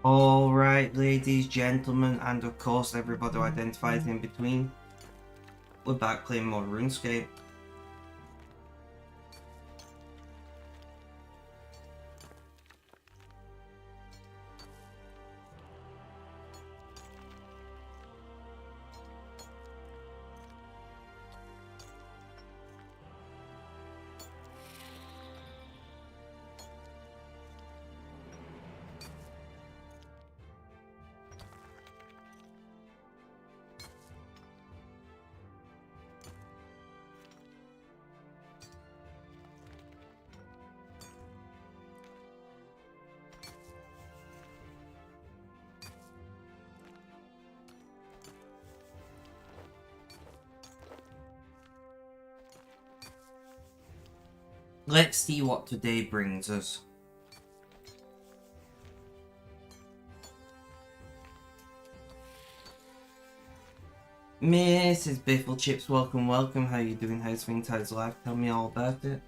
Alright, ladies, gentlemen, and of course everybody who identifies in between. We're back playing more RuneScape. Let's see what today brings us. Mrs. Biffle Chips, welcome, welcome. How you doing? How's things? How's life? Tell me all about it.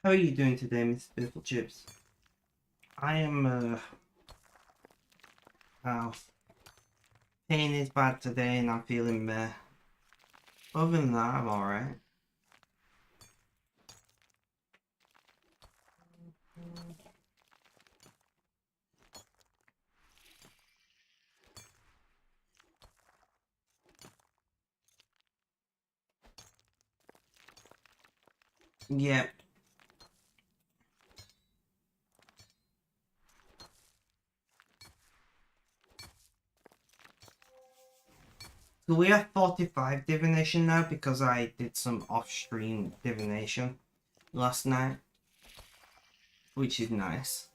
How are you doing today, Mrs. Biffle Chips? I am, oh, pain is bad today and I'm feeling meh. Other than that, I'm alright. Yep. So we have 45 divination now because I did some off-stream divination last night, which is nice.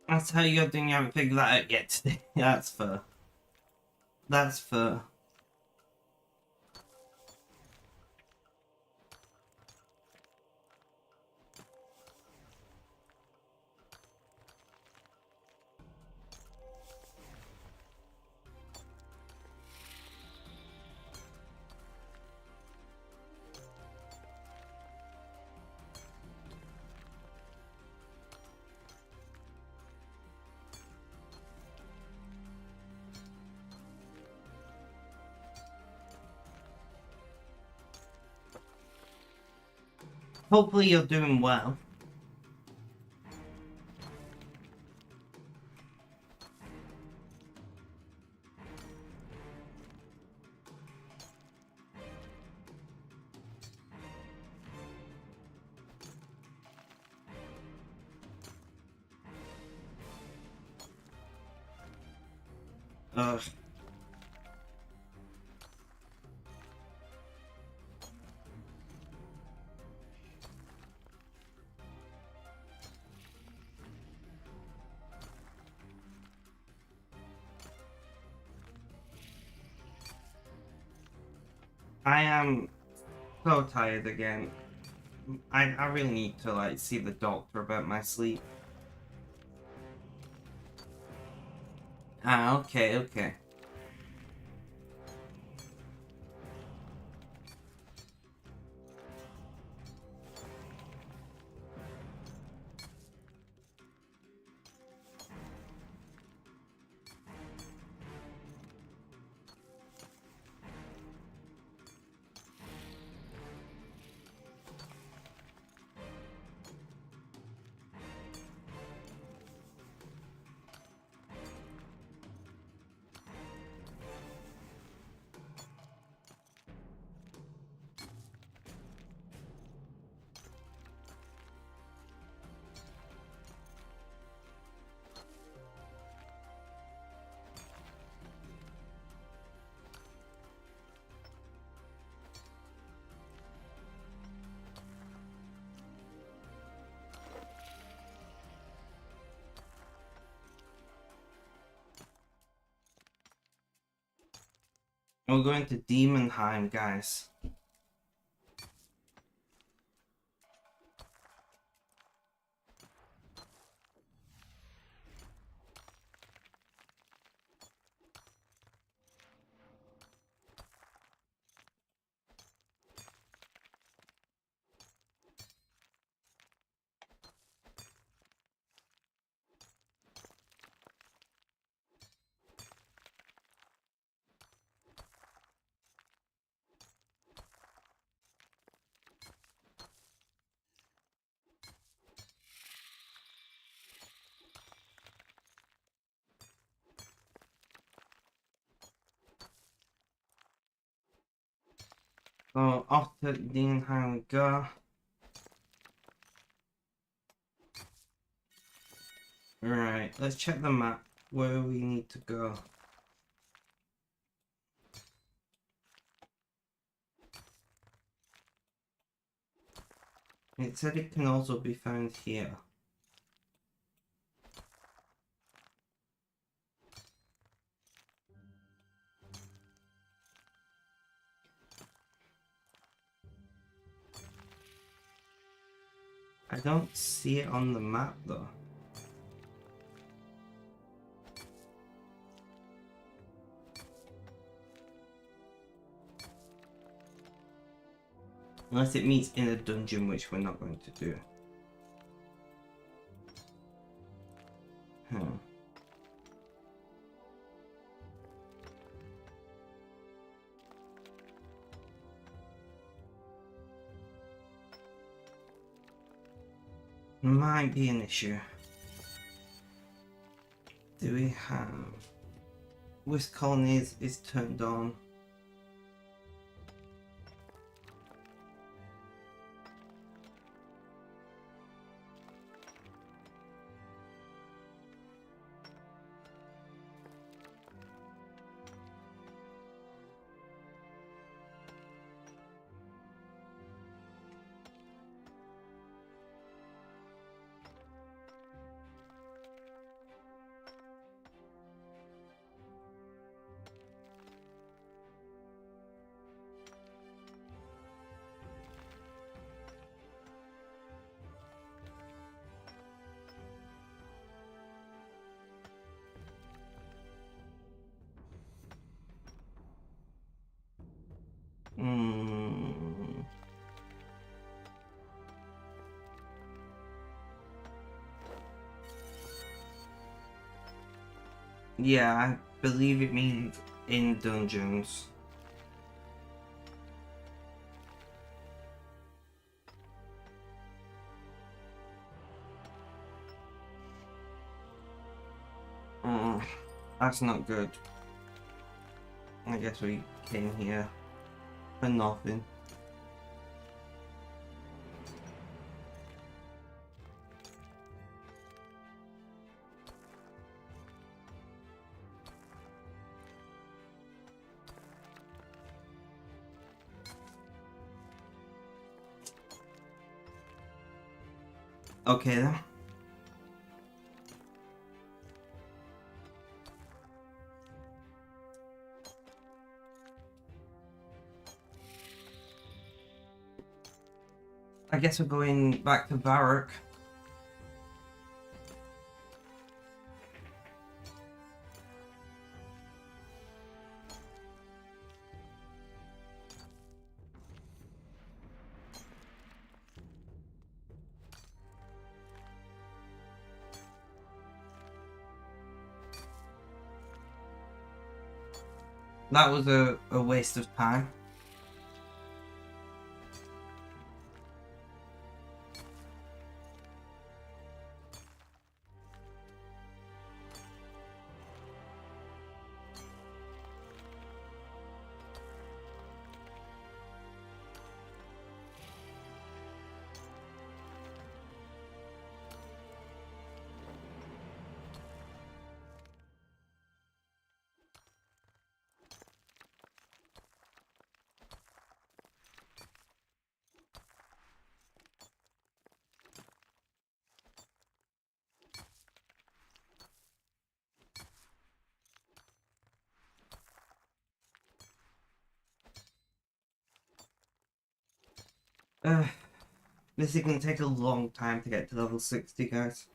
That's how you're doing. You haven't figured that out yet today. That's fair. That's fair. Hopefully you're doing well. Ugh. I am so tired again. I really need to like see the doctor about my sleep. Ah, okay. We're going to Demonheim, guys. So off to Demonheim we go. Right, let's check the map where we need to go. It said it can also be found here. I don't see it on the map though. Unless it meets in a dungeon, which we're not going to do. Might be an issue. Do we have... Whisk colonies is turned on. Yeah, I believe it means in dungeons. That's not good. I guess we came here for nothing. Okay then. I guess we're going back to Varrock. That was a waste of time. This is gonna take a long time to get to level 60, guys.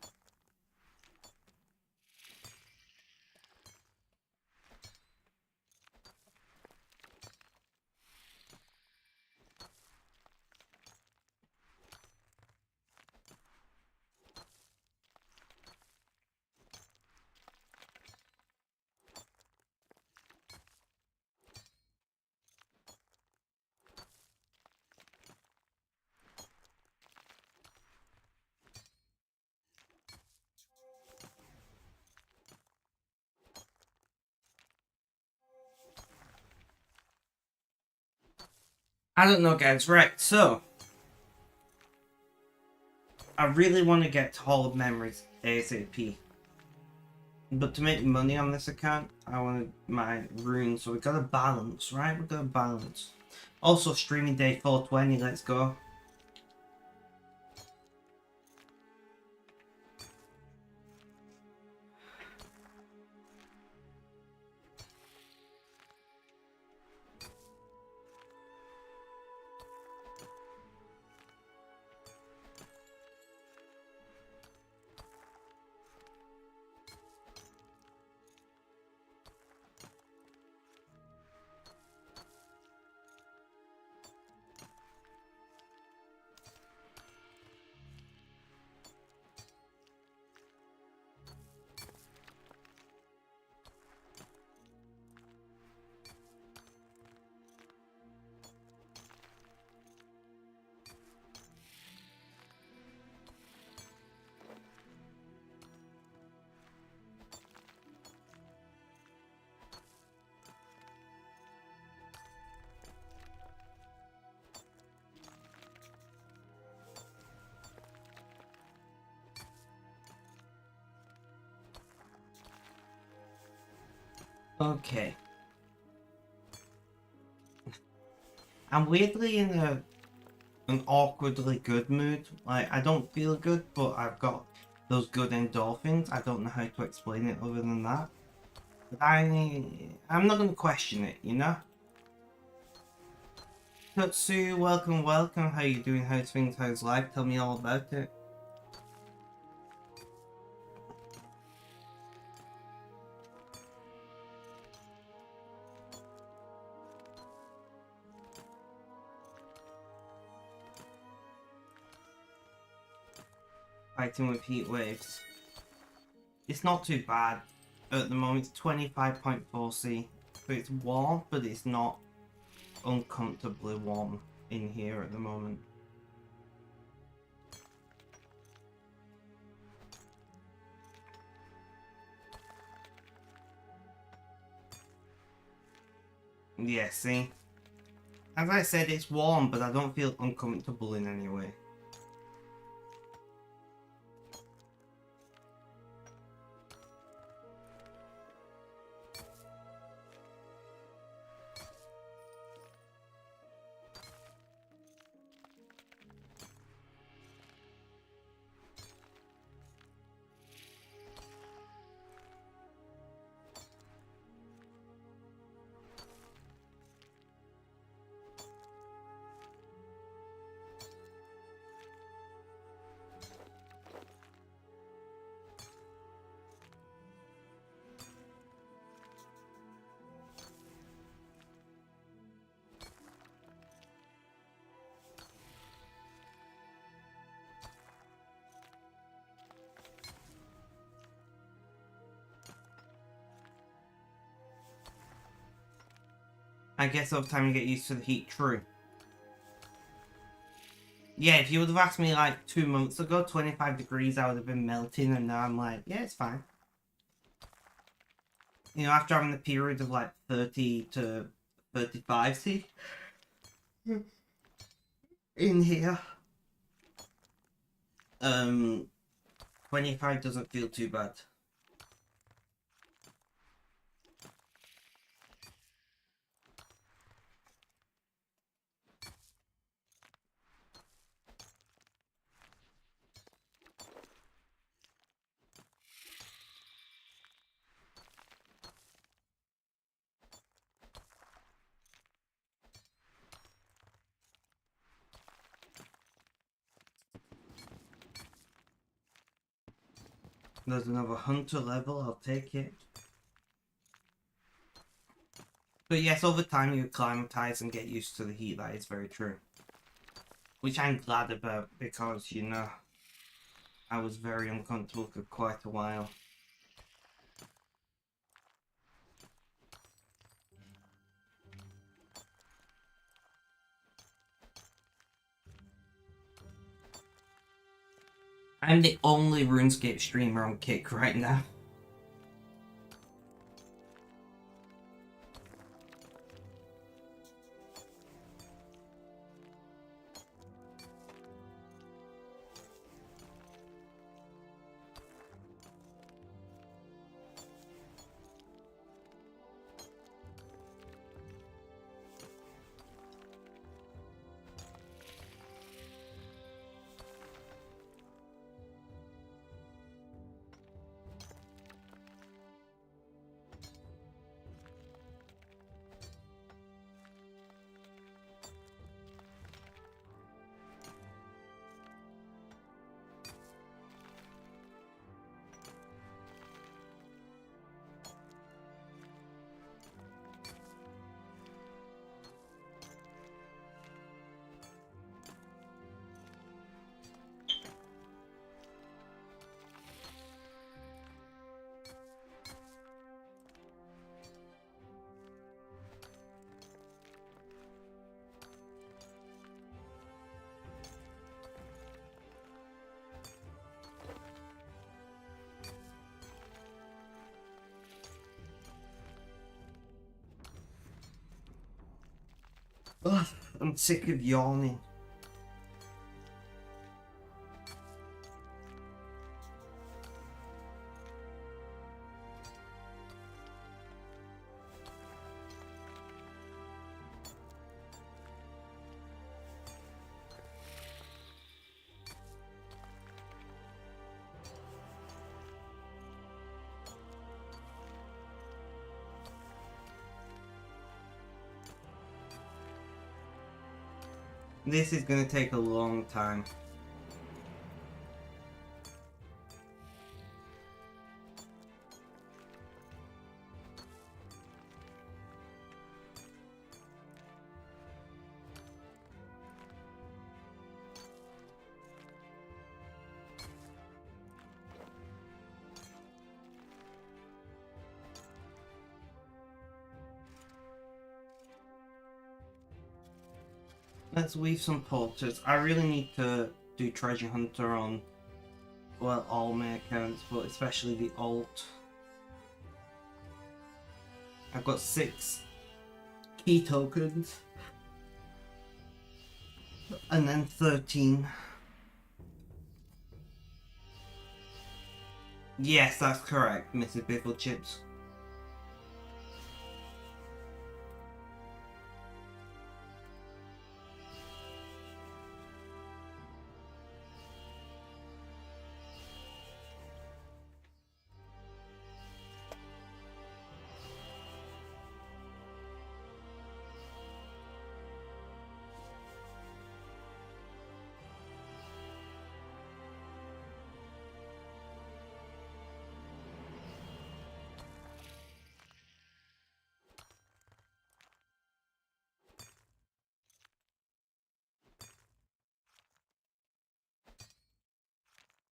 I don't know, guys. Right, so I really want to get to Hall of Memories ASAP. But to make money on this account, I want to mine runes. So we got to balance, right? We got to balance. Also, streaming day 420. Let's go. Okay. I'm weirdly in an awkwardly good mood. Like, I don't feel good, but I've got those good endorphins. I don't know how to explain it other than that. But I'm not gonna question it, you know? Tutsu, welcome, welcome. How you doing? How's things? How's life? Tell me all about it. Fighting with heat waves. It's not too bad at the moment. It's 25.4 C. So it's warm, but it's not uncomfortably warm in here at the moment. Yeah, see? As I said, it's warm, but I don't feel uncomfortable in any way. I guess over time you get used to the heat, true. Yeah, if you would have asked me like 2 months ago, 25 degrees, I would have been melting, and now I'm like, yeah, it's fine. You know, after having a period of like 30 to 35, see? In here. 25 doesn't feel too bad. There's another hunter level, I'll take it. But yes, over time you acclimatize and get used to the heat, that is very true. Which I'm glad about, because, you know, I was very uncomfortable for quite a while. I'm the only RuneScape streamer on Kick right now. Ugh, I'm sick of yawning. This is gonna take a long time. Let's weave some porters. I really need to do treasure hunter on, well, all my accounts, but especially the alt. I've got 6 key tokens. And then 13. Yes, that's correct, Mrs. Biffle Chips.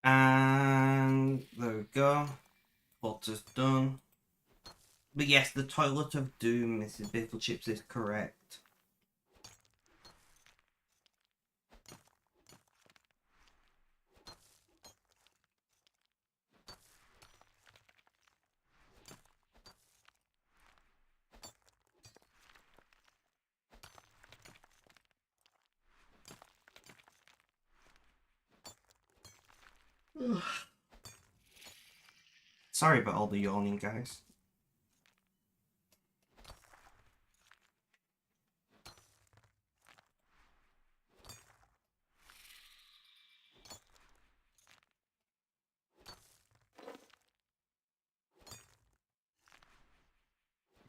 And there we go. Potter's done. But yes, the Toilet of Doom, Mrs. Biffle Chips, is correct. Sorry about all the yawning, guys.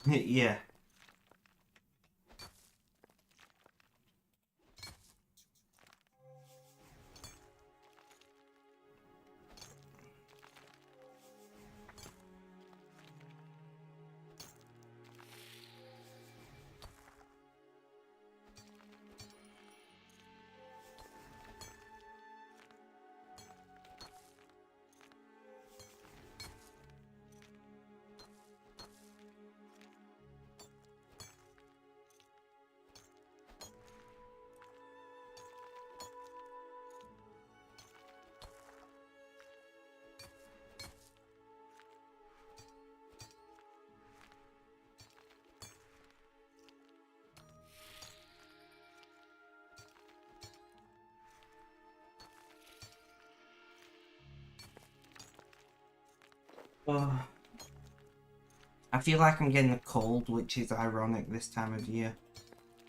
Yeah. Oh. I feel like I'm getting a cold, which is ironic this time of year.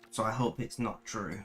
So I hope it's not true.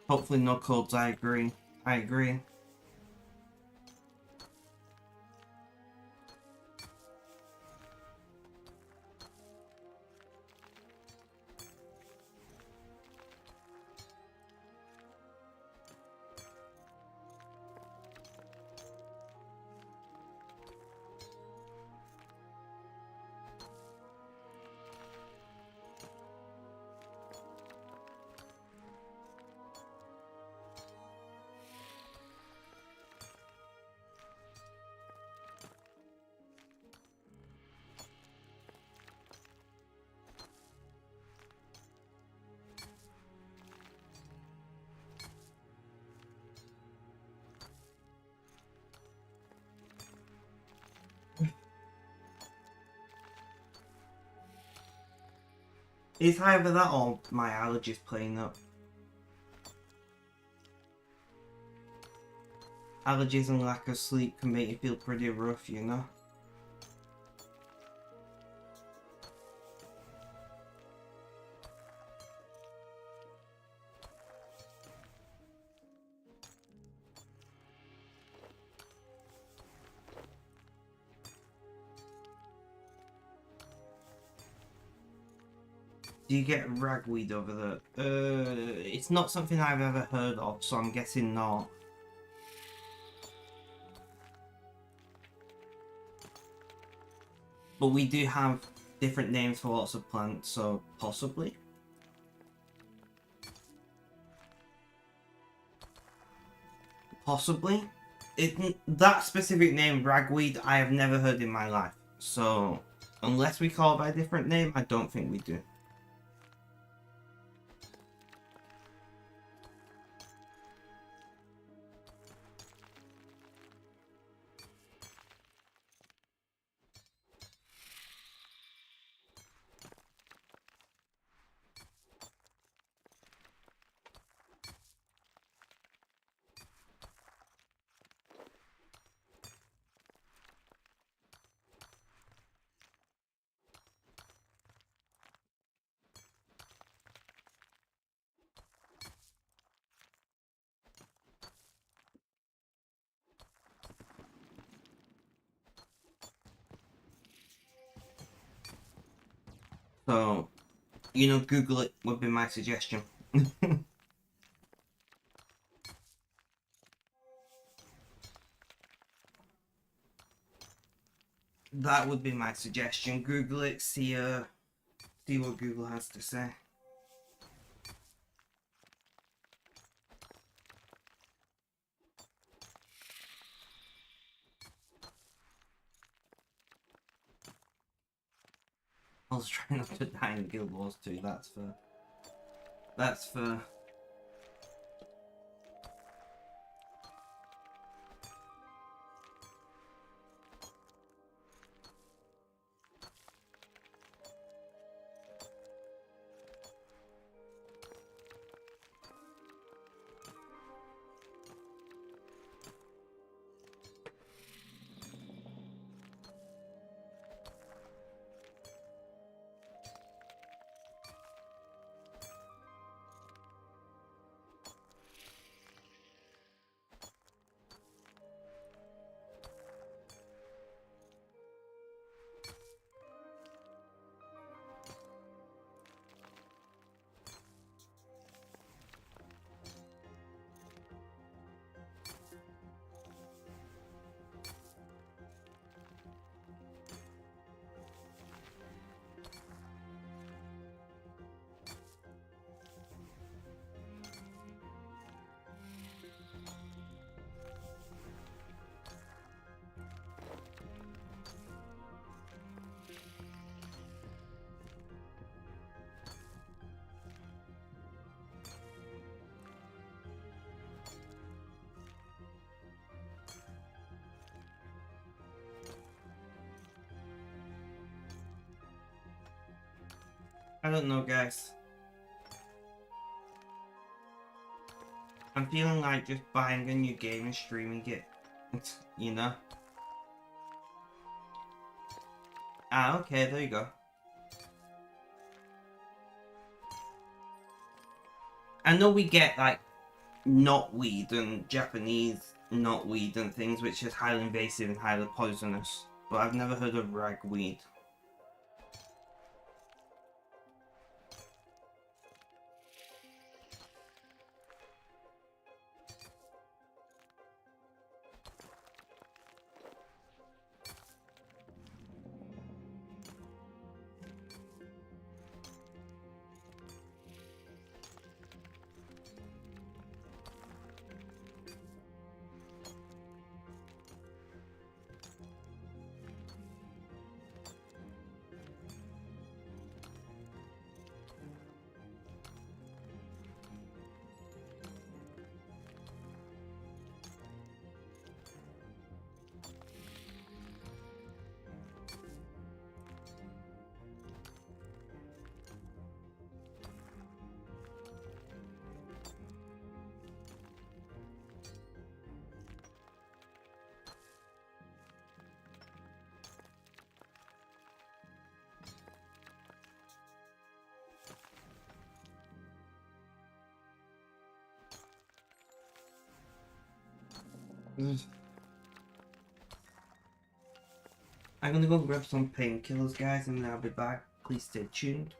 Hopefully no colds, I agree. I agree. It's either that or my allergies playing up. Allergies and lack of sleep can make you feel pretty rough, you know? Do you get ragweed over there? It's not something I've ever heard of, so I'm guessing not. But we do have different names for lots of plants, so possibly. Possibly. That specific name, ragweed, I have never heard in my life. So, unless we call it by a different name, I don't think we do. So, Google it would be my suggestion. That would be my suggestion. Google it, see what Google has to say. I was trying not to die in Guild Wars 2, that's for... That's for... I don't know, guys. I'm feeling like just buying a new game and streaming it. You know? Ah, okay, there you go. I know we get, like, knotweed and Japanese knotweed and things, which is highly invasive and highly poisonous. But I've never heard of ragweed. I'm gonna go grab some painkillers, guys, and then I'll be back. Please stay tuned.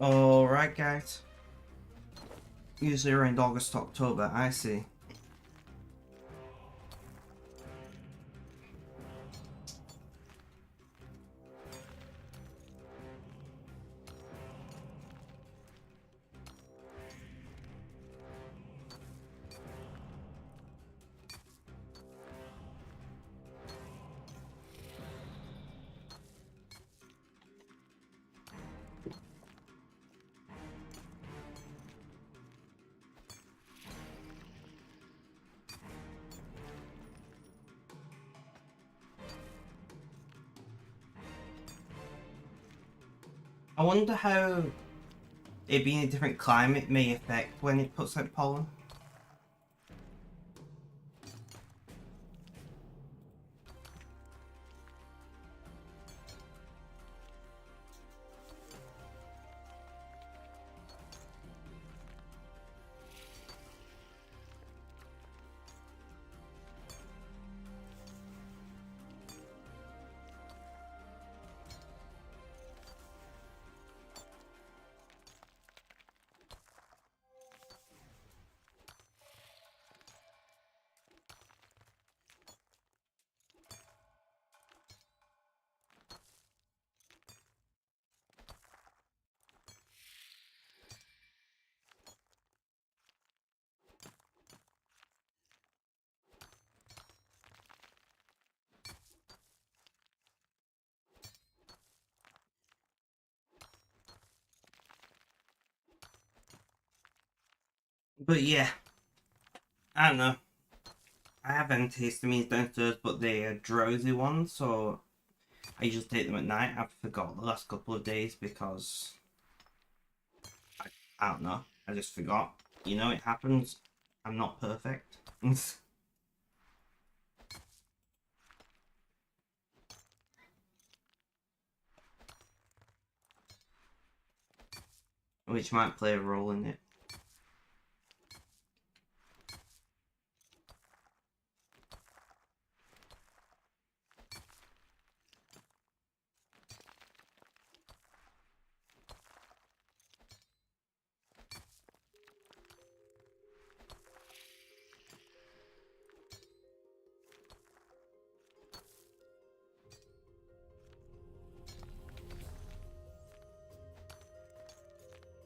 Alright, guys. Usually around August, October, I see. I wonder how it being a different climate may affect when it puts out pollen. But yeah, I don't know. I have antihistamines downstairs, but they are drowsy ones, so I usually take them at night. I've forgot the last couple of days because I don't know. I just forgot. You know, it happens. I'm not perfect. Which might play a role in it.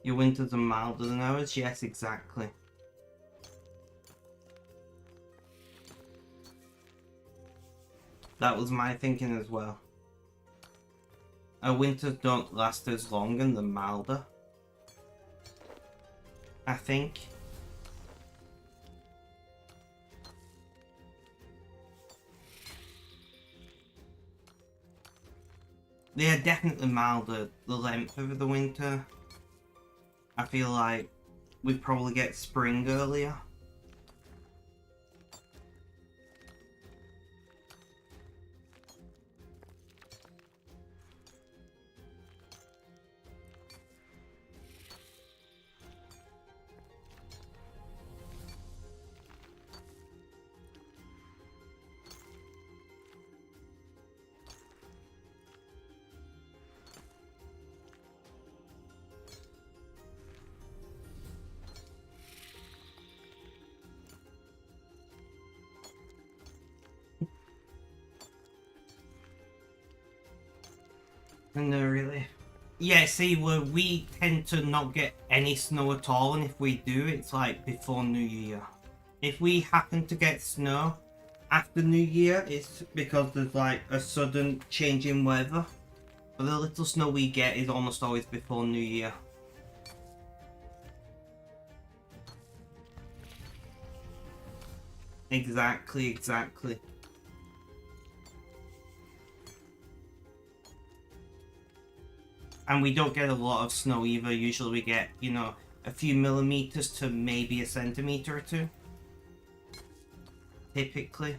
Your winters are milder than ours? Yes, exactly. That was my thinking as well. Our winters don't last as long and they're milder, I think. They are definitely milder the length of the winter. I feel like we probably get spring earlier. No, really. Yeah, see, we tend to not get any snow at all, and if we do, it's like before New Year. If we happen to get snow after New Year, it's because there's like a sudden change in weather. But the little snow we get is almost always before New Year. Exactly, exactly. And we don't get a lot of snow either. Usually we get, you know, a few millimeters to maybe a centimeter or two. Typically.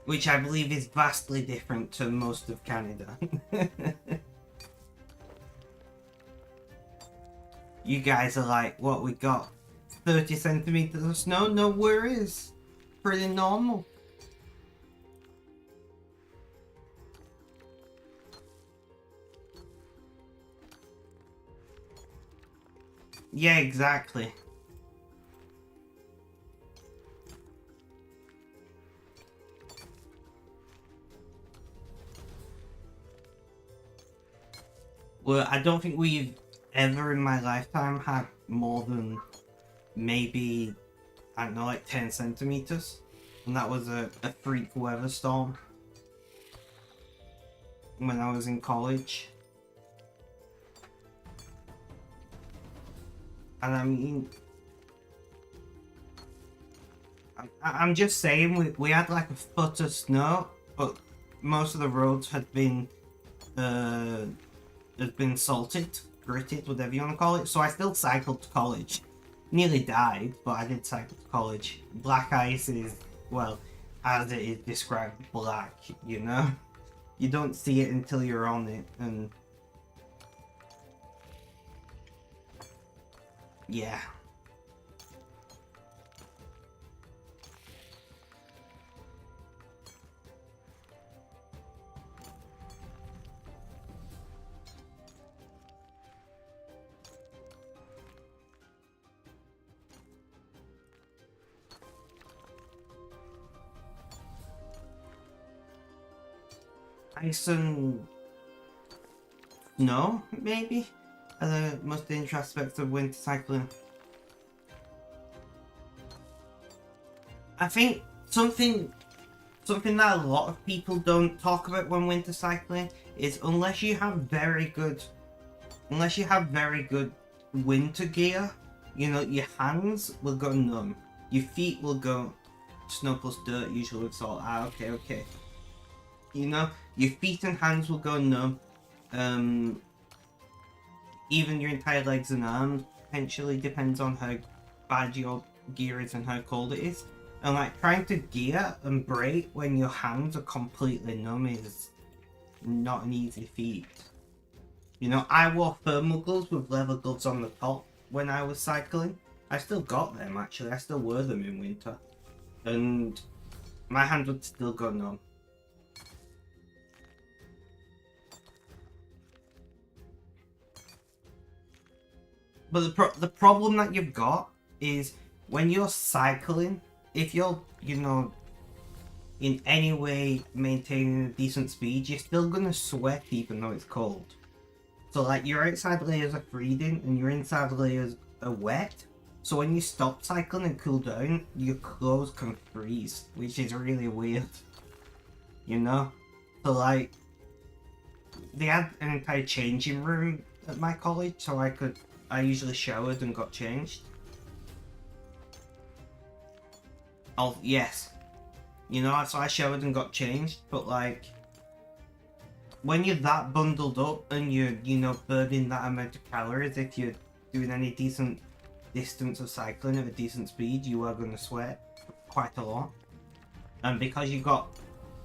Which I believe is vastly different to most of Canada. You guys are like, what, we got 30 centimeters of snow? No worries. Pretty normal. Yeah, exactly. Well, I don't think we've ever in my lifetime had more than maybe, I don't know, like 10 centimeters. And that was a freak weather storm when I was in college. And I mean, I'm just saying, we had like a foot of snow, but most of the roads had been salted, gritted, whatever you want to call it. So I still cycled to college. Nearly died, but I did cycle to college. Black ice is, well, as it is described, black, you know? You don't see it until you're on it, and yeah. Ice and snow, maybe, are the most dangerous aspects of winter cycling. I think something that a lot of people don't talk about when winter cycling is unless you have very good winter gear, you know, your hands will go numb, your feet will go snow plus dirt, usually with salt. Okay. You know, your feet and hands will go numb. Even your entire legs and arms potentially, depends on how bad your gear is and how cold it is. And like trying to gear and brake when your hands are completely numb is not an easy feat. You know, I wore thermal gloves with leather gloves on the top when I was cycling. I still got them actually, I still wear them in winter. And my hand would still go numb. But the problem that you've got is when you're cycling, if you're, you know, in any way maintaining a decent speed, you're still gonna sweat even though it's cold. So like your outside layers are freezing and your inside layers are wet. So when you stop cycling and cool down, your clothes can freeze, which is really weird. You know? So like, they had an entire changing room at my college, so I usually showered and got changed. Oh, yes. You know, so I showered and got changed, but like, when you're that bundled up and you're, you know, burning that amount of calories, if you're doing any decent distance of cycling at a decent speed, you are going to sweat quite a lot. And because you got,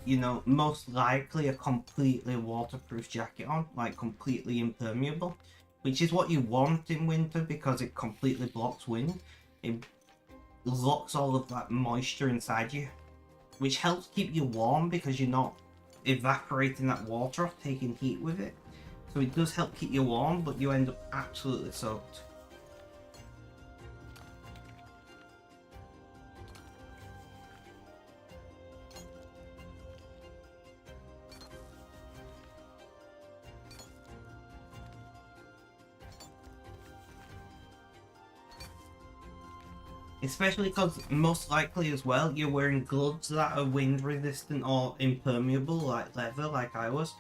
you know, most likely a completely waterproof jacket on, like completely impermeable, which is what you want in winter because it completely blocks wind. It locks all of that moisture inside you, which helps keep you warm because you're not evaporating that water off, taking heat with it. So it does help keep you warm, but you end up absolutely soaked. Especially because most likely as well, you're wearing gloves that are wind resistant or impermeable, like leather, like I was.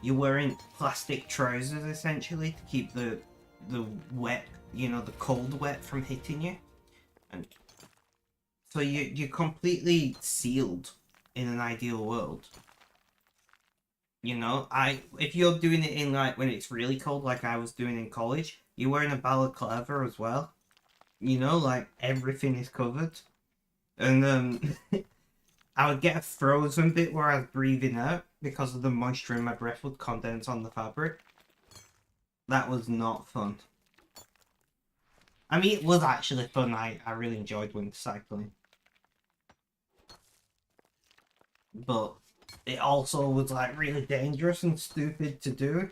You're wearing plastic trousers essentially to keep the wet, you know, the cold wet from hitting you. And so you're completely sealed in an ideal world. You know, if you're doing it in like when it's really cold, like I was doing in college, you're wearing a balaclava as well. You know, like everything is covered. And I would get a frozen bit where I was breathing out because of the moisture in my breath would condense on the fabric. That was not fun. I mean, it was actually fun. I really enjoyed winter cycling. But it also was like really dangerous and stupid to do.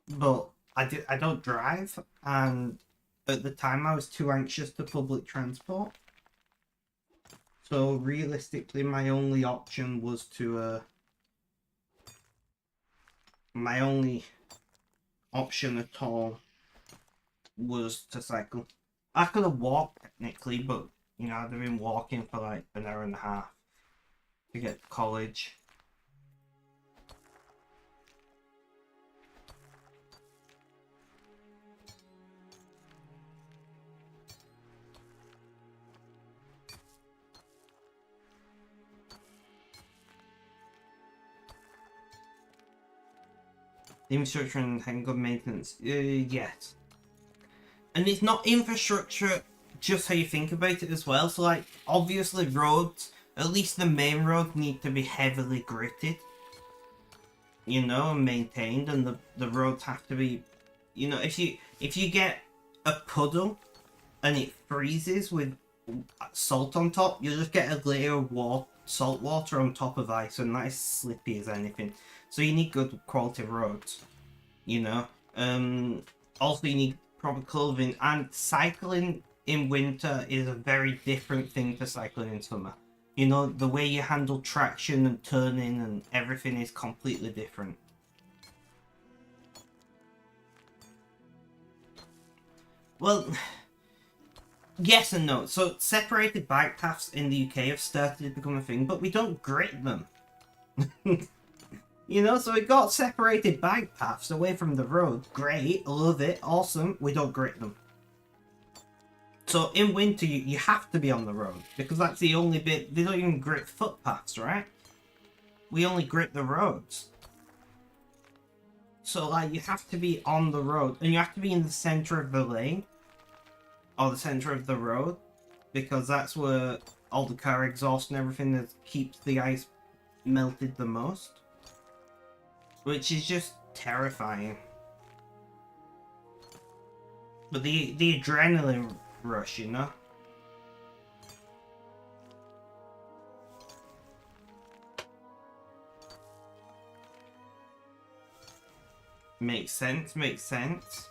But I don't drive, and at the time I was too anxious to public transport. So realistically, my only option was to my only option at all was to cycle. I could have walked technically, but you know I'd have been walking for like an hour and a half to get to college. The infrastructure and good maintenance. Yes. And it's not infrastructure just how you think about it as well. So like obviously roads, at least the main roads need to be heavily gritted, you know, and maintained, and the roads have to be, you know, if you get a puddle and it freezes with salt on top, you'll just get a layer of salt water on top of ice, and that is slippy as anything. So you need good quality roads, you know. Also you need proper clothing, and cycling in winter is a very different thing to cycling in summer. You know, the way you handle traction and turning and everything is completely different. Well, yes and no. So separated bike paths in the UK have started to become a thing, but we don't grit them. You know, so we got separated bike paths away from the road. Great, love it, awesome. We don't grit them. So in winter, you have to be on the road because that's the only bit. They don't even grit footpaths, right? We only grit the roads. So like you have to be on the road, and you have to be in the center of the lane or the center of the road, because that's where all the car exhaust and everything that keeps the ice melted the most, which is just terrifying. But the adrenaline rush, you know. Makes sense, makes sense.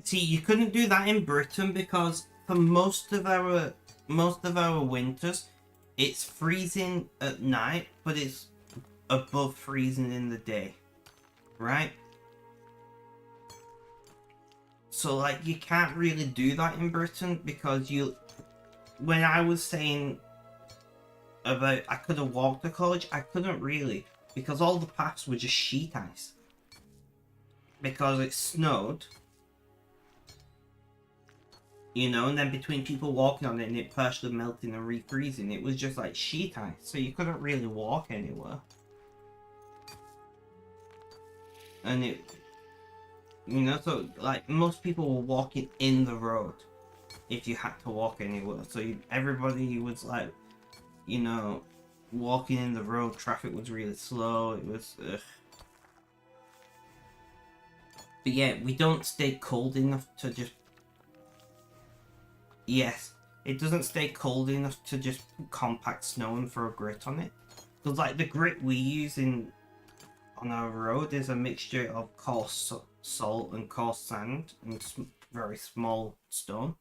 See, you couldn't do that in Britain because for most of our winters, it's freezing at night, but it's above freezing in the day, right? So like you can't really do that in Britain because when I was saying about I could have walked to college, I couldn't really because all the paths were just sheet ice. Because it snowed, you know, and then between people walking on it and it partially melting and refreezing, it was just like sheet ice, so you couldn't really walk anywhere. And it, you know, so like most people were walking in the road if you had to walk anywhere. So everybody was like, you know, walking in the road. Traffic was really slow. It was. But yeah, we don't stay cold enough to just. Yes, it doesn't stay cold enough to just compact snow and throw grit on it. Because like the grit we use on our road is a mixture of coarse salt and coarse sand and very small stone.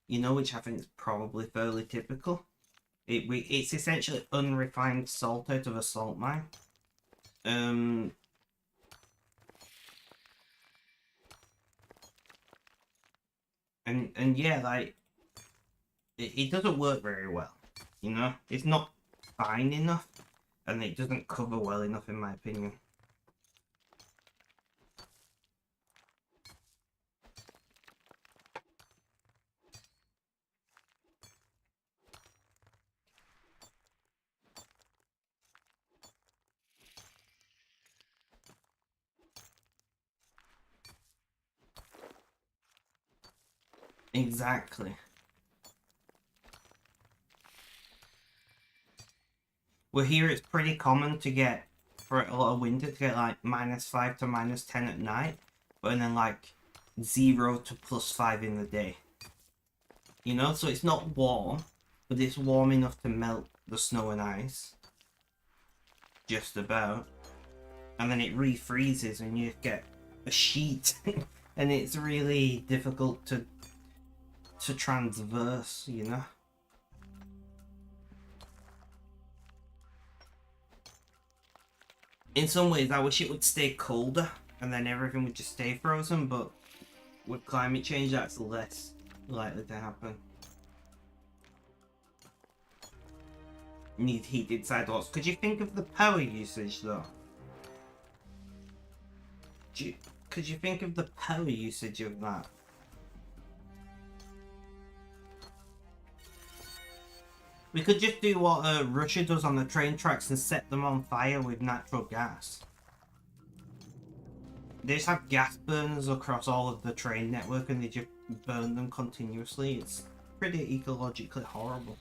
You know, which I think is probably fairly typical. It's essentially unrefined salt out of a salt mine. And yeah, like it doesn't work very well. You know, it's not fine enough, and it doesn't cover well enough, in my opinion. Exactly. Well, here it's pretty common to get, for a lot of winter, to get like -5 to -10 at night, but then like 0 to +5 in the day. You know, so it's not warm, but it's warm enough to melt the snow and ice. Just about. And then it refreezes and you get a sheet. And it's really difficult to transverse, you know? In some ways, I wish it would stay colder and then everything would just stay frozen, but with climate change, that's less likely to happen. Need heated sidewalks. Could you think of the power usage, though? Could you think of the power usage of that? We could just do what Russia does on the train tracks and set them on fire with natural gas. They just have gas burners across all of the train network and they just burn them continuously. It's pretty ecologically horrible.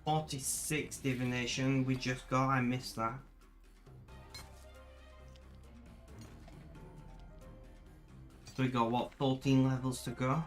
.46 divination we just got, I missed that. So we got what, 14 levels to go?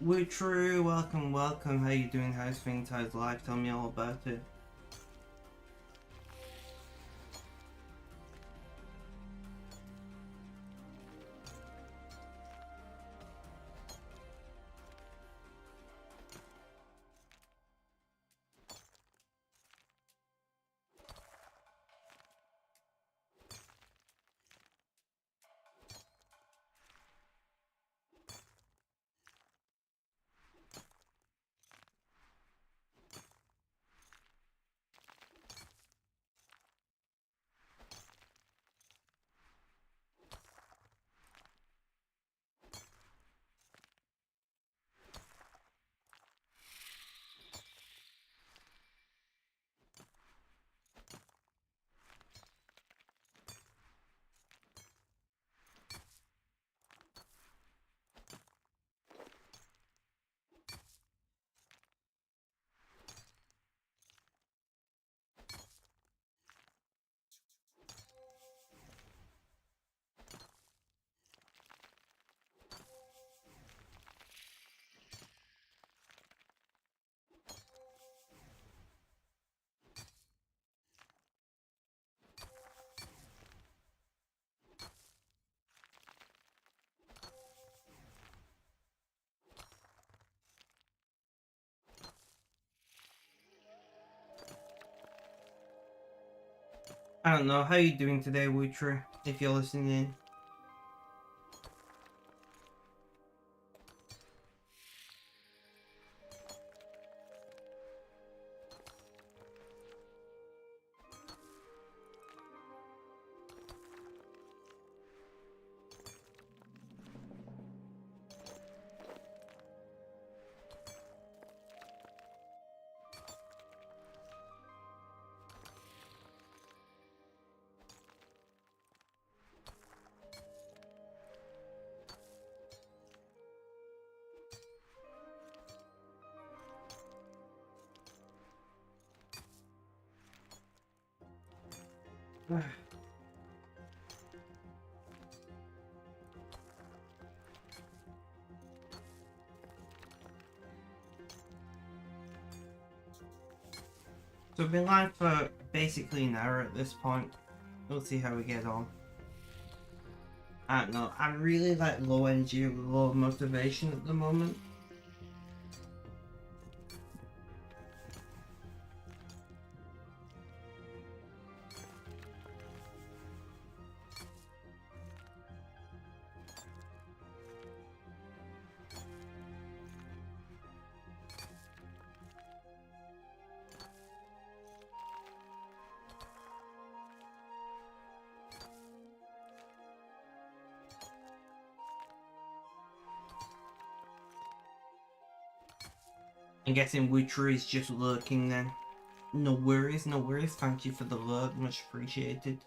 We're true, welcome, welcome. How you doing? How's things? How's life? Tell me all about it. I don't know, how are you doing today, Wootree, if you're listening in? So we've been live for basically an hour at this point. We'll see how we get on. I don't know, I'm really like low energy, low motivation at the moment. I'm guessing Witcher is just lurking then. No worries, no worries. Thank you for the lurk, much appreciated.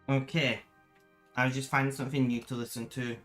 Okay, I was just finding something new to listen to.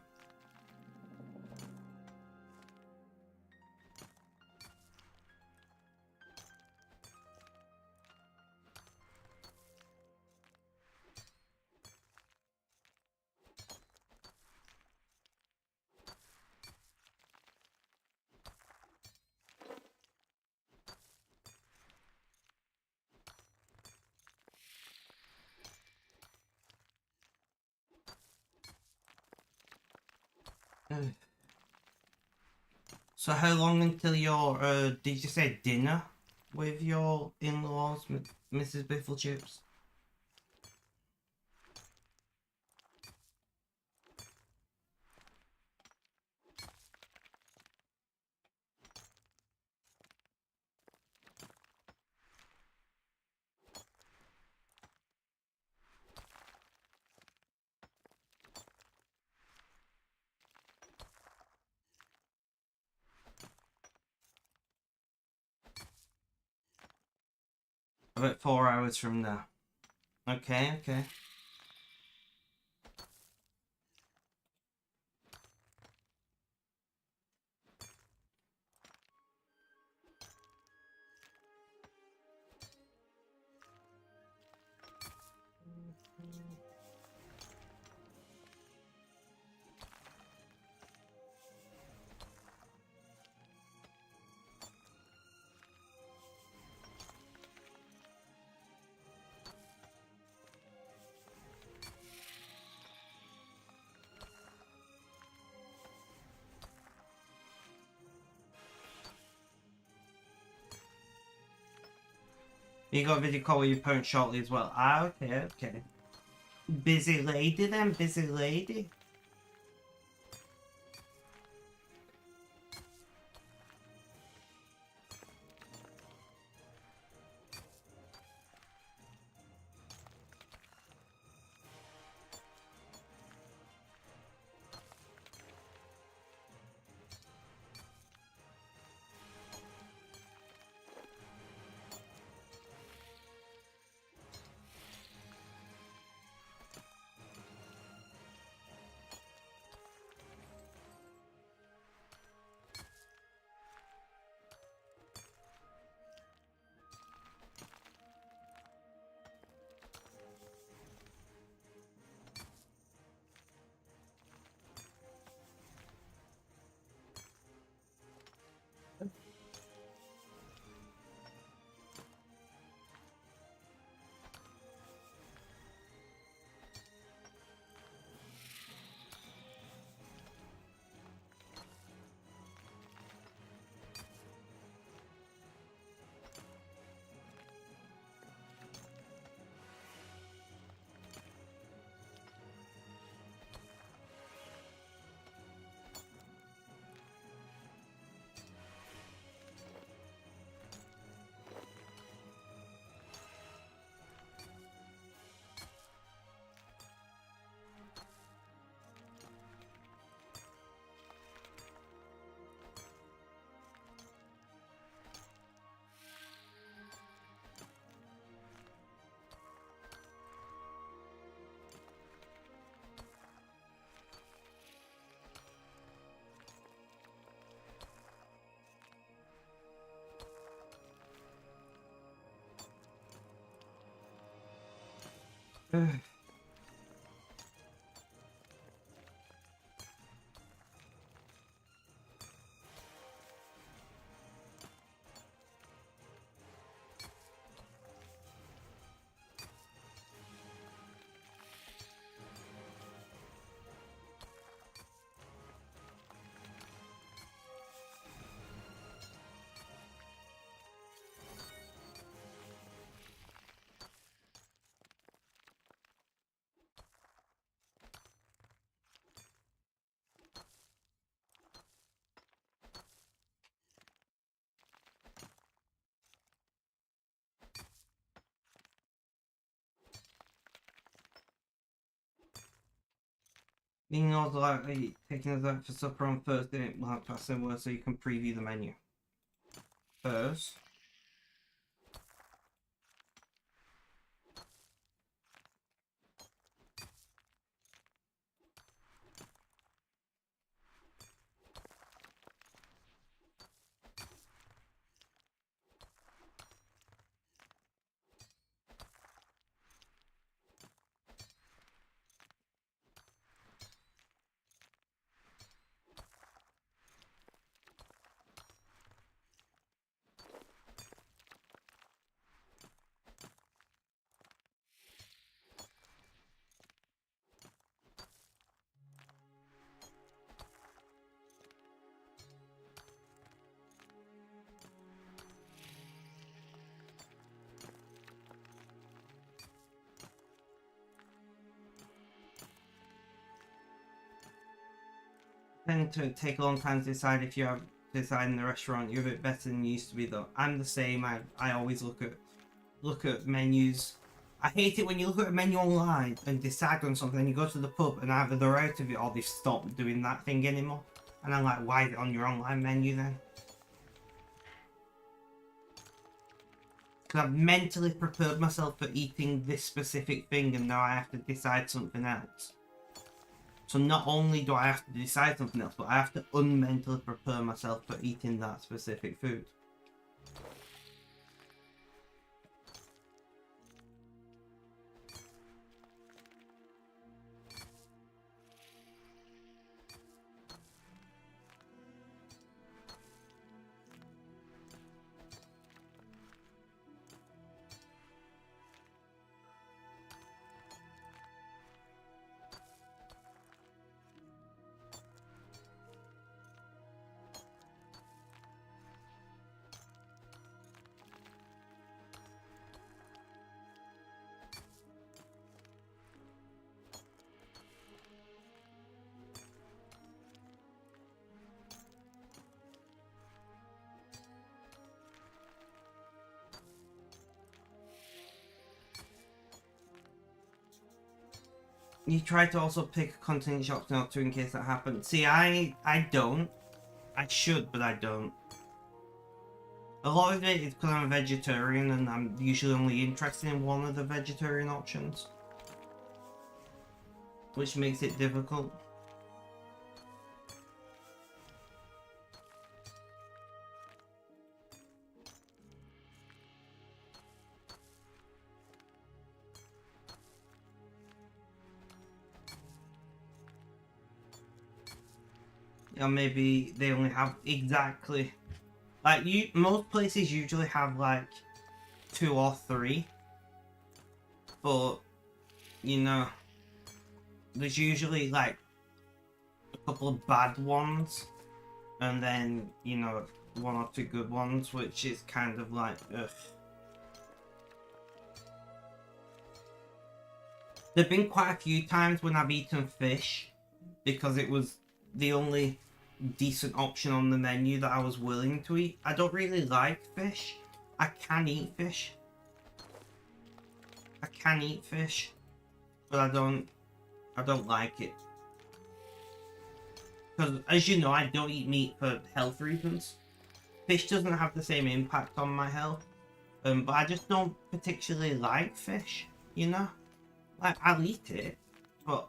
So how long until your, did you say dinner with your in-laws, Mrs. Bifflechips? About 4 hours from now. Okay, okay. You got a video call with your parents shortly as well. Ah, okay, okay. Busy lady then, busy lady. Being also like taking us out for supper on Thursday, we'll have to ask them so you can preview the menu. First. Tend to take a long time to decide if you're deciding the restaurant. You're a bit better than you used to be though. I'm the same. I always look at menus. I hate it when you look at a menu online and decide on something and you go to the pub and either they're out of it or they've stopped doing that thing anymore. And I'm like, why is it on your online menu then? Because I've mentally prepared myself for eating this specific thing and now I have to decide something else. So not only do I have to decide something else, but I have to unmentally prepare myself for eating that specific food. You try to also pick a contingency option or two in case that happens. See, I don't. I should, but I don't. A lot of it is because I'm a vegetarian and I'm usually only interested in one of the vegetarian options, which makes it difficult. Or maybe they only have exactly, like, most places usually have like 2 or 3, but you know, there's usually like a couple of bad ones and then, you know, 1 or 2 good ones, which is kind of like, ugh. There've been quite a few times when I've eaten fish because it was the only decent option on the menu that I was willing to eat. I don't really like fish. I can eat fish. I can eat fish, but I don't like it. Because, as you know, I don't eat meat for health reasons. Fish doesn't have the same impact on my health. But I just don't particularly like fish, you know? Like, I'll eat it, but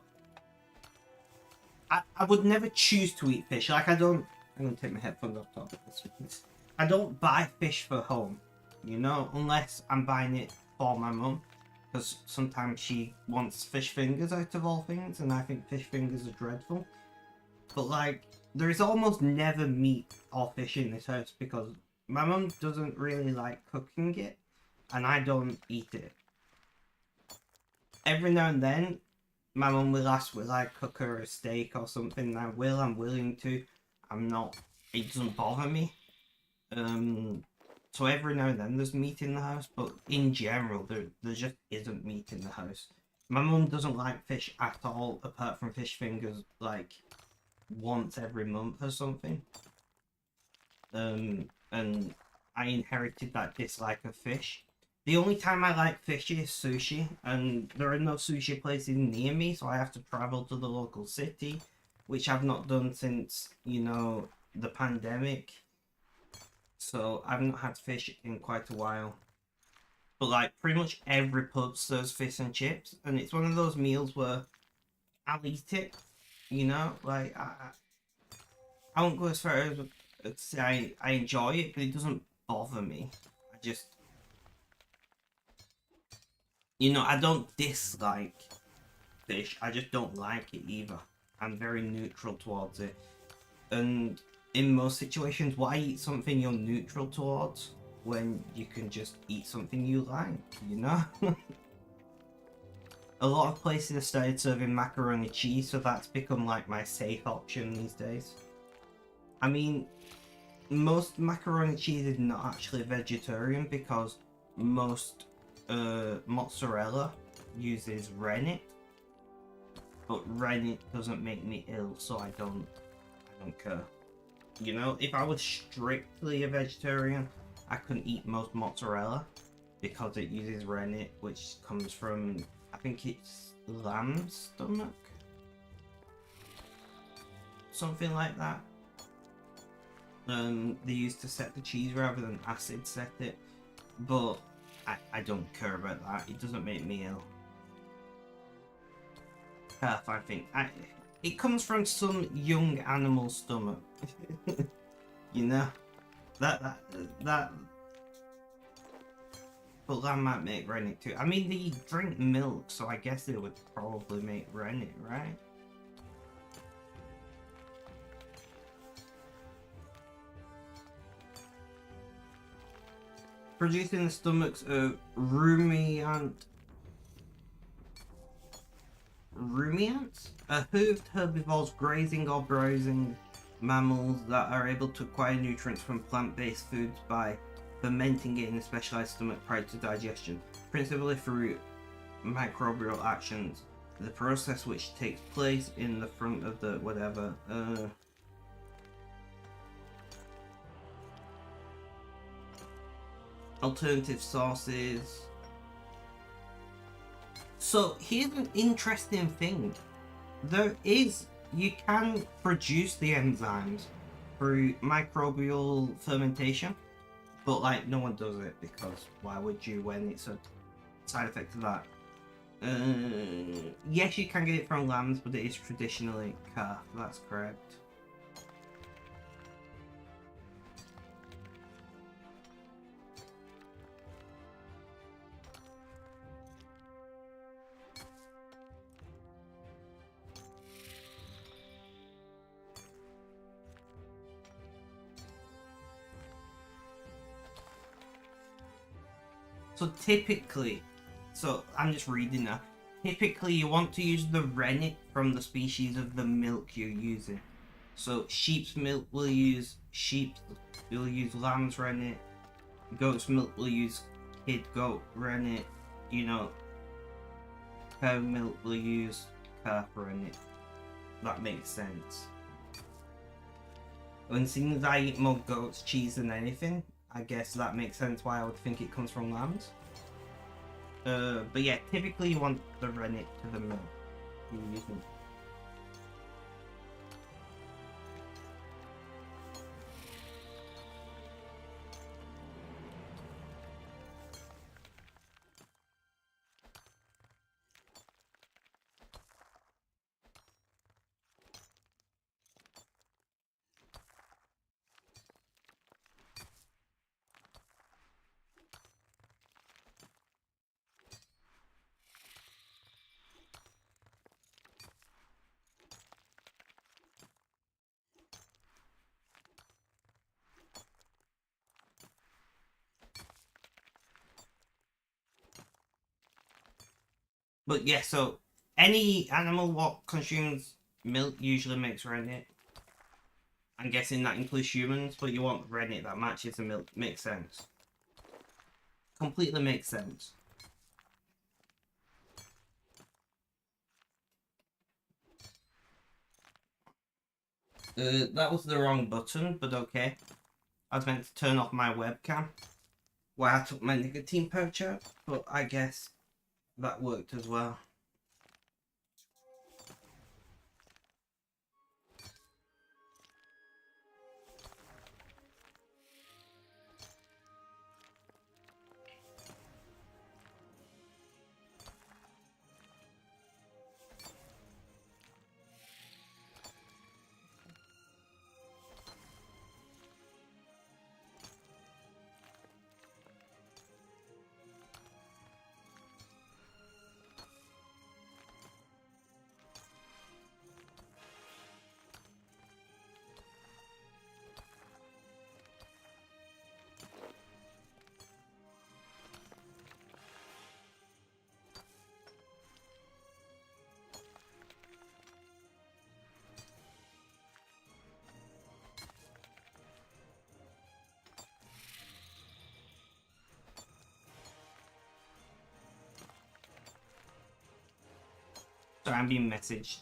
I would never choose to eat fish. Like, I'm gonna take my headphones off top of this. I don't buy fish for home, you know? Unless I'm buying it for my mum. Because sometimes she wants fish fingers out of all things, and I think fish fingers are dreadful. But like, there is almost never meat or fish in this house because my mum doesn't really like cooking it, and I don't eat it. Every now and then, my mum will ask, will I cook her a steak or something? I'm willing to. I'm not, it doesn't bother me. So every now and then there's meat in the house, but in general, there just isn't meat in the house. My mum doesn't like fish at all, apart from fish fingers, like, once every month or something. And I inherited that dislike of fish. The only time I like fish is sushi, and there are no sushi places near me, so I have to travel to the local city, which I've not done since, you know, the pandemic. So I've not had fish in quite a while. But like, pretty much every pub serves fish and chips, and it's one of those meals where I'll eat it, you know? Like, I won't go as far as to say I enjoy it, but it doesn't bother me. I just, you know, I don't dislike fish, I just don't like it either. I'm very neutral towards it. And in most situations, why eat something you're neutral towards when you can just eat something you like, you know? A lot of places have started serving macaroni cheese, so that's become like my safe option these days. I mean, most macaroni cheese is not actually vegetarian because most mozzarella uses rennet, but rennet doesn't make me ill, so I don't care. You know, if I was strictly a vegetarian, I couldn't eat most mozzarella because it uses rennet, which comes from, I think it's lamb's stomach, something like that. They used to set the cheese rather than acid set it, but I don't care about that. It doesn't make me ill. I think it comes from some young animal stomach. You know, that but that might make rennet too. I mean, they drink milk, so I guess they would probably make rennet, right? Producing the stomachs of rumiants, hoofed herbivores grazing or browsing mammals that are able to acquire nutrients from plant-based foods by fermenting it in a specialized stomach prior to digestion, principally through microbial actions. The process which takes place in the front of the whatever. Alternative sources. So here's an interesting thing. You can produce the enzymes through microbial fermentation, but like no one does it because why would you when it's a side effect of that? Yes, you can get it from lambs, but it is traditionally calf. That's correct. So typically, I'm just reading now. Typically, you want to use the rennet from the species of the milk you're using. So sheep's milk will use lamb's rennet. Goat's milk will use kid goat rennet. You know, cow milk will use calf rennet. That makes sense. And seeing as I eat more goat's cheese than anything, I guess that makes sense why I would think it comes from lambs. But yeah, typically you want the rennet to the milk you're using. But yeah, so any animal what consumes milk usually makes rennet. I'm guessing that includes humans, but you want rennet that matches the milk. Makes sense. Completely makes sense. That was the wrong button, but okay. I was meant to turn off my webcam while I took my nicotine pouch out, but I guess that worked as well. Sorry, I'm being messaged.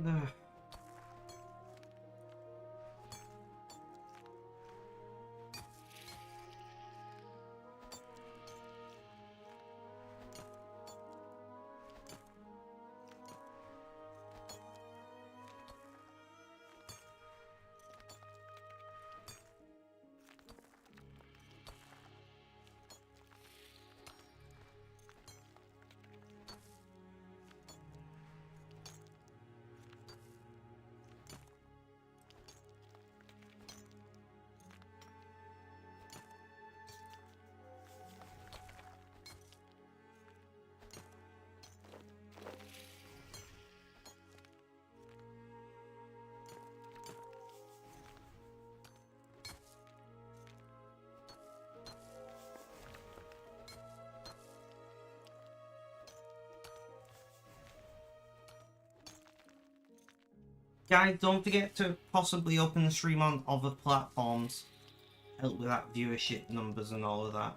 Ugh. Guys, don't forget to possibly open the stream on other platforms. Help with that viewership numbers and all of that.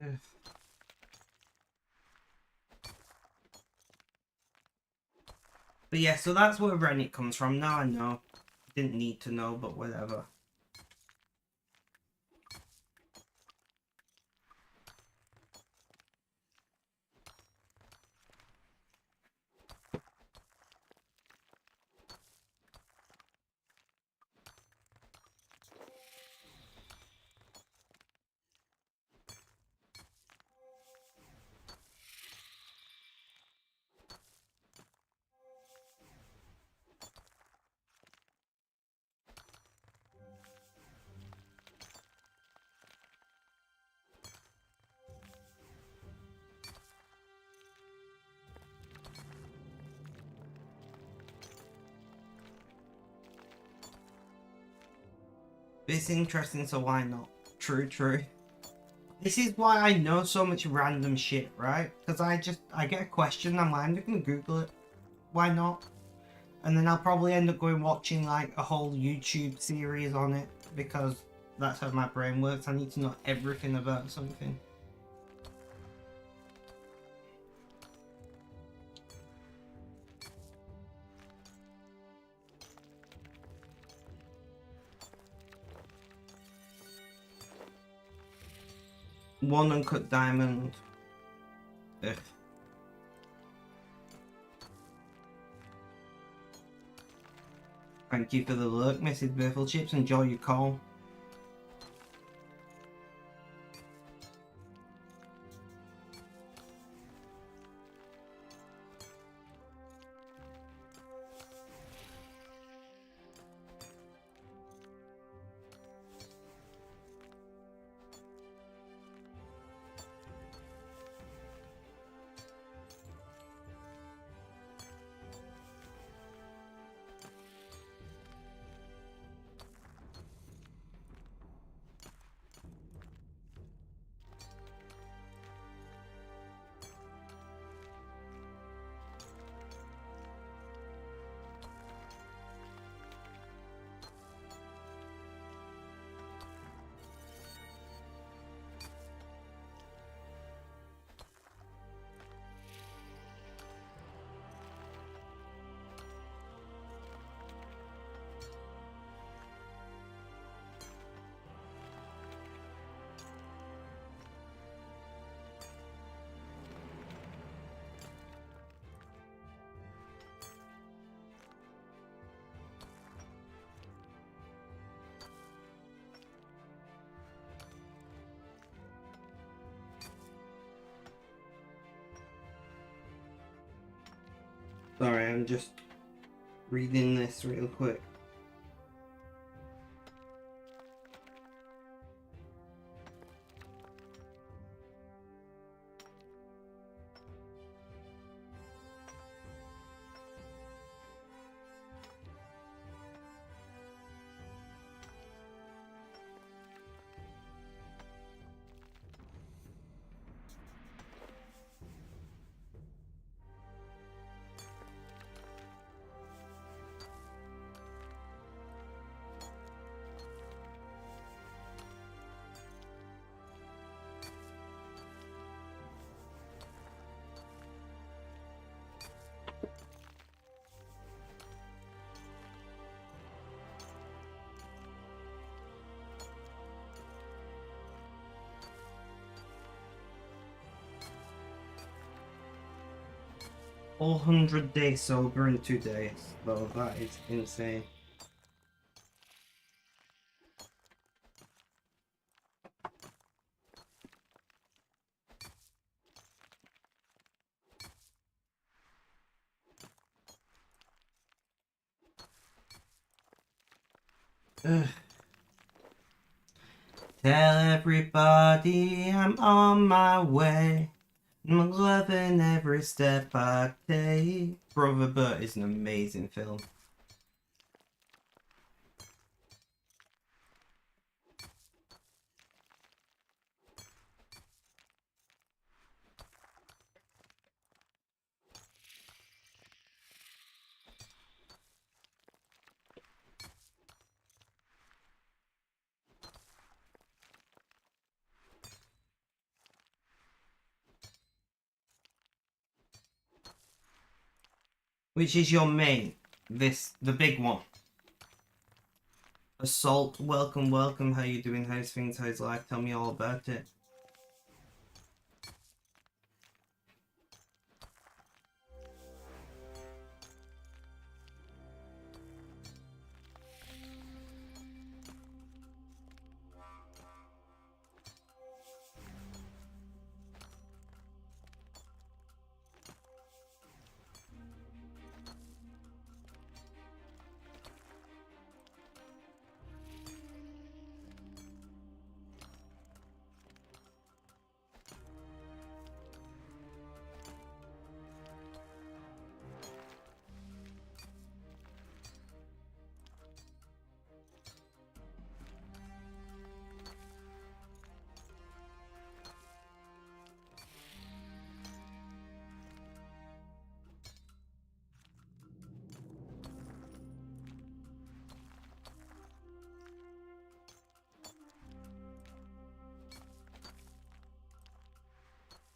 Ugh. But yeah, so that's where rennet comes from. Now I know. Didn't need to know, but whatever. It's interesting, so why not? True, true. This is why I know so much random shit, right? Because I get a question, I'm like, I'm just gonna Google it. Why not? And then I'll probably end up going watching like a whole YouTube series on it, because that's how my brain works. I need to know everything about something. One uncut diamond. Ugh. Thank you for the look, Mrs. Biffle Chips. Enjoy your call. Sorry, I'm just reading this real quick. All 100 days sober in 2 days, though that is insane. Ugh. Tell everybody I'm on my way. I'm loving every step I take. Brother Burt is an amazing film. Which is your main? The big one. Assault, welcome, welcome. How you doing? How's things? How's life? Tell me all about it.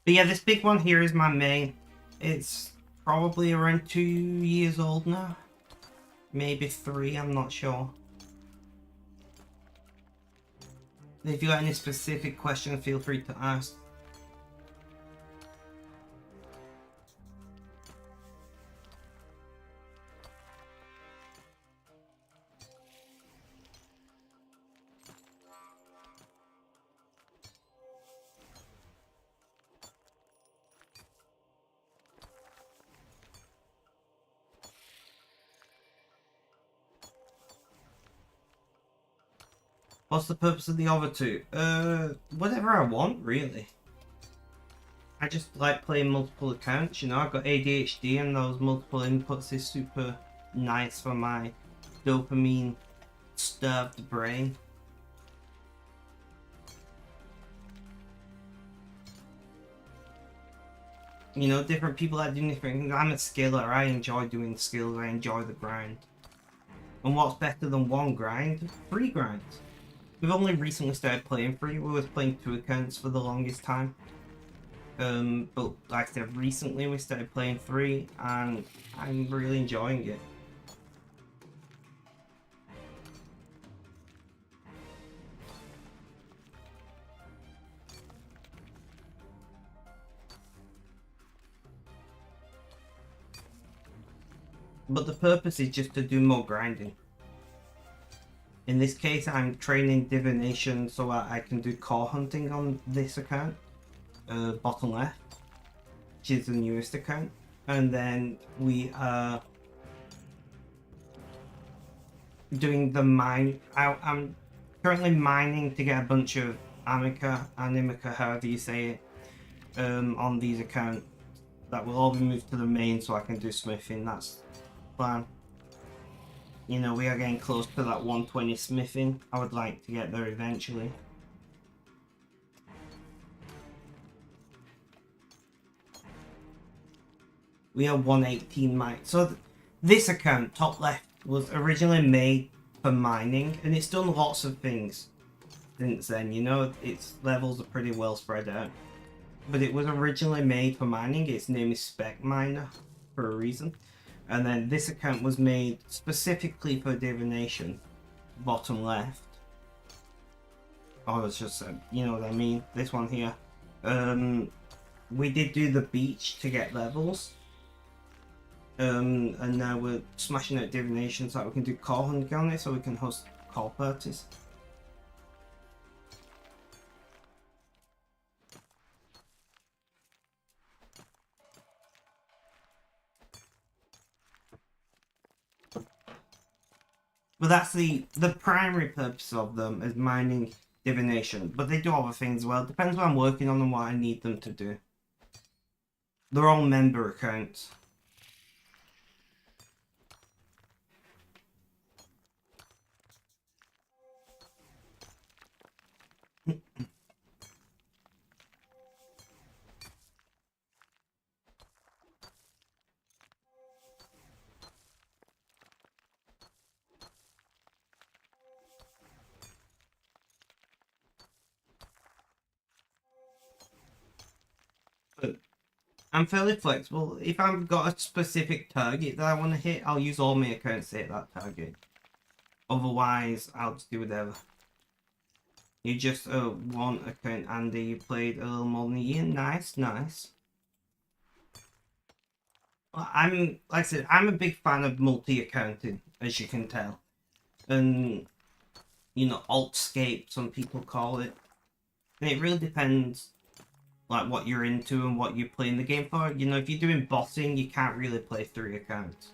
But yeah, this big one here is my main. It's probably around 2 years old now. Maybe 3, I'm not sure. If you got any specific question, feel free to ask. What's the purpose of the other two? Whatever I want, really. I just like playing multiple accounts, you know, I've got ADHD and those multiple inputs is super nice for my dopamine starved brain. You know, different people that do different things. I'm a skiller, I enjoy doing skills, I enjoy the grind. And what's better than one grind? 3 grinds. We've only recently started playing 3, we was playing 2 accounts for the longest time. But like I said, recently we started playing 3 and I'm really enjoying it. But the purpose is just to do more grinding. In this case, I'm training divination so I can do core hunting on this account. Bottom left, which is the newest account. and then we are doing the mine. I'm currently mining to get a bunch of animica, however you say it, on these accounts. That will all be moved to the main so I can do smithing. That's the plan. You know, we are getting close to that 120 smithing. I would like to get there eventually. We are 118 mine. So this account, top left, was originally made for mining, and it's done lots of things since then. You know, its levels are pretty well spread out. But it was originally made for mining. Its name is Spec Miner for a reason. And then this account was made specifically for divination, bottom left. Oh, it's just, you know what I mean? This one here. We did do the beach to get levels. And now we're smashing out divination so that we can do call hunting on it, so we can host call parties. But that's the primary purpose of them, is mining divination. But they do other things as well. Depends what I'm working on and what I need them to do. They're all member accounts. But I'm fairly flexible. If I've got a specific target that I want to hit, I'll use all my accounts to hit that target. Otherwise, I'll just do whatever. You just one account, Andy. You played a little more than a year. Nice, nice. Like I said, I'm a big fan of multi-accounting, as you can tell. And, you know, Altscape, some people call it. And it really depends, like, what you're into and what you're playing the game for. You know, if you're doing bossing, you can't really play 3 accounts.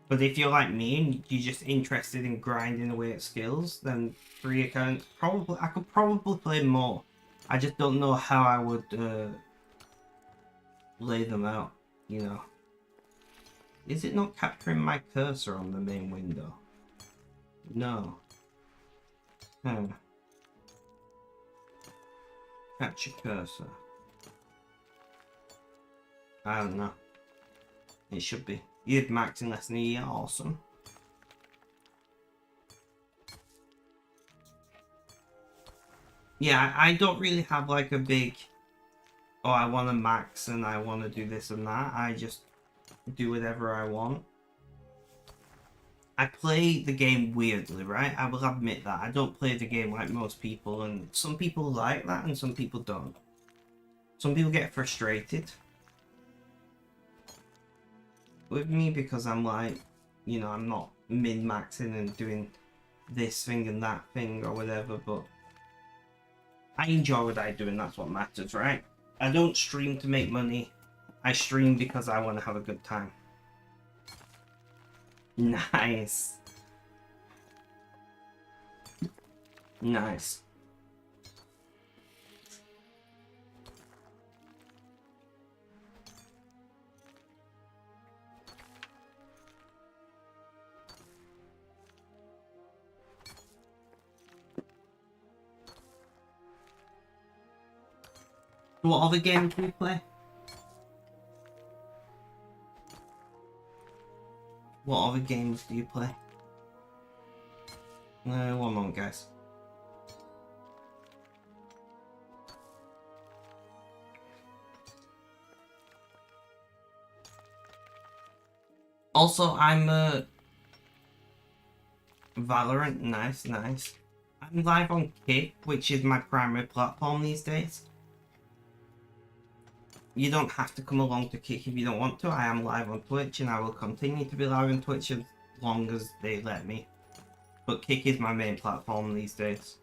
But if you're like me and you're just interested in grinding away at skills, then 3 accounts, I could probably play more. I just don't know how I would lay them out, you know. Is it not capturing my cursor on the main window? No. Capture cursor. I don't know. It should be. You'd max in less than a year. Awesome. Yeah, I don't really have like a big, oh, I want to max and I want to do this and that. I just do whatever I want. I play the game weirdly, right? I will admit that. I don't play the game like most people, and some people like that and some people don't. Some people get frustrated with me because I'm like, you know, I'm not min-maxing and doing this thing and that thing or whatever, but I enjoy what I do and that's what matters, right? I don't stream to make money. I stream because I want to have a good time. Nice. Nice. What other games do you play? What other games do you play? One moment, guys. Also, I'm Valorant. Nice, nice. I'm live on Kick, which is my primary platform these days. You don't have to come along to Kick if you don't want to. I am live on Twitch and I will continue to be live on Twitch as long as they let me. But Kick is my main platform these days.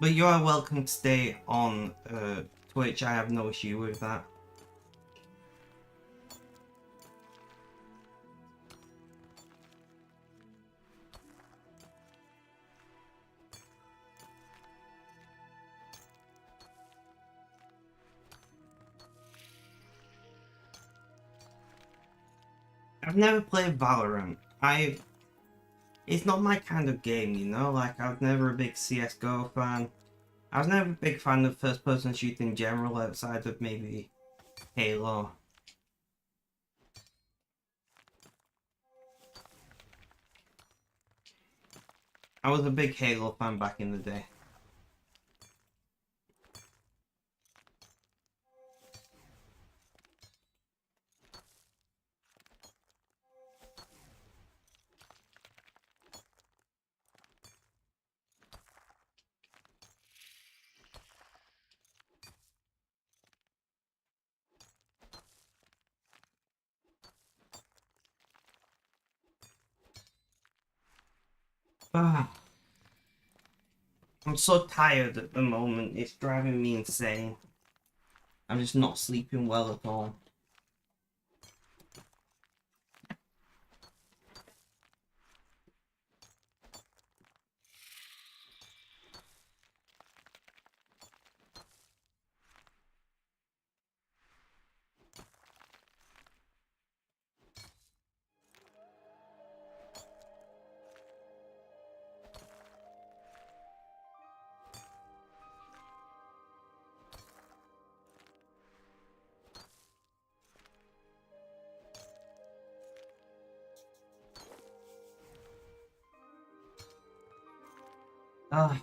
But you are welcome to stay on Twitch. I have no issue with that. I've never played Valorant. It's not my kind of game, you know? Like, I was never a big CSGO fan. I was never a big fan of first-person shooting in general, outside of maybe Halo. I was a big Halo fan back in the day. Ah, I'm so tired at the moment, it's driving me insane. I'm just not sleeping well at all. Ah,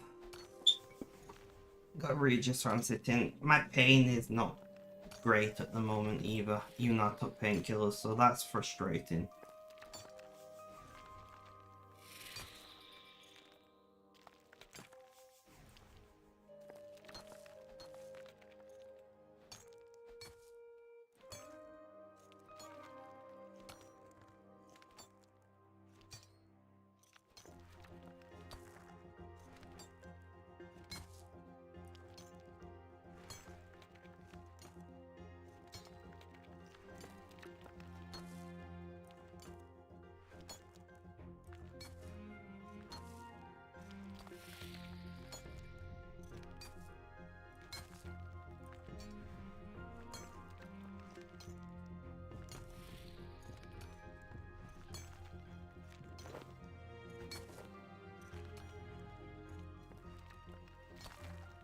got Regis Transiting. My pain is not great at the moment either, even though I took painkillers, so that's frustrating.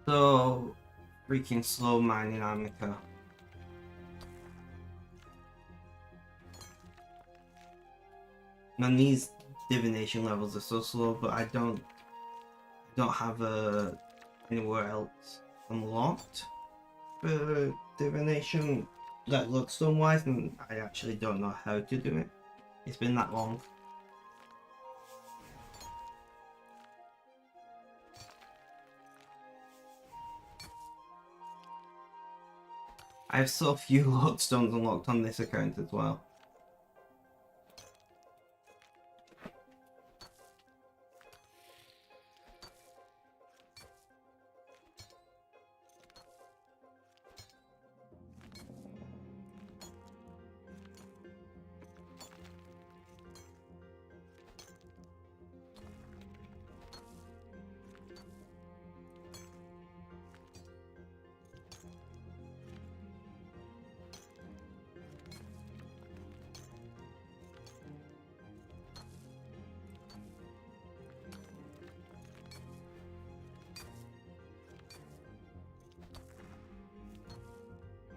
So freaking slow mining Amica. Man, these divination levels are so slow, but I don't have anywhere else unlocked for divination, like lodestone wise, and I actually don't know how to do it. It's been that long. I have so few lodestones unlocked on this account as well.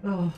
Oh.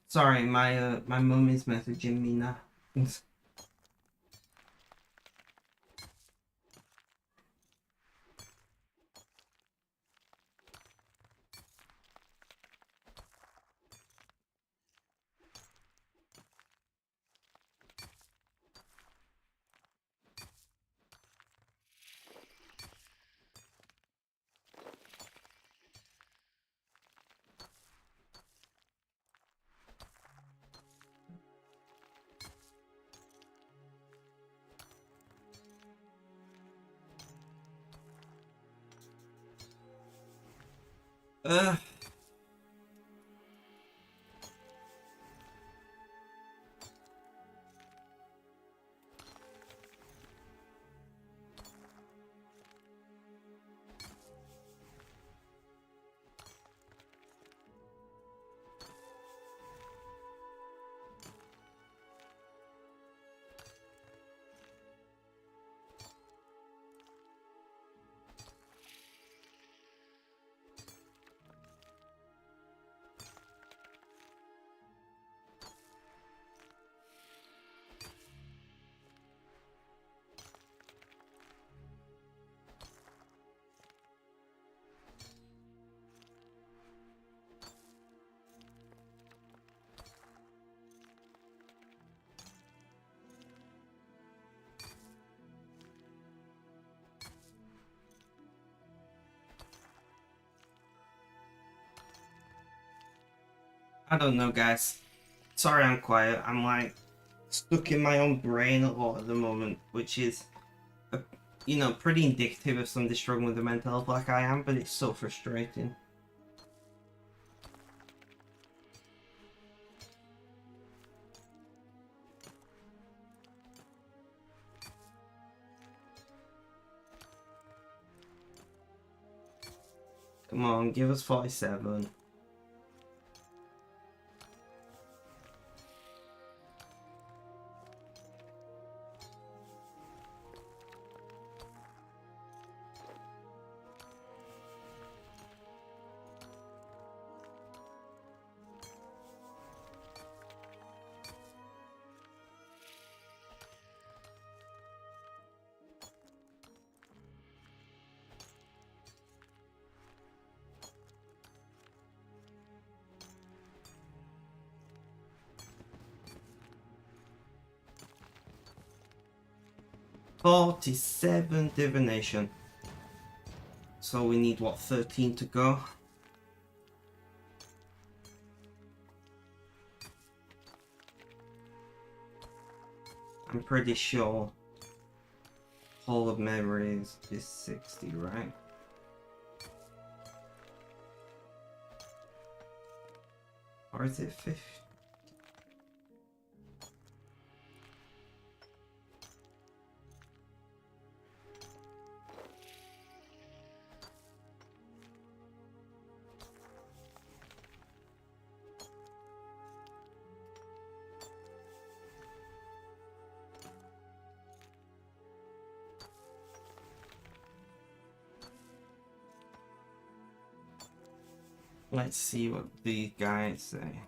Sorry, my mum is messaging me now. Ugh. I don't know, guys. Sorry I'm quiet. I'm like stuck in my own brain a lot at the moment, which is, you know, pretty indicative of somebody struggling with the mental health like I am, but it's so frustrating. Come on, give us 47. "47 divination." So we need, what, 13 to go? I'm pretty sure Hall of Memories is 60, right? Or is it 50? Let's see what these guys say.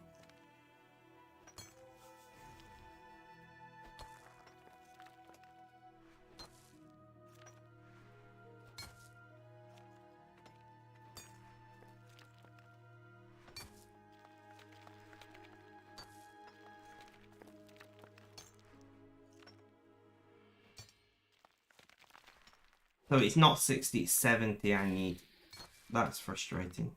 So it's not 60, it's 70 I need. That's frustrating.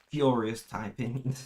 Furious typing.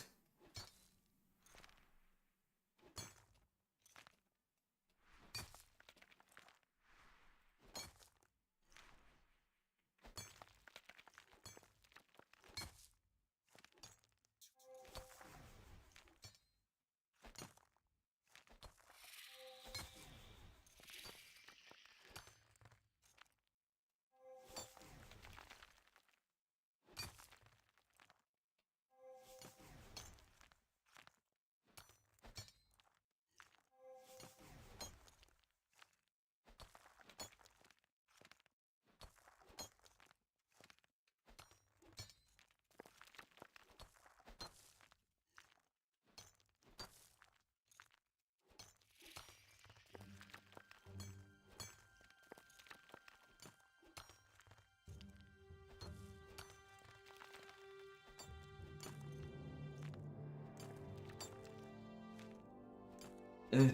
Ugh.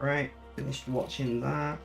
Right, finished watching that.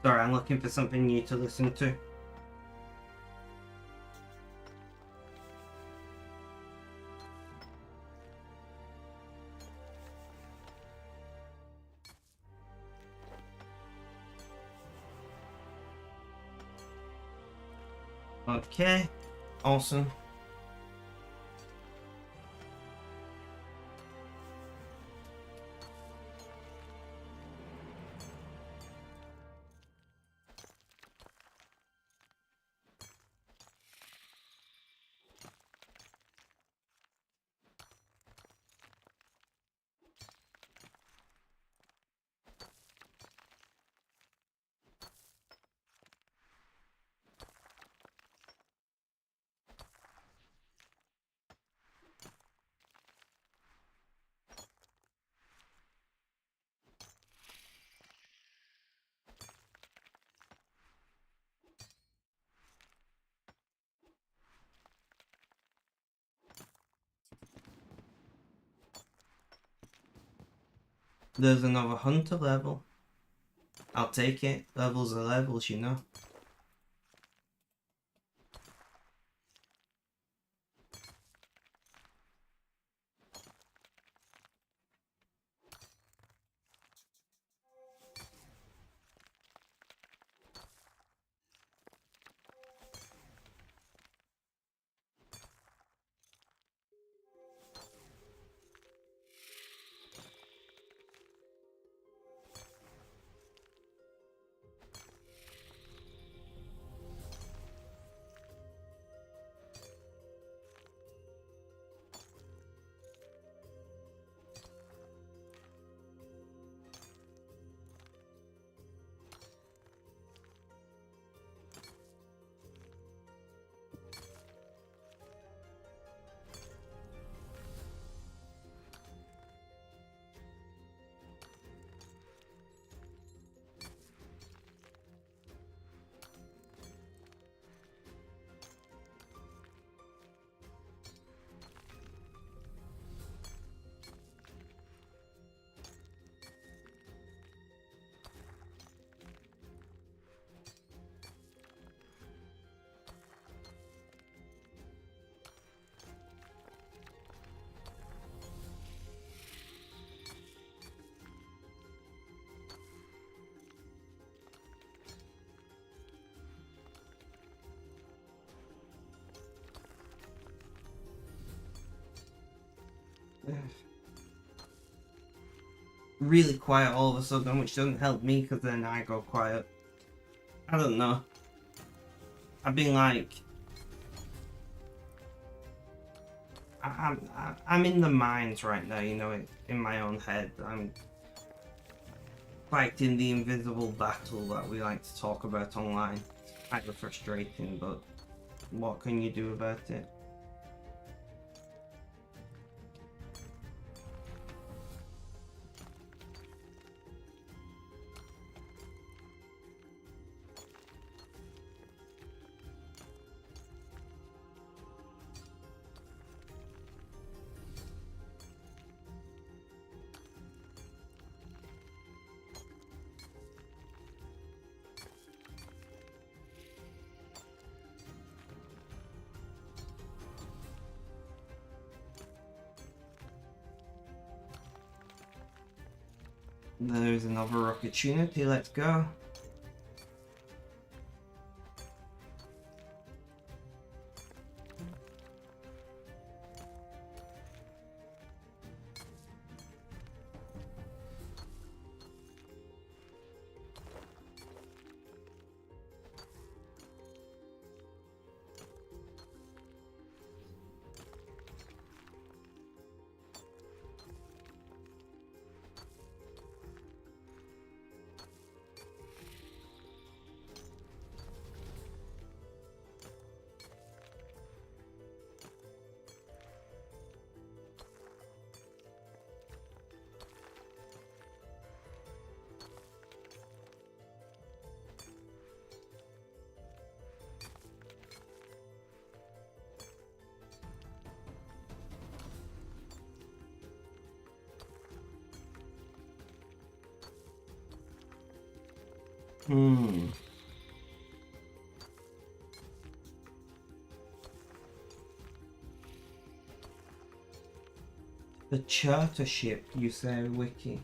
Sorry, I'm looking for something new to listen to. Okay, awesome. There's another hunter level. I'll take it. Levels are levels, you know. really quiet all of a sudden, which doesn't help me because then I go quiet. I don't know. I've been like, I'm in the mines right now, you know, in my own head. I'm fighting the invisible battle that we like to talk about online. It's kind of frustrating, but what can you do about it? There's another opportunity, let's go. The charter ship, you say, Wiki.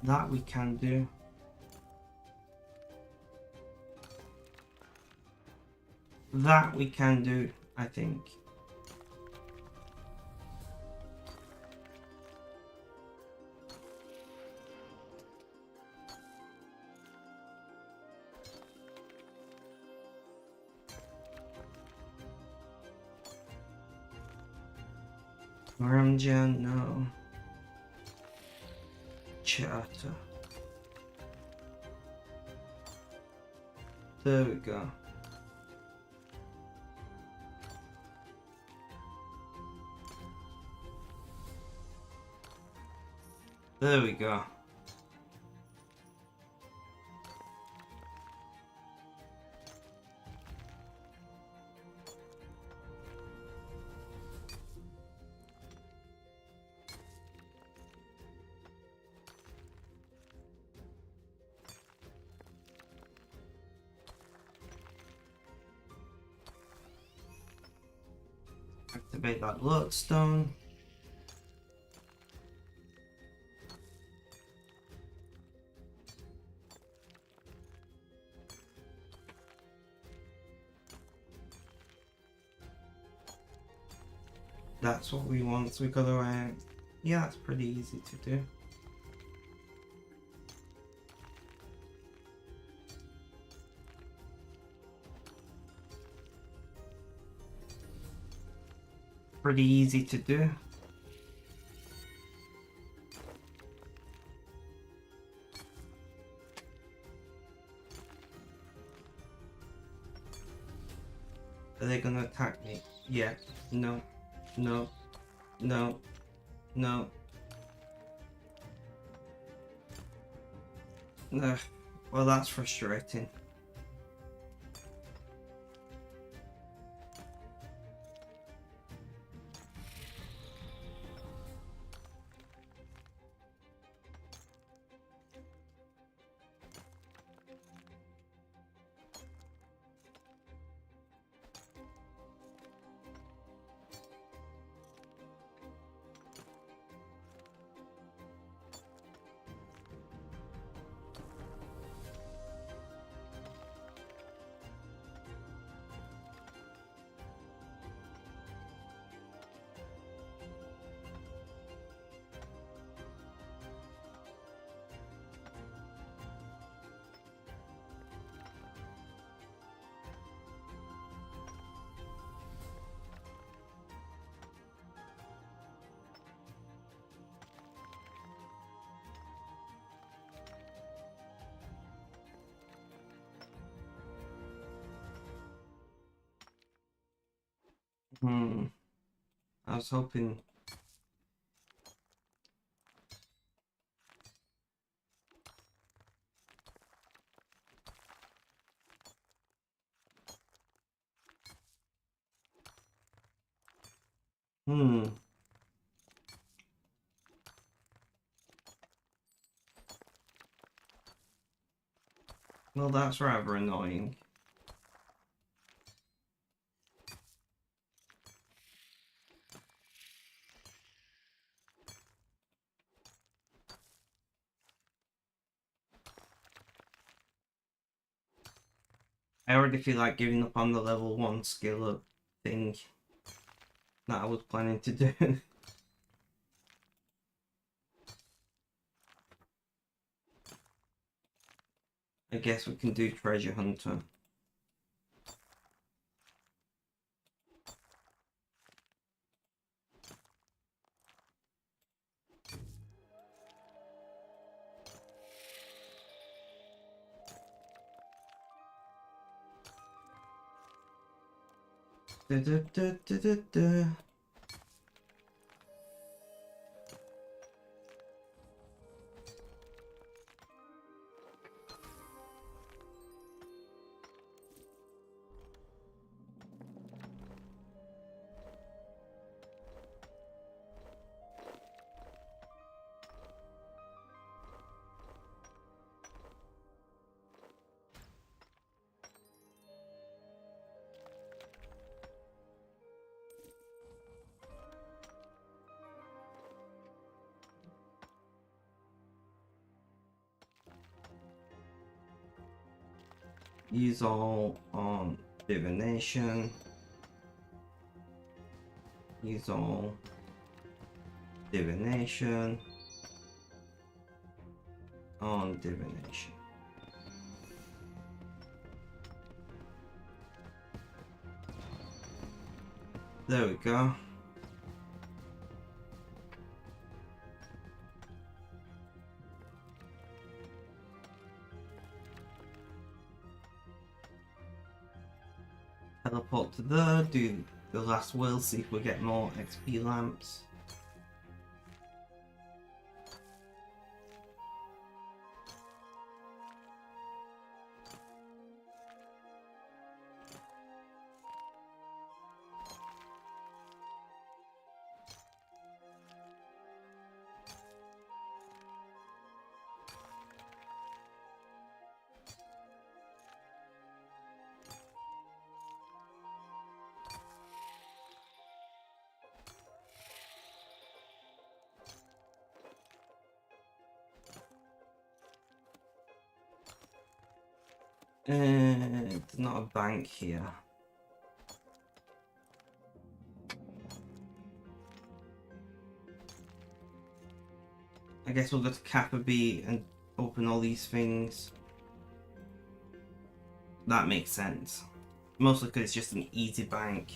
That we can do. That we can do, I think. Ramjan, no. Charter. There we go. There we go. Activate that lodestone. That's what we want, so we gotta, yeah, that's pretty easy to do. Pretty easy to do. Are they gonna attack me? Yeah. No. No. No. No. Ugh. Well, that's frustrating. I was hoping... Well, that's rather annoying. I already feel like giving up on the level 1 skill up thing that I was planning to do. I guess we can do Treasure Hunter. Da, da, da, da, da, da. Use all on divination. Use all divination on divination. There we go. Teleport to there, do the last will, see if we get more XP lamps. There's not a bank here. I guess we'll go to Kappa B and open all these things. That makes sense. Mostly because it's just an easy bank.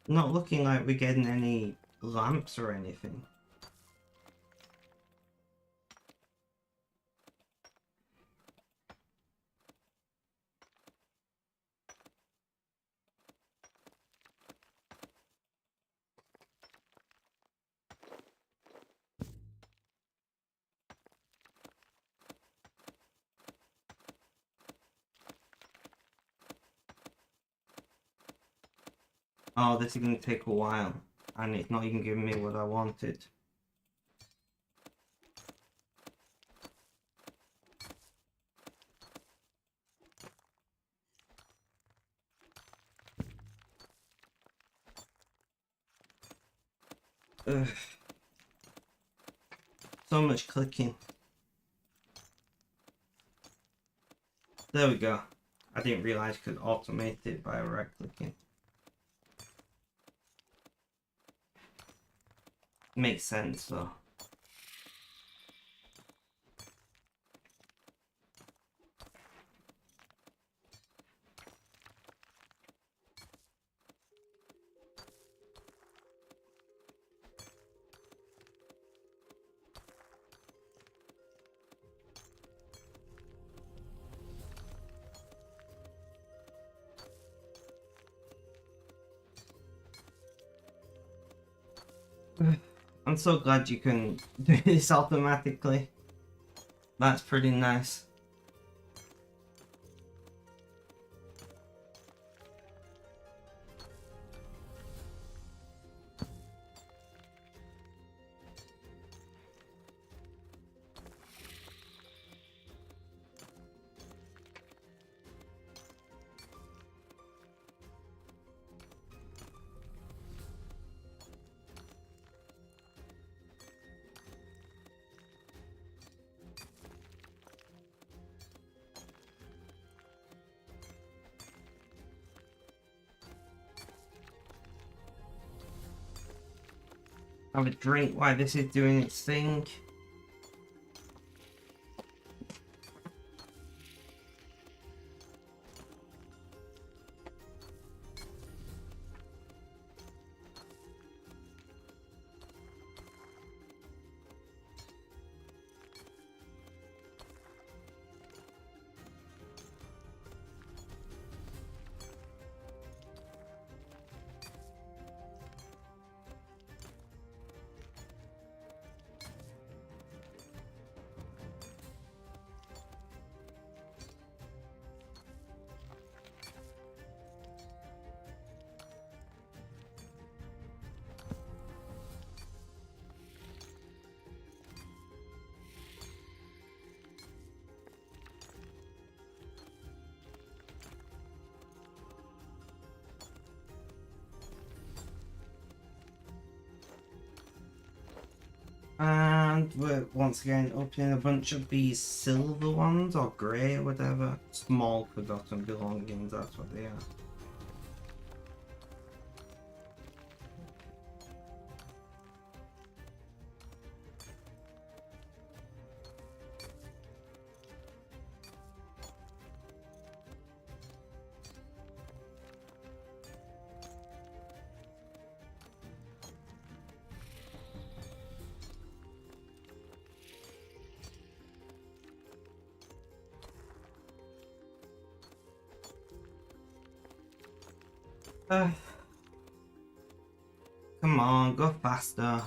Not looking like we're getting any lamps or anything. Oh, this is going to take a while, and it's not even giving me what I wanted. Ugh. So much clicking. There we go. I didn't realise you could automate it by right clicking. Makes sense though. I'm so glad you can do this automatically. That's pretty nice. Have a drink while this is doing its thing. And we're once again opening a bunch of these silver ones, or grey, or whatever. Small forgotten belongings, that's what they are. Come on, go faster.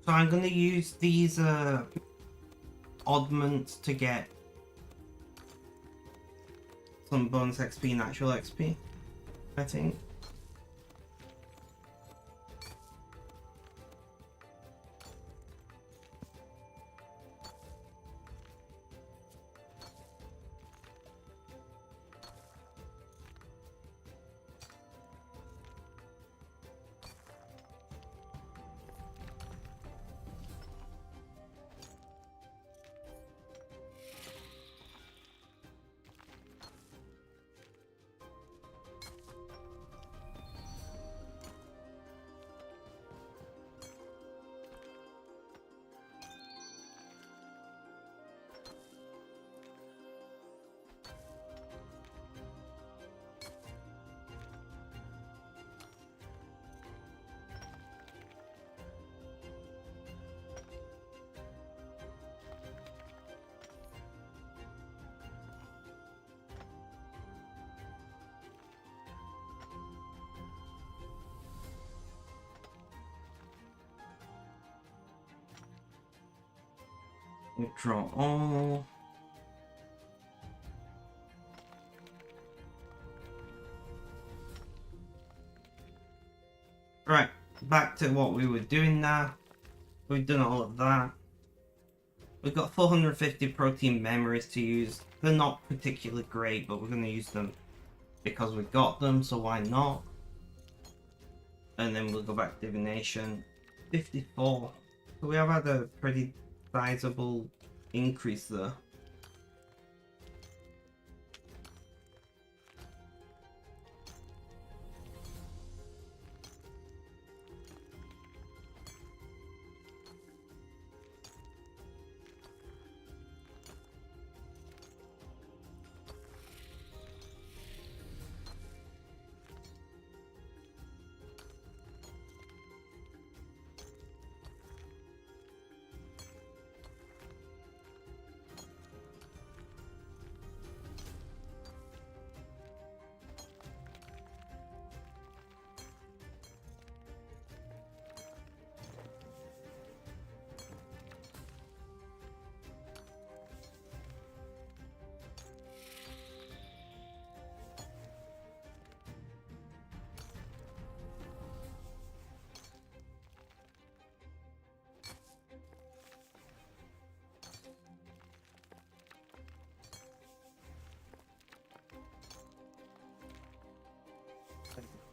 So I'm gonna use these oddments to get some bonus XP and actual XP, I think. Withdraw all. Right, back to what we were doing now. We've done all of that. We've got 450 protein memories to use. They're not particularly great, but we're going to use them because we got them, so why not? And then we'll go back to divination. 54. So we have had a pretty sizable increase there.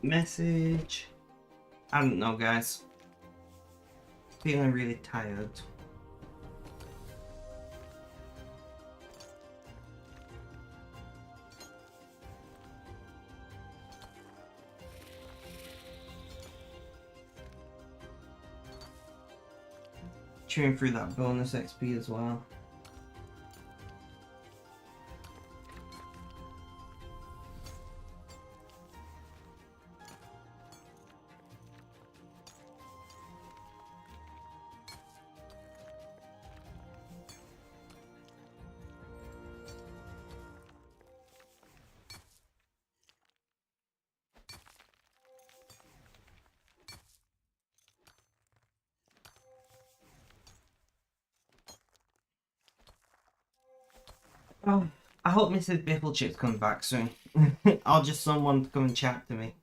Message. I don't know, guys. Feeling really tired. Chewing through that bonus XP as well. Oh, I hope Mrs. Bifflechips comes back soon. Or just someone to come and chat to me.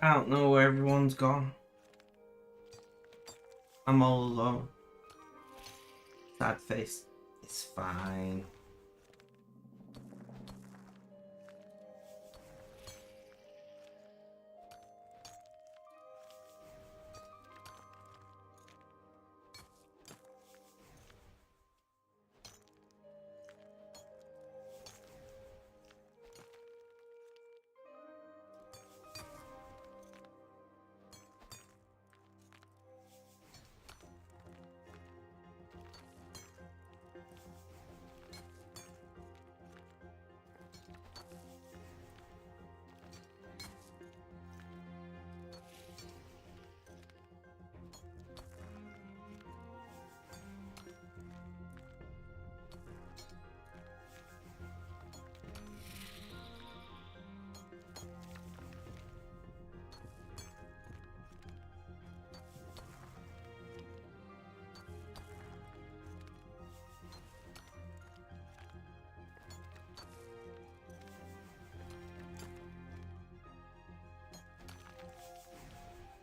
I don't know where everyone's gone. I'm all alone. Sad face. It's fine.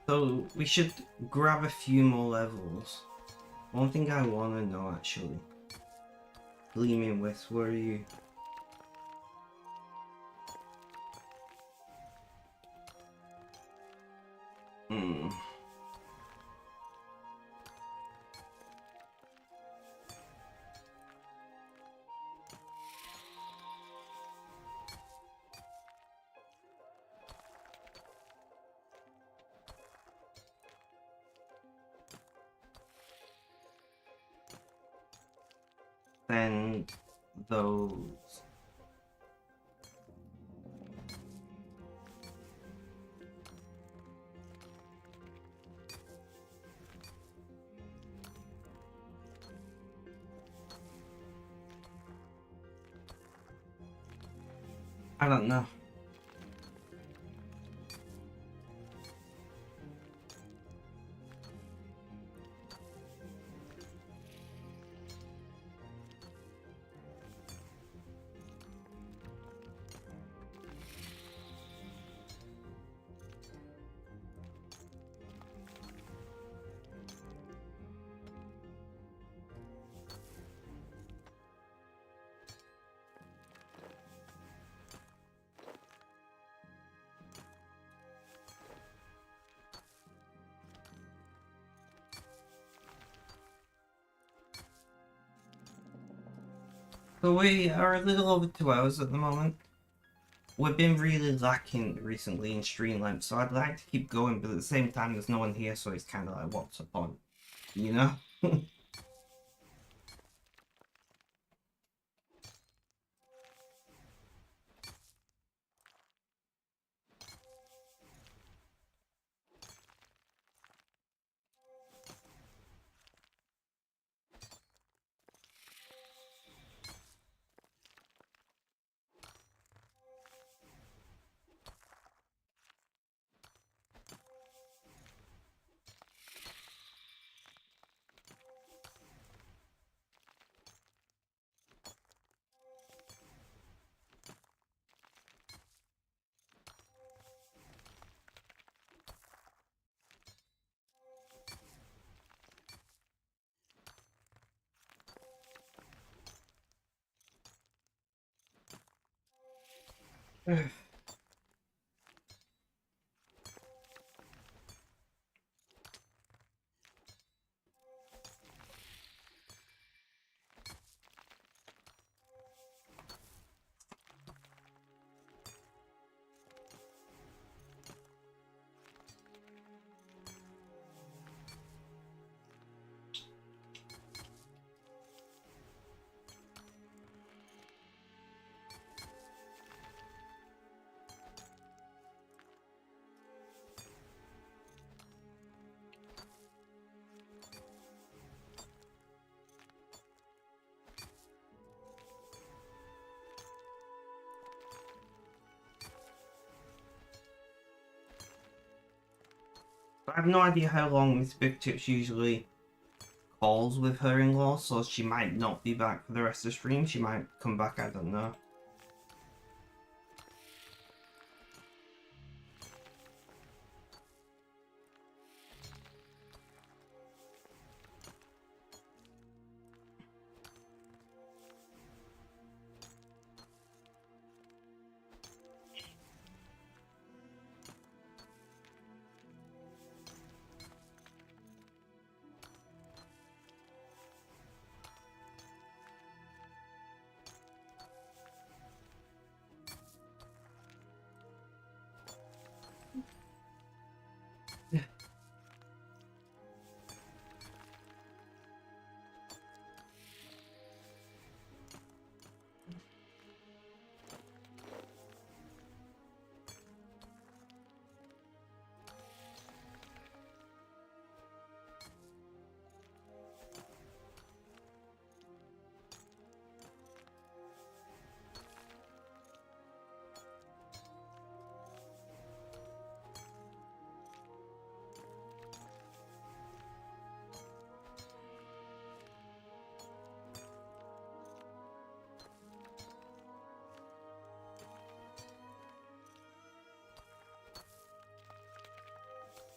So we should grab a few more levels. One thing I want to know actually. Gleaming West, where are you? Hmm. Then those. I don't know. So we are a little over 2 hours at the moment. We've been really lacking recently in stream length, so I'd like to keep going, but at the same time there's no one here, so it's kind of like, what's the point? You know? I have no idea how long Miss Big Tips usually calls with her in-law, so she might not be back for the rest of the stream. She might come back, I don't know.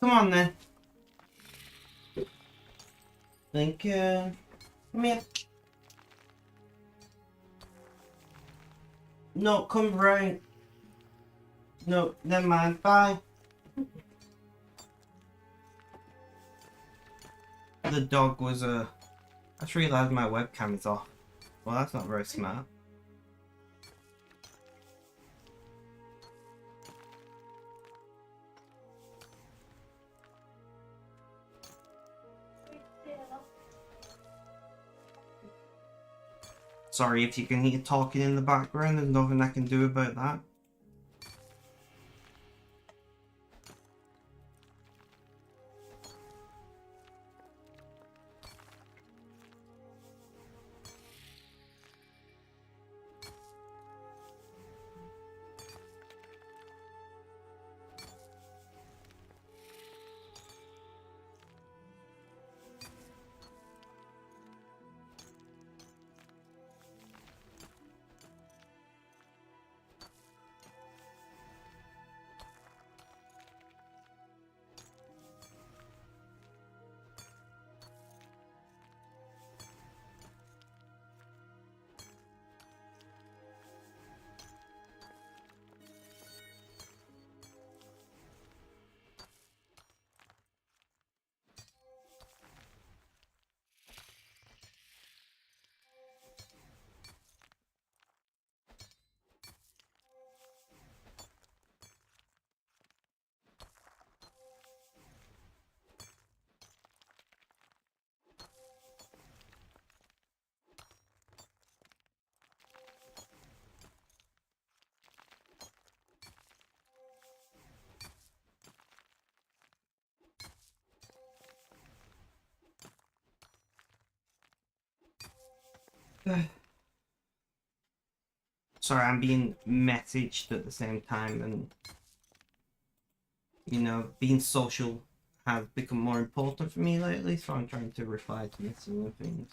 Come on then. Lincoln, come here. No, come round. No, never mind. Bye. The dog was I just realised my webcam is off. Well, that's not very smart. Sorry if you can hear talking in the background, there's nothing I can do about that. Sorry, I'm being messaged at the same time, and you know, being social has become more important for me lately, so I'm trying to reply to messages and things.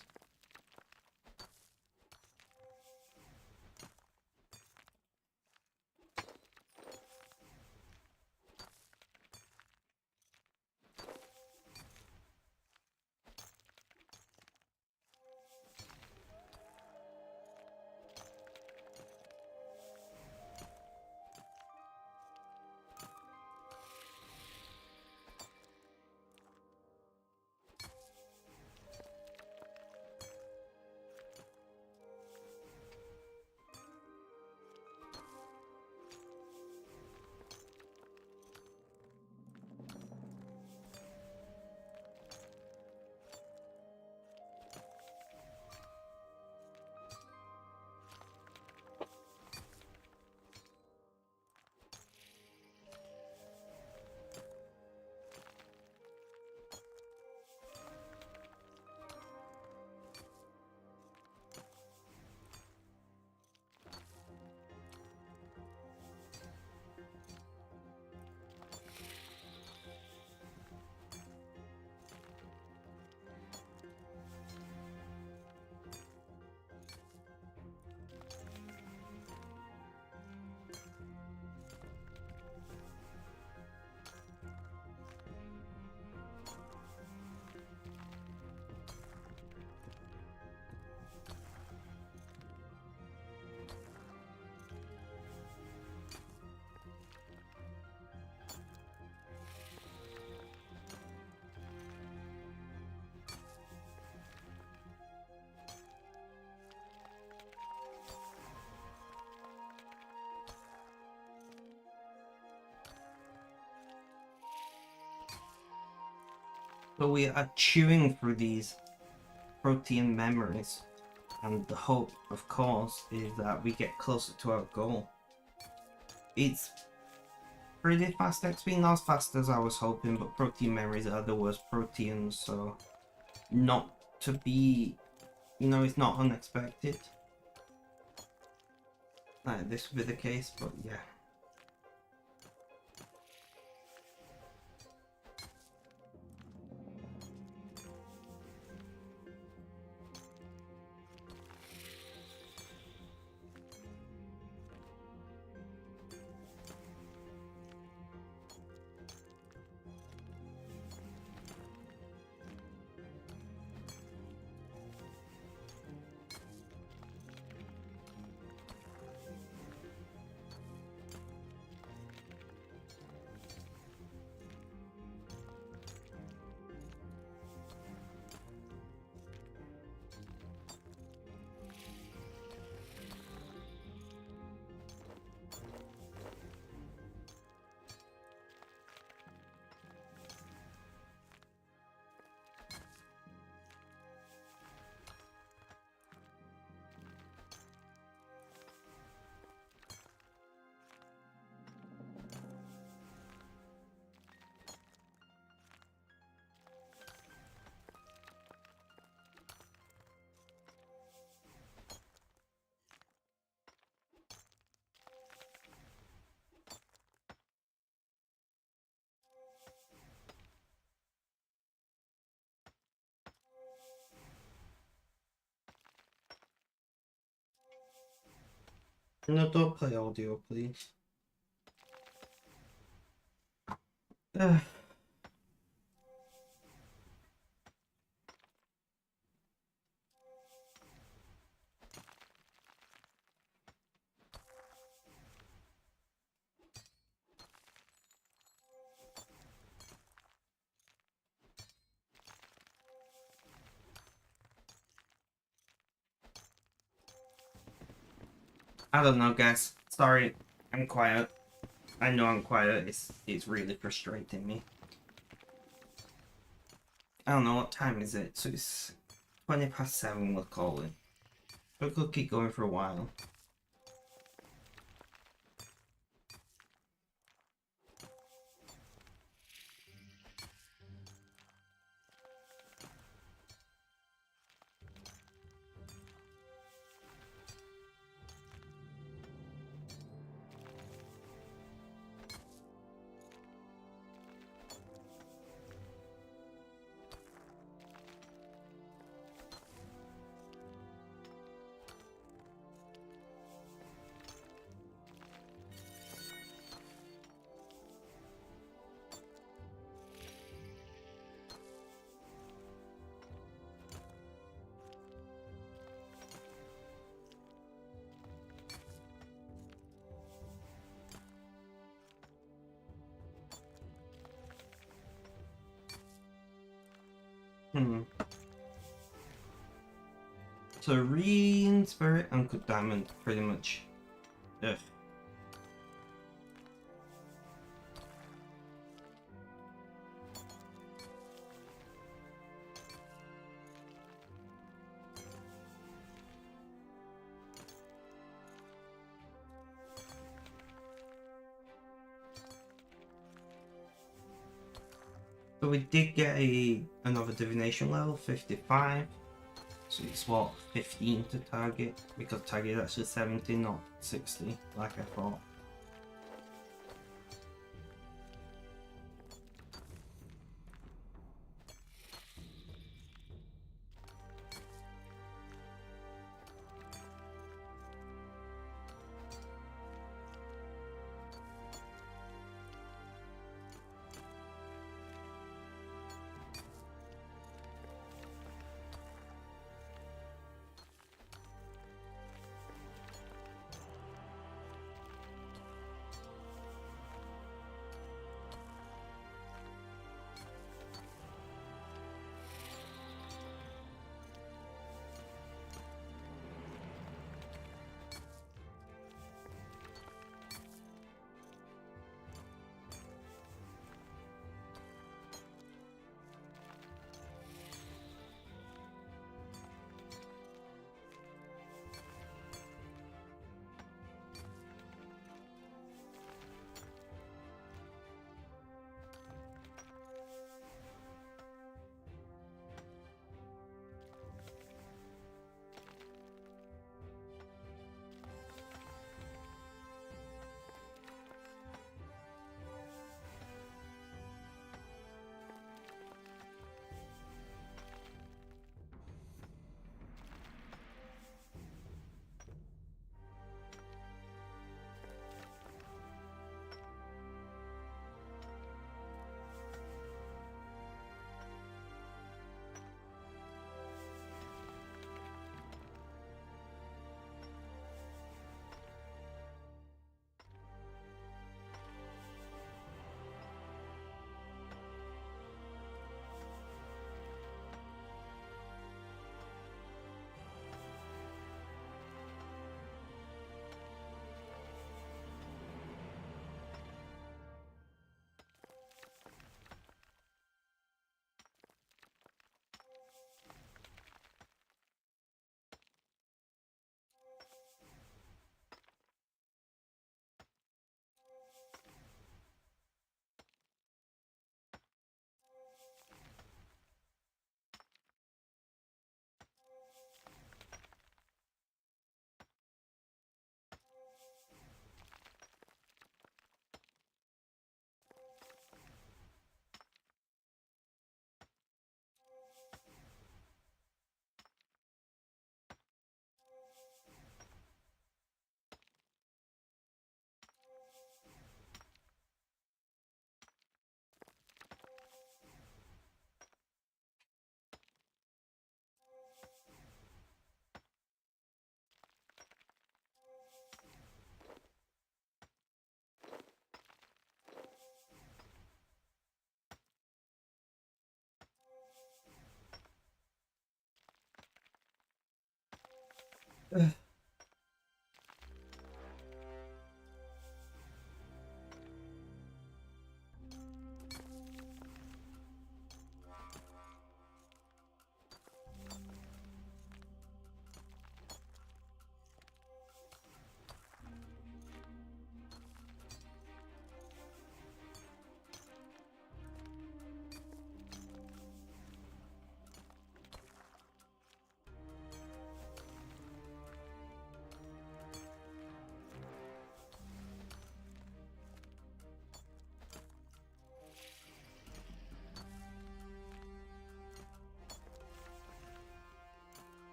So we are chewing through these protein memories, and the hope, of course, is that we get closer to our goal. It's pretty fast XP, not as fast as I was hoping, but protein memories are the worst proteins, so not to be, you know, it's not unexpected that this would be the case, but yeah. No, don't play audio, please. Ugh. I don't know, guys. Sorry, I'm quiet. I know I'm quiet. It's really frustrating me. I don't know what time is it. So it's 7:20. We'll call it. We could keep going for a while. Hmm. Serene Spirit and Good Diamond, pretty much. Ugh. So we did get another divination level, 55. So it's what, 15 to target? Because target is actually 70, not 60, like I thought.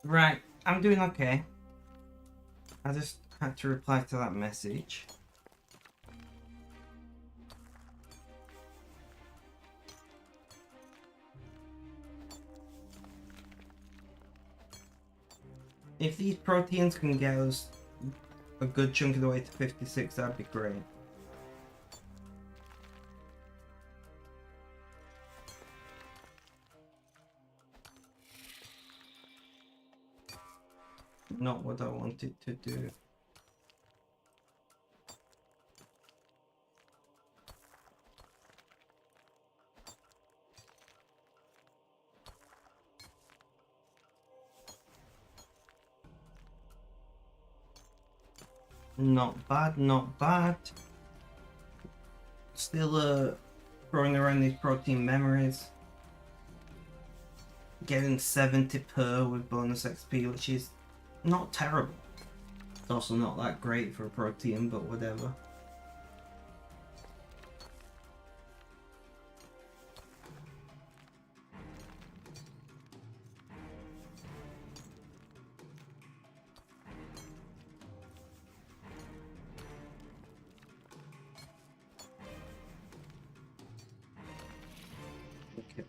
Right, I'm doing okay. I just had to reply to that message. If these proteins can get us a good chunk of the way to 56, that'd be great. Not what I wanted to do. Not bad, not bad. Still throwing around these protein memories. Getting 70 per with bonus XP, which is not terrible. It's also not that great for a protein, but whatever. Okay.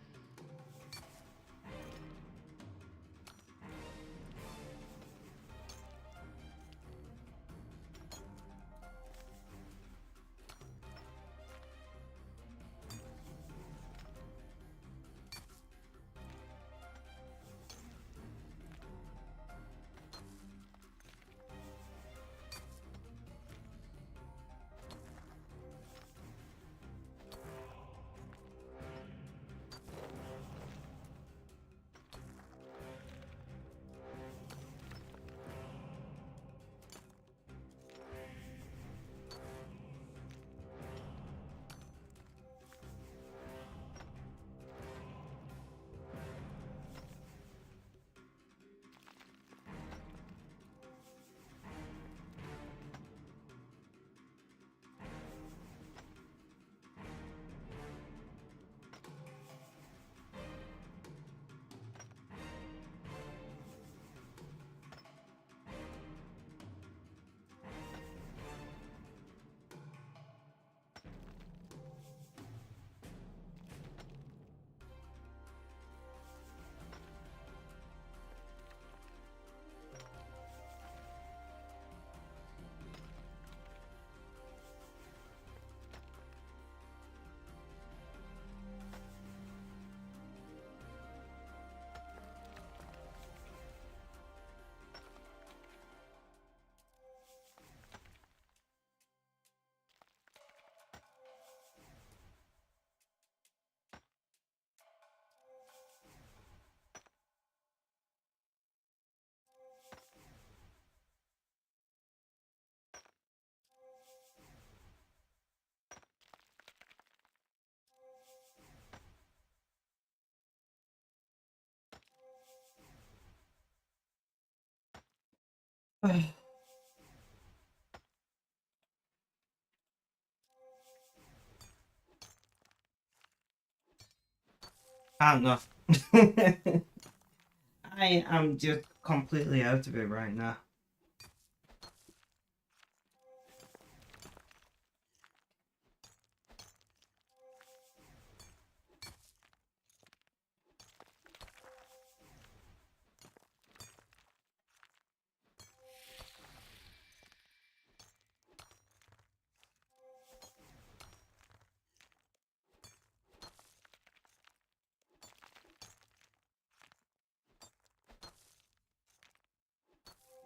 I don't know. I am just completely out of it right now.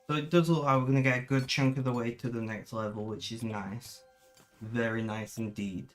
So it does look like we're going to get a good chunk of the way to the next level, which is nice. Very nice indeed.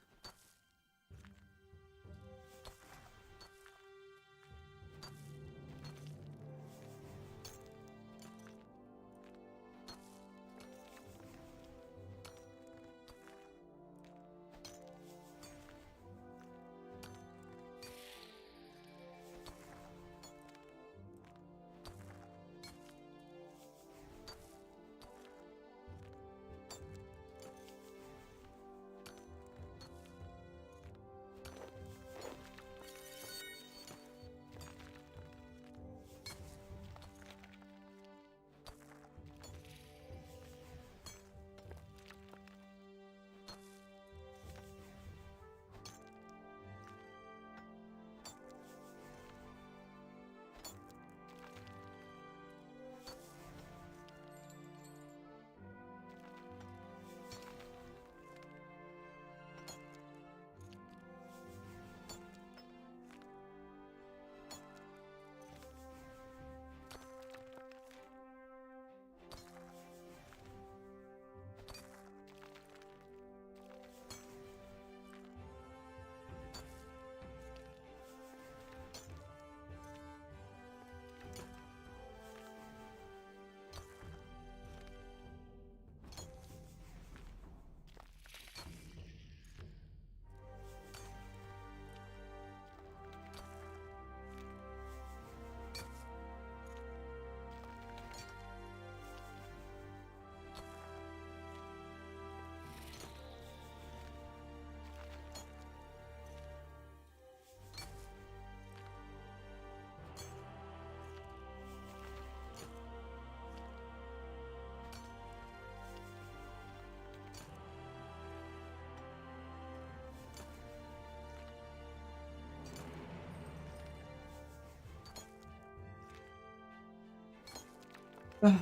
I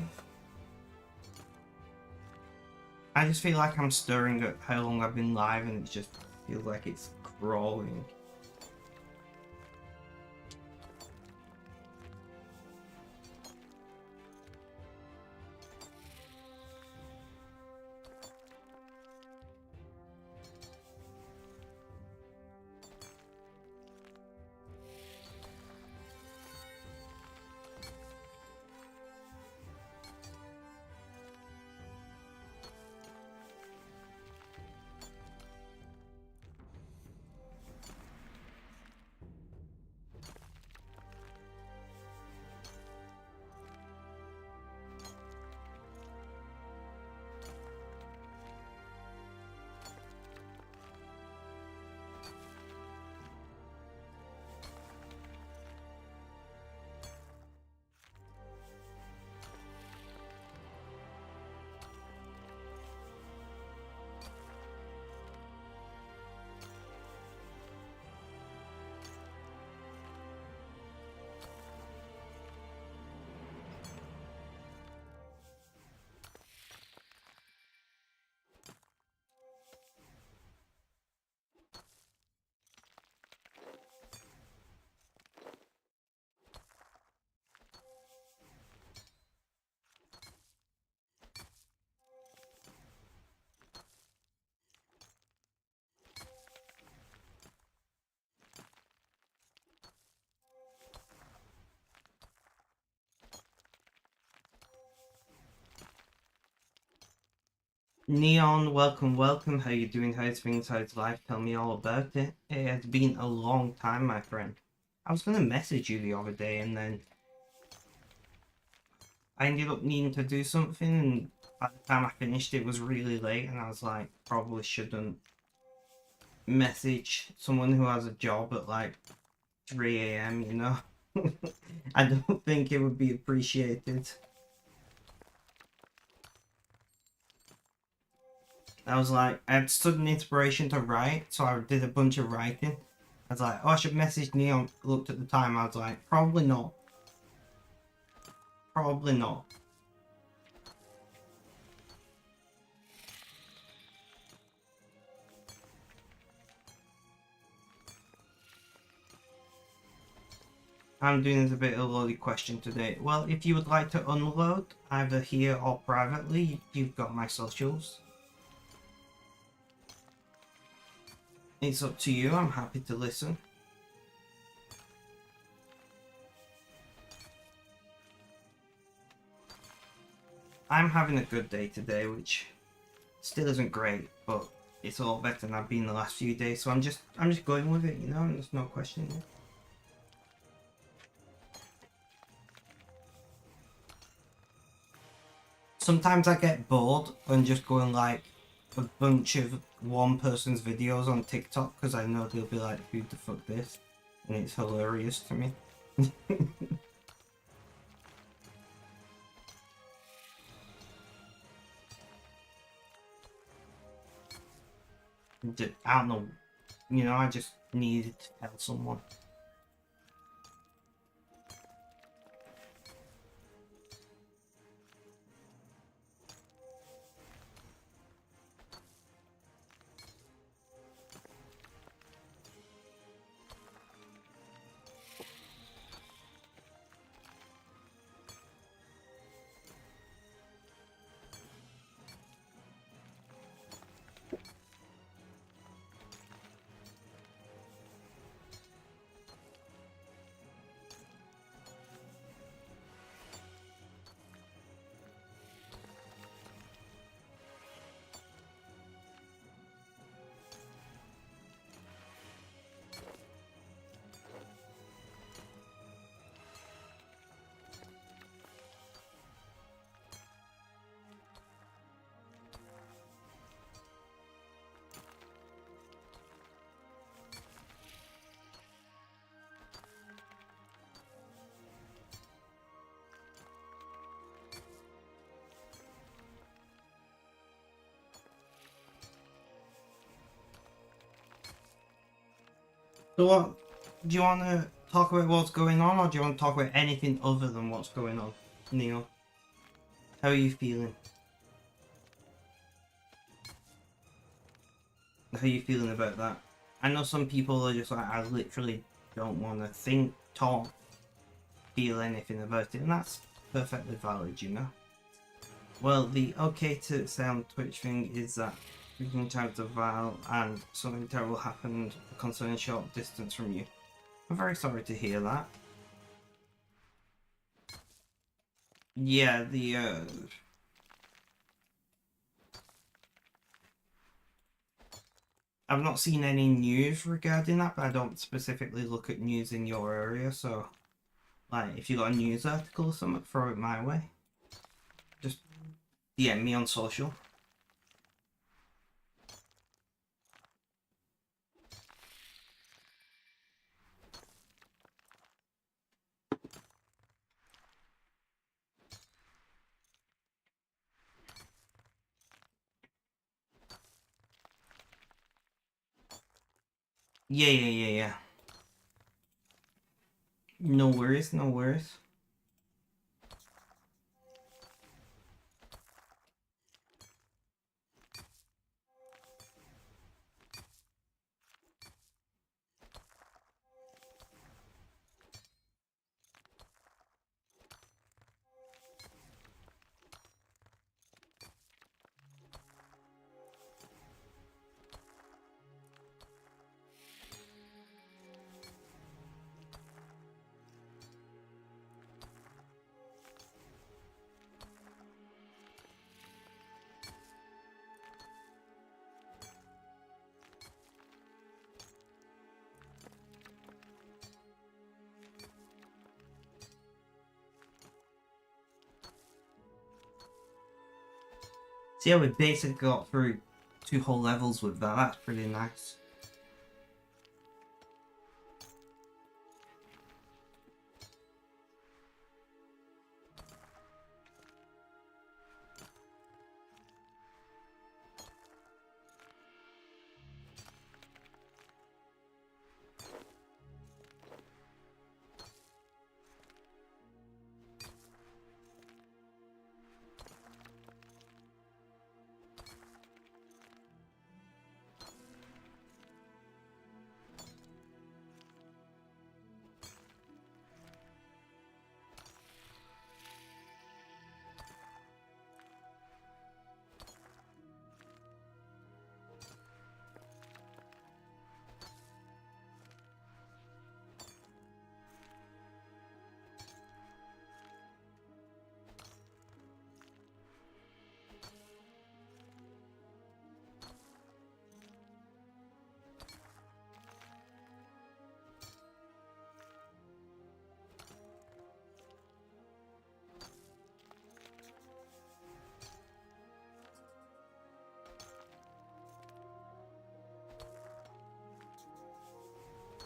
just feel like I'm stirring at how long I've been live and it just feels like it's crawling. Neon, welcome, welcome. How you doing? How's things? How's life? Tell me all about it. It has been a long time, my friend. I was gonna message you the other day and then I ended up needing to do something and by the time I finished it was really late and I was like, probably shouldn't message someone who has a job at like 3 a.m., you know? I don't think it would be appreciated. I was like, I had sudden inspiration to write, so I did a bunch of writing. I was like, oh, I should message Neon. Looked at the time, I was like, probably not. Probably not. I'm doing a bit of a loaded question today. Well, if you would like to unload, either here or privately, you've got my socials. It's up to you, I'm happy to listen. I'm having a good day today, which still isn't great, but it's a lot better than I've been the last few days, so I'm just going with it, you know, there's no questioning it. Sometimes I get bored and just going like a bunch of one person's videos on TikTok because I know they'll be like, who the fuck this? And it's hilarious to me. I don't know, you know, I just needed to tell someone. So what, do you want to talk about what's going on, or do you want to talk about anything other than what's going on, Neil? How are you feeling? How are you feeling about that? I know some people are just like, I literally don't want to think, talk, feel anything about it, and that's perfectly valid, you know? Well, the okay to sound Twitch thing is that we can type the Val and something terrible happened concerning short distance from you. I'm very sorry to hear that. Yeah, I've not seen any news regarding that, but I don't specifically look at news in your area, so like if you got a news article or something, throw it my way. Just DM me on social. Yeah. No worries, no worries. So yeah, we basically got through 2 whole levels with that. That's pretty nice.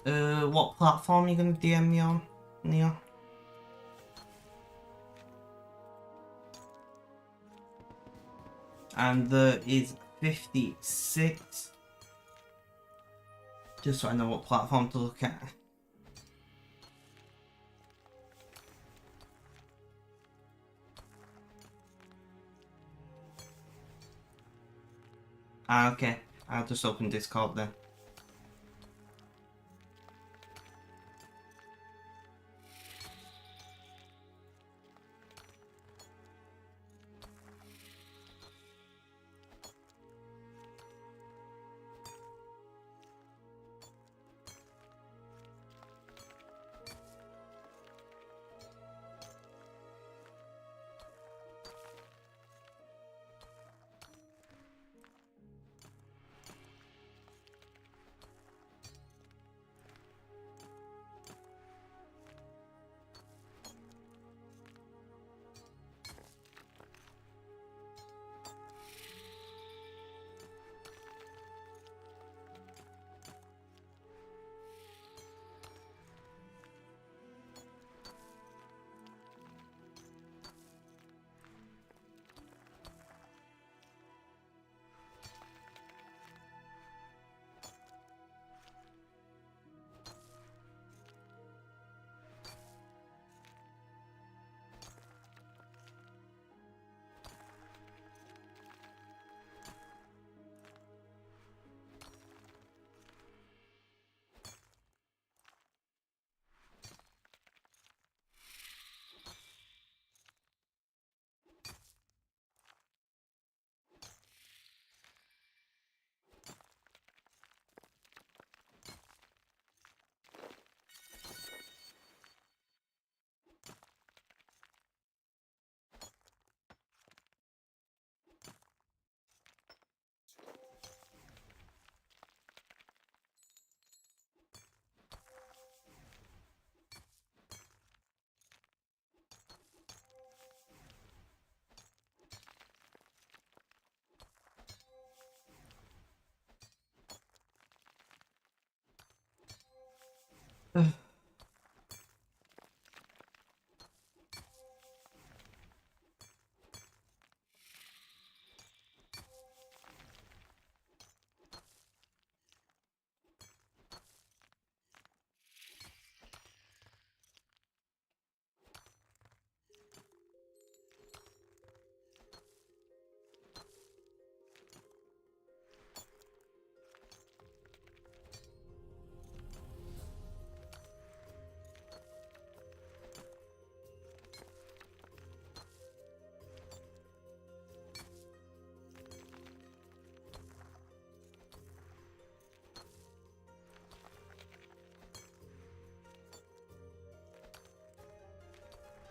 What platform are you gonna DM me on, Neil? And there is 56. Just so I know what platform to look at. Ah, okay. I'll just open Discord then.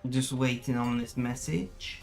Just waiting on this message.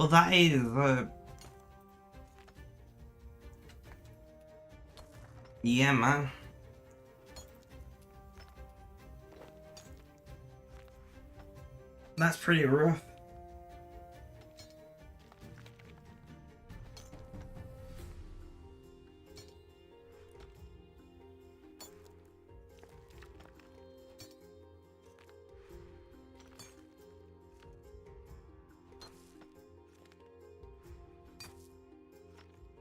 Well, that is yeah, man. That's pretty rough.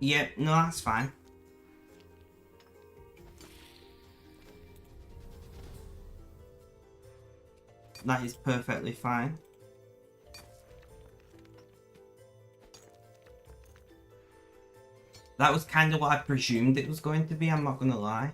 Yep, no, that's fine. That is perfectly fine. That was kind of what I presumed it was going to be, I'm not gonna lie.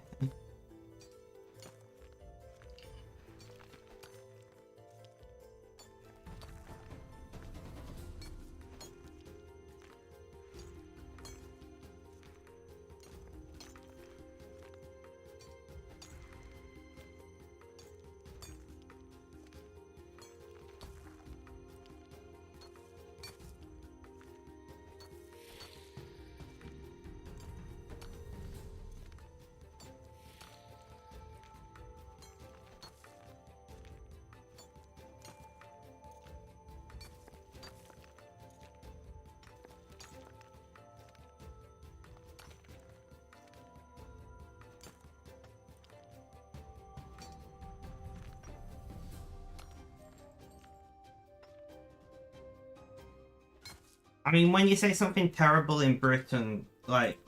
I mean, when you say something terrible in Britain, like,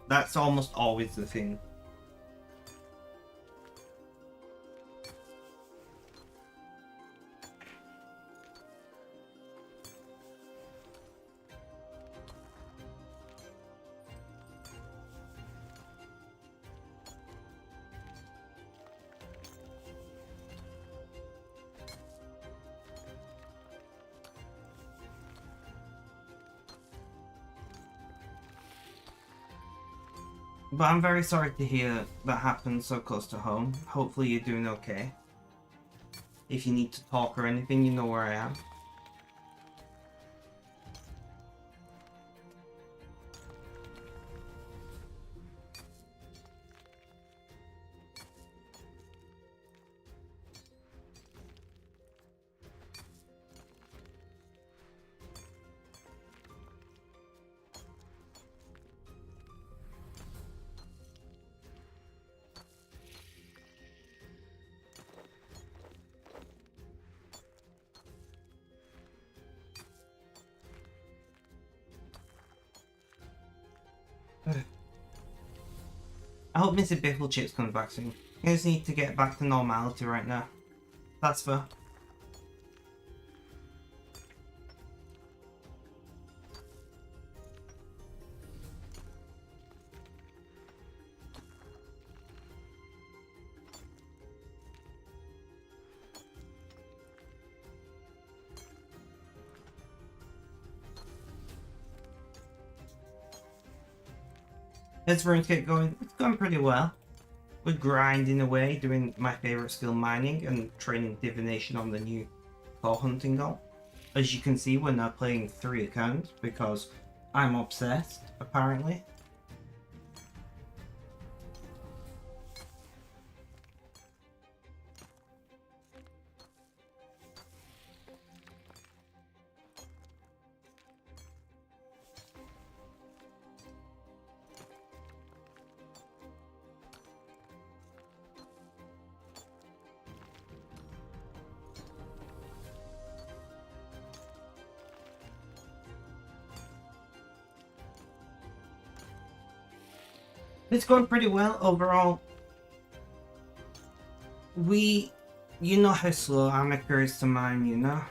that's almost always the thing. But I'm very sorry to hear that happened so close to home. Hopefully you're doing okay. If you need to talk or anything, you know where I am. I hope Mr. Biffle Chips comes back soon. I just need to get back to normality right now. That's fair. How's RuneScape going? It's going pretty well. We're grinding away, doing my favourite skill, mining, and training divination on the new core hunting goal. As you can see, we're now playing 3 accounts because I'm obsessed, apparently. It's going pretty well overall. You know how slow Amateur is to mine, you know?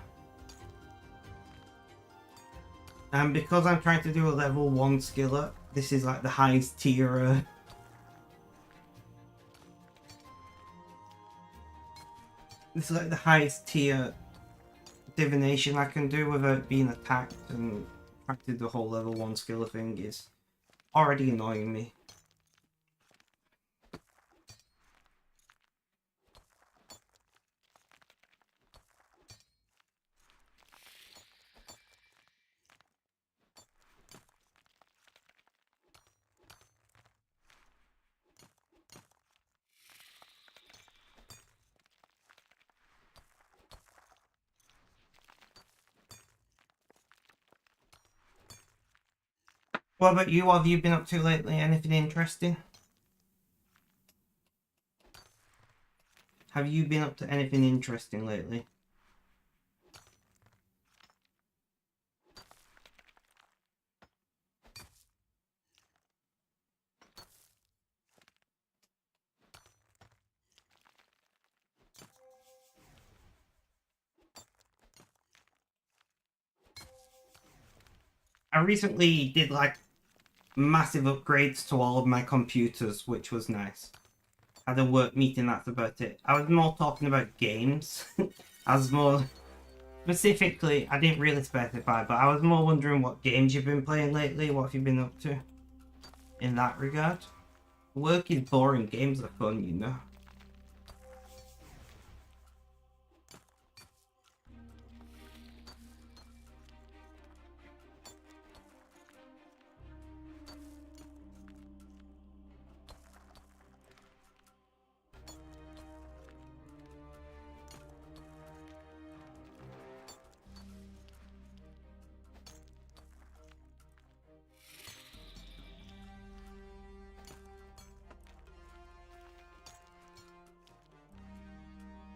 And because I'm trying to do a level 1 skill up, this is like the highest tier. This is like the highest tier divination I can do without being attacked, and trying to do the whole level 1 skill thing is already annoying me. What about you? What have you been up to lately? Anything interesting? Have you been up to anything interesting lately? I recently did like massive upgrades to all of my computers, which was nice. Had a work meeting, that's about it. I was more talking about games. I was more specifically, I didn't really specify, but I was more wondering what games you've been playing lately. What have you been up to in that regard? Work is boring, games are fun, you know.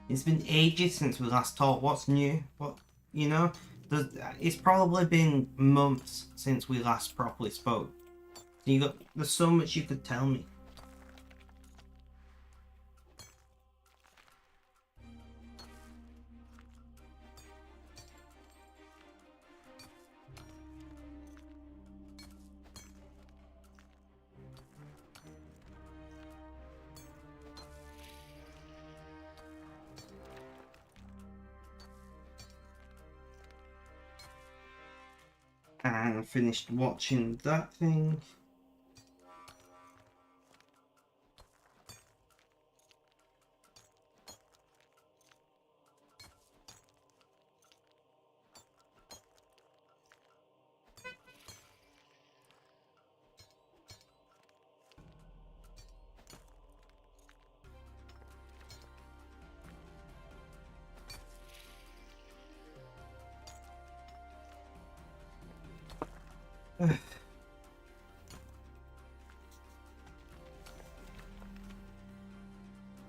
It's been ages since we last talked. What's new? What, you know? It's probably been months since we last properly spoke. There's so much you could tell me. And I finished watching that thing.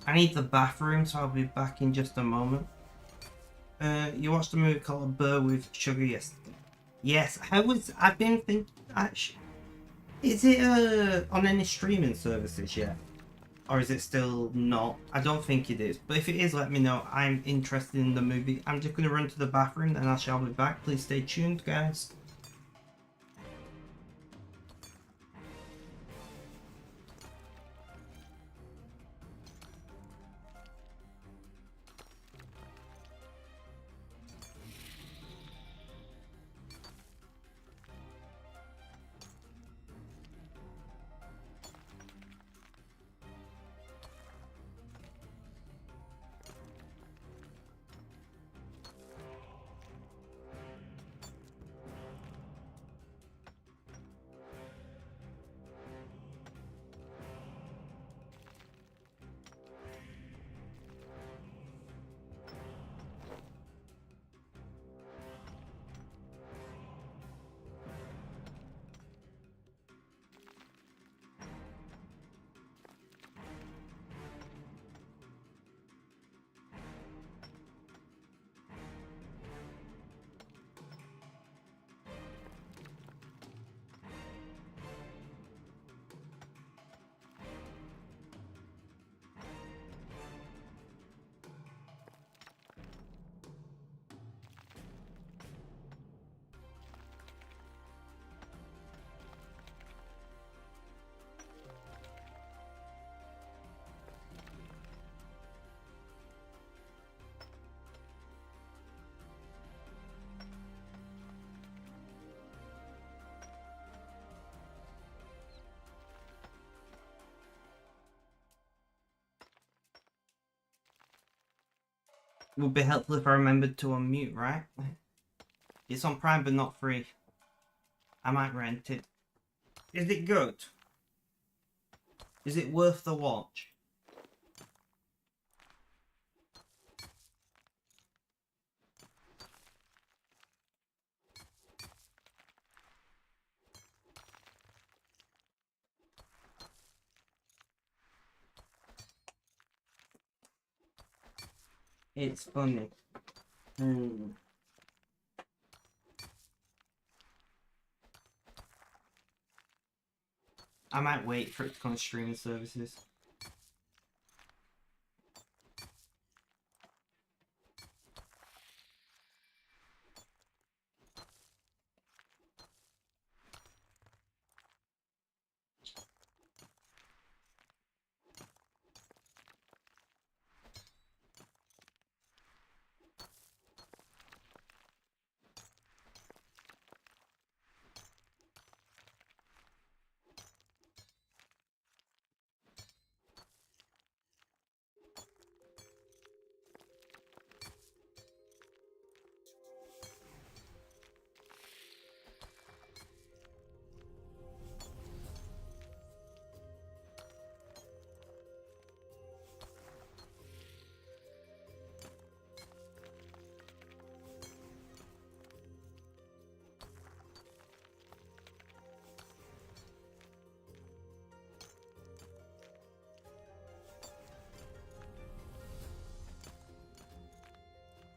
I need the bathroom, so I'll be back in just a moment. You watched a movie called Burr with Sugar yesterday? Yes, I've been thinking, actually, is it on any streaming services yet? Or is it still not? I don't think it is, but if it is, let me know. I'm interested in the movie. I'm just going to run to the bathroom and I shall be back. Please stay tuned, guys. Would be helpful if I remembered to unmute, right? It's on Prime but not free. I might rent it. Is it good? Is it worth the watch? It's funny. I might wait for it to come on streaming services.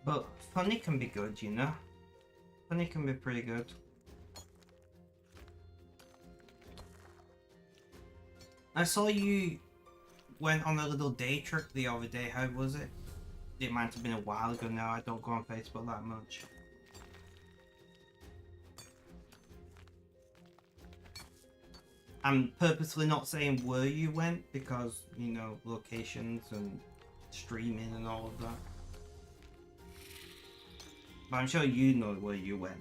But funny can be good, you know? Funny can be pretty good. I saw you went on a little day trip the other day. How was it? It might have been a while ago now. I don't go on Facebook that much. I'm purposely not saying where you went because, you know, locations and streaming and all of that. But I'm sure you know where you went.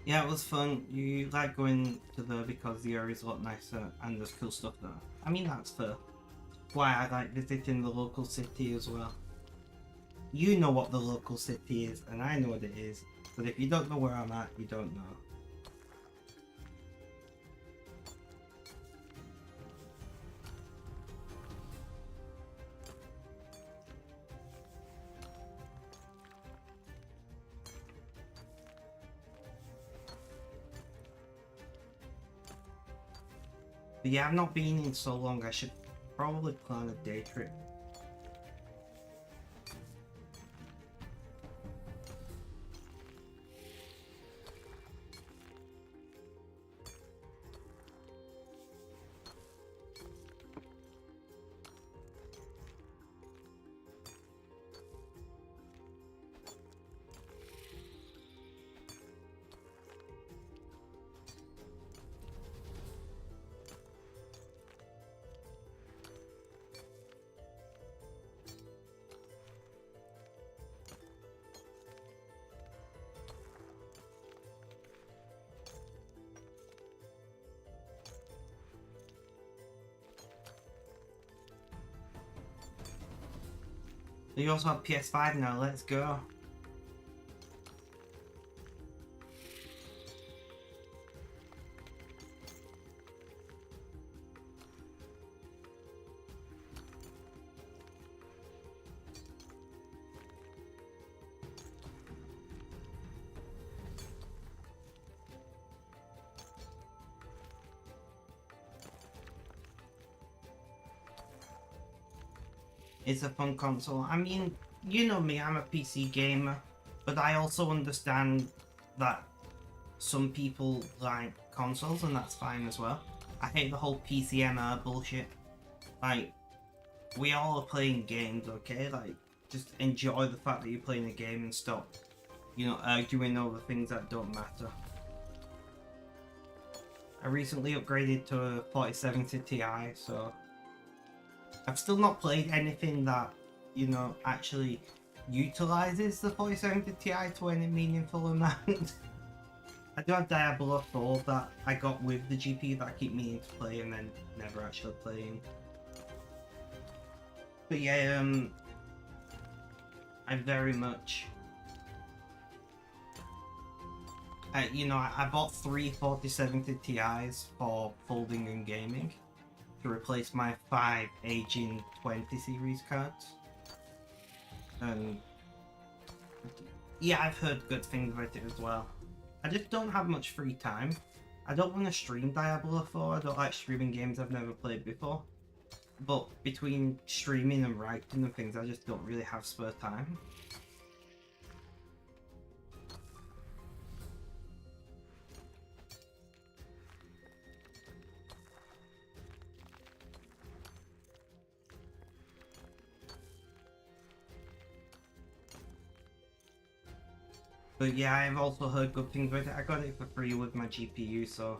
Yeah, it was fun. You like going to there because the area's a lot nicer and there's cool stuff there. I mean, that's fair. Why I like visiting the local city as well. You know what the local city is, and I know what it is. But if you don't know where I'm at, you don't know. But yeah, I've not been in so long. I should probably plan a day trip. You also have PS5 now, let's go. It's a fun console. I mean, you know me, I'm a PC gamer, but I also understand that some people like consoles and that's fine as well. I hate the whole PCMR bullshit. Like, we all are playing games, okay? Like, just enjoy the fact that you're playing a game and stop, you know, arguing over things that don't matter. I recently upgraded to a 4070 Ti, so I've still not played anything that, you know, actually utilizes the 4070 Ti to any meaningful amount. I do have Diablo 4 that I got with the GPU that I keep meaning to play and then never actually playing. But yeah, I very much... you know, I bought 3 4070 Ti's for folding and gaming to replace my 5 aging 20 series cards. And yeah, I've heard good things about it as well. I just don't have much free time. I don't want to stream Diablo 4, I don't like streaming games I've never played before. But between streaming and writing and things, I just don't really have spare time. But yeah, I've also heard good things about it. I got it for free with my GPU, so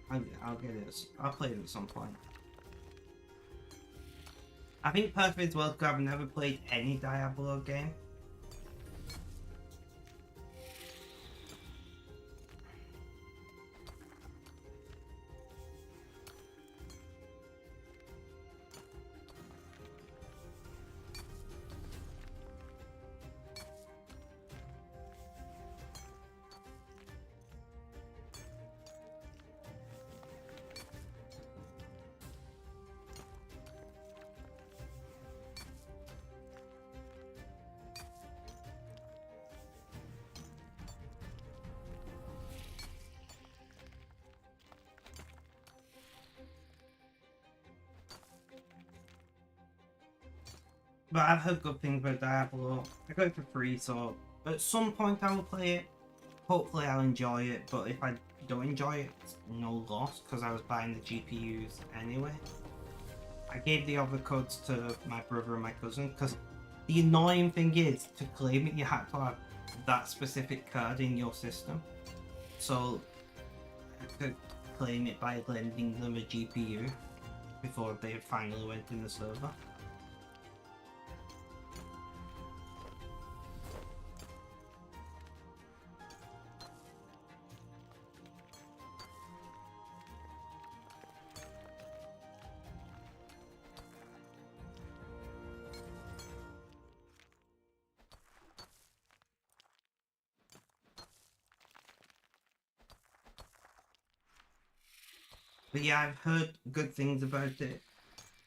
I'll get it. I'll play it at some point. I think perfect as well because I've never played any Diablo game. But I've heard good things about Diablo. I got it for free, so at some point I will play it. Hopefully I'll enjoy it, but if I don't enjoy it, it's no loss, because I was buying the GPUs anyway. I gave the other codes to my brother and my cousin, because the annoying thing is, to claim it you had to have that specific card in your system. So I could claim it by lending them a GPU before they finally went in the server. But yeah, I've heard good things about it,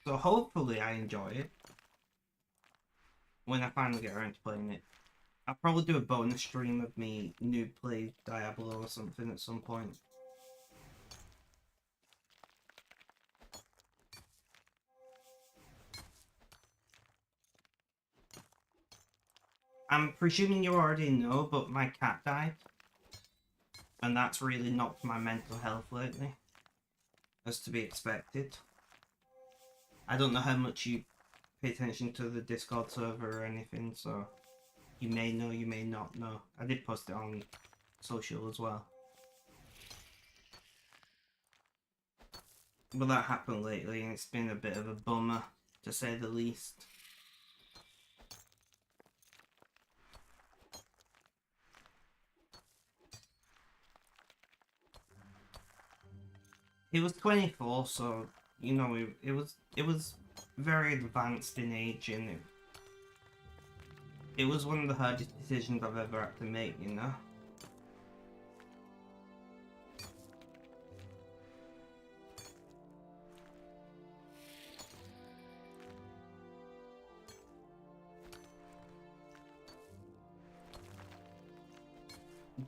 so hopefully I enjoy it when I finally get around to playing it. I'll probably do a bonus stream of me noob play Diablo or something at some point. I'm presuming you already know, but my cat died. And that's really knocked my mental health lately. As to be expected. I don't know how much you pay attention to the Discord server or anything, so you may know, you may not know. I did post it on social as well. But that happened lately and it's been a bit of a bummer, to say the least. He was 24, so you know it was very advanced in age, and it was one of the hardest decisions I've ever had to make, you know.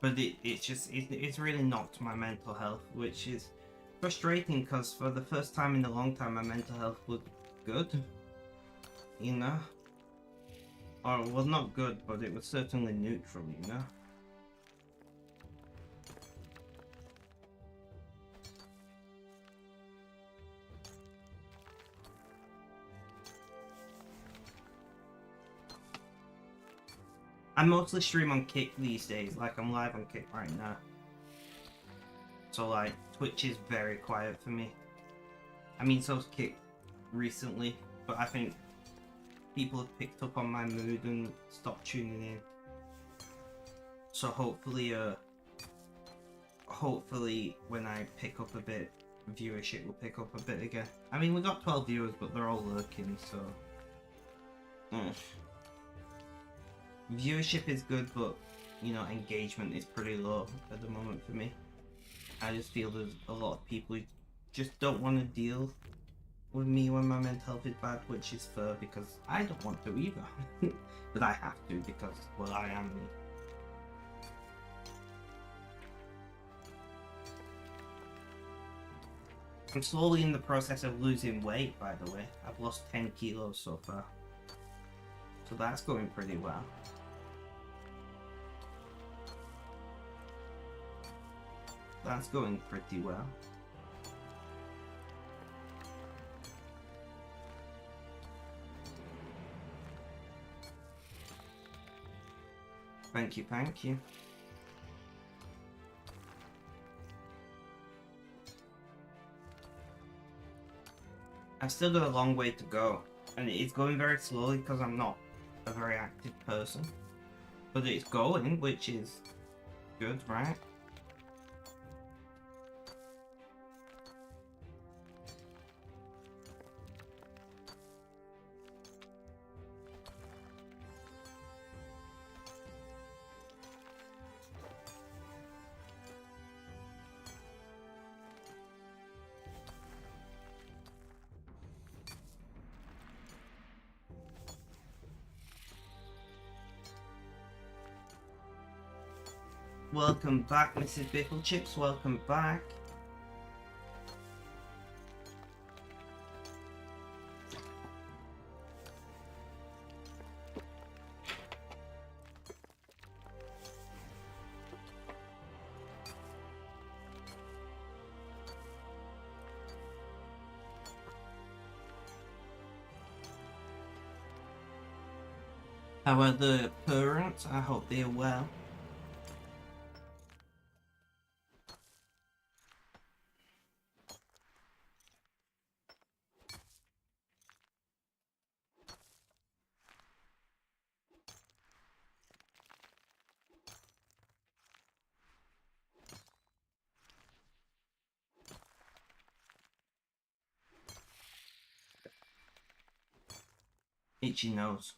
But it's really knocked my mental health, which is frustrating because for the first time in a long time my mental health was good, you know? Or, well, not good, but it was certainly neutral, you know? I mostly stream on Kick these days, like I'm live on Kick right now. So like, Twitch is very quiet for me. I mean, so's Kick recently, but I think people have picked up on my mood and stopped tuning in. So hopefully when I pick up a bit, viewership will pick up a bit again. I mean, we got 12 viewers, but they're all lurking, so... Viewership is good, but, you know, engagement is pretty low at the moment for me. I just feel there's a lot of people who just don't want to deal with me when my mental health is bad, which is fair because I don't want to either. But I have to because, well, I am me. I'm slowly in the process of losing weight, by the way. I've lost 10 kilos so far. So that's going pretty well. That's going pretty well. Thank you, thank you. I've still got a long way to go, and it's going very slowly because I'm not a very active person. But it's going, which is good, right? Welcome back, Mrs. Bifflechips. Welcome back. How are the parents? I hope they are well. Itchy nose.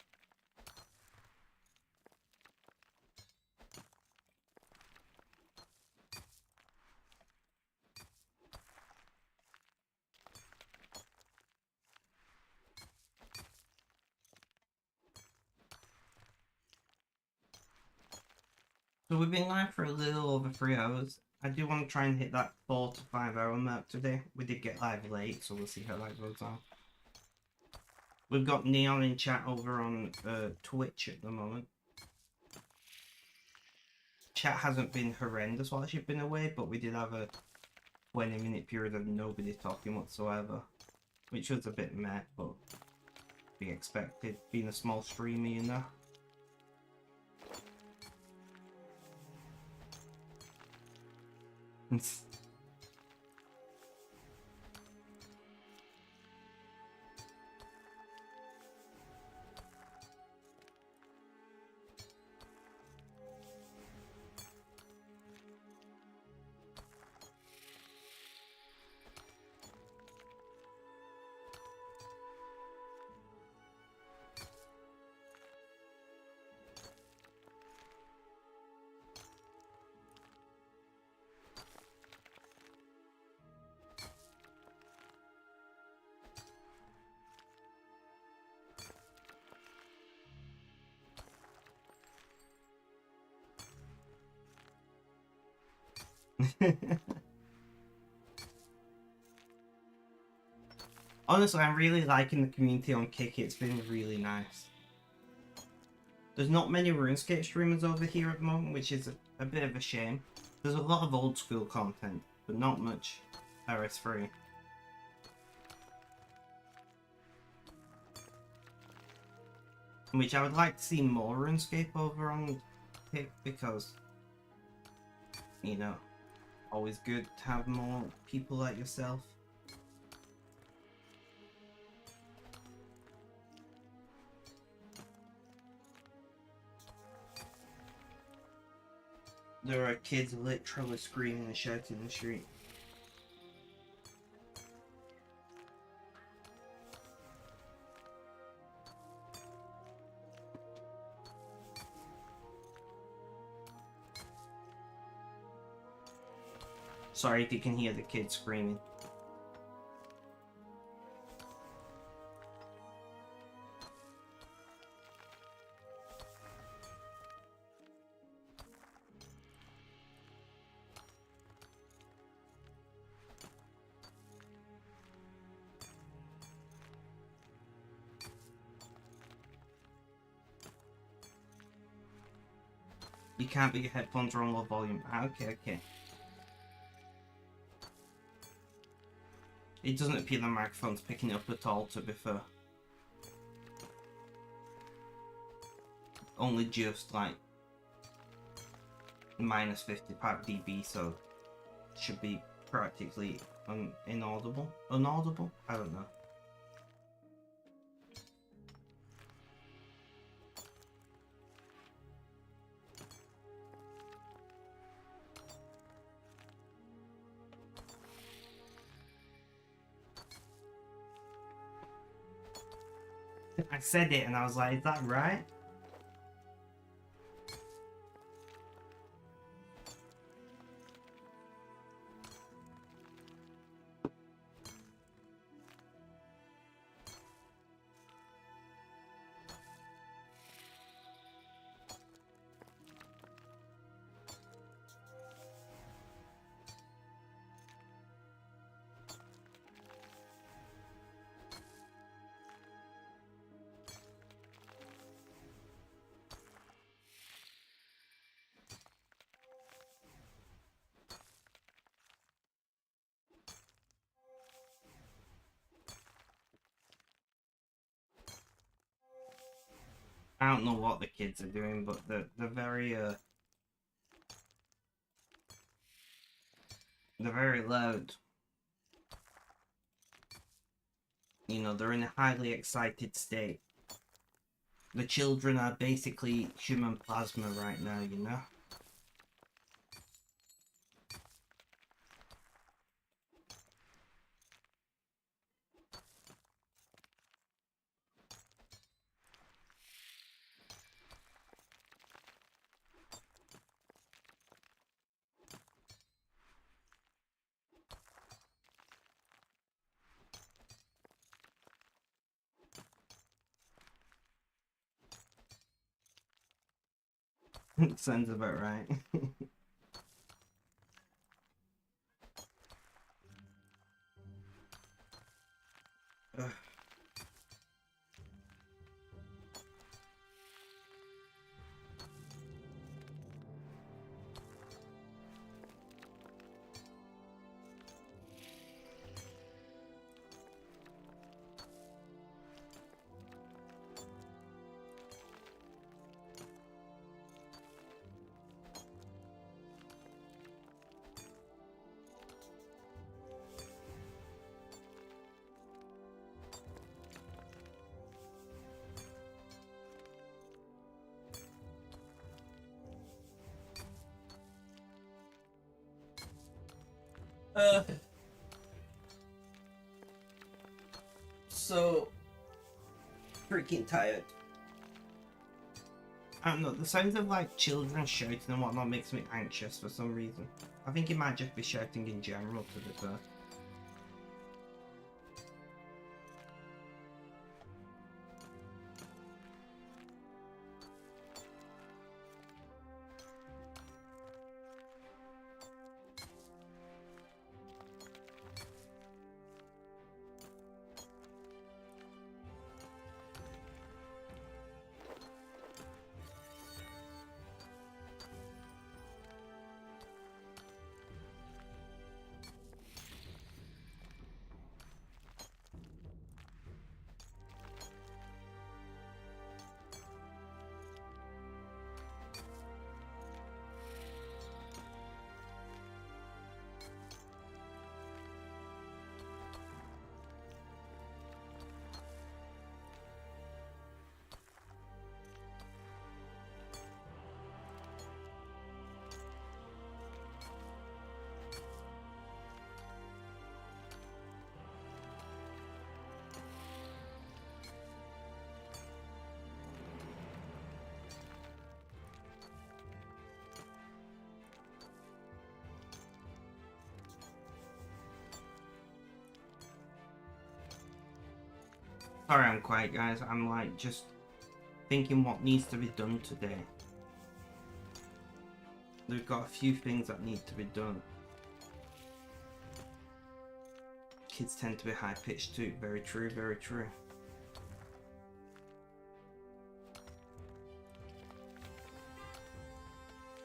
So we've been live for a little over 3 hours. I do want to try and hit that 4 to 5 hour mark today. We did get live late, so we'll see how that goes on. We've got Neon in chat over on Twitch at the moment. Chat hasn't been horrendous while she's been away, but we did have a 20-minute period of nobody talking whatsoever, which was a bit meh, but be expected, being a small streamer, you know. Honestly, I'm really liking the community on Kick. It's been really nice. There's not many RuneScape streamers over here at the moment, which is a bit of a shame. There's a lot of old school content, but not much RS3. Which I would like to see more RuneScape over on Kick because, you know, always good to have more people like yourself. There are kids literally screaming and shouting in the street. Sorry if you can hear the kids screaming. You can't, but your headphones are on low volume. Okay, okay. It doesn't appear the microphone's picking it up at all, to be fair. Only just like minus 55 dB, so should be practically inaudible. Unaudible? I don't know. I said it and I was like, is that right? I don't know what the kids are doing, but they're very loud. You know, they're in a highly excited state. The children are basically human plasma right now, you know? Sounds about right. So freaking tired. I don't know, the sounds of like children shouting and whatnot makes me anxious for some reason. I think it might just be shouting in general, to be fair. Sorry I'm quiet, guys. I'm like just thinking what needs to be done today. We've got a few things that need to be done. Kids tend to be high pitched too. Very true, very true.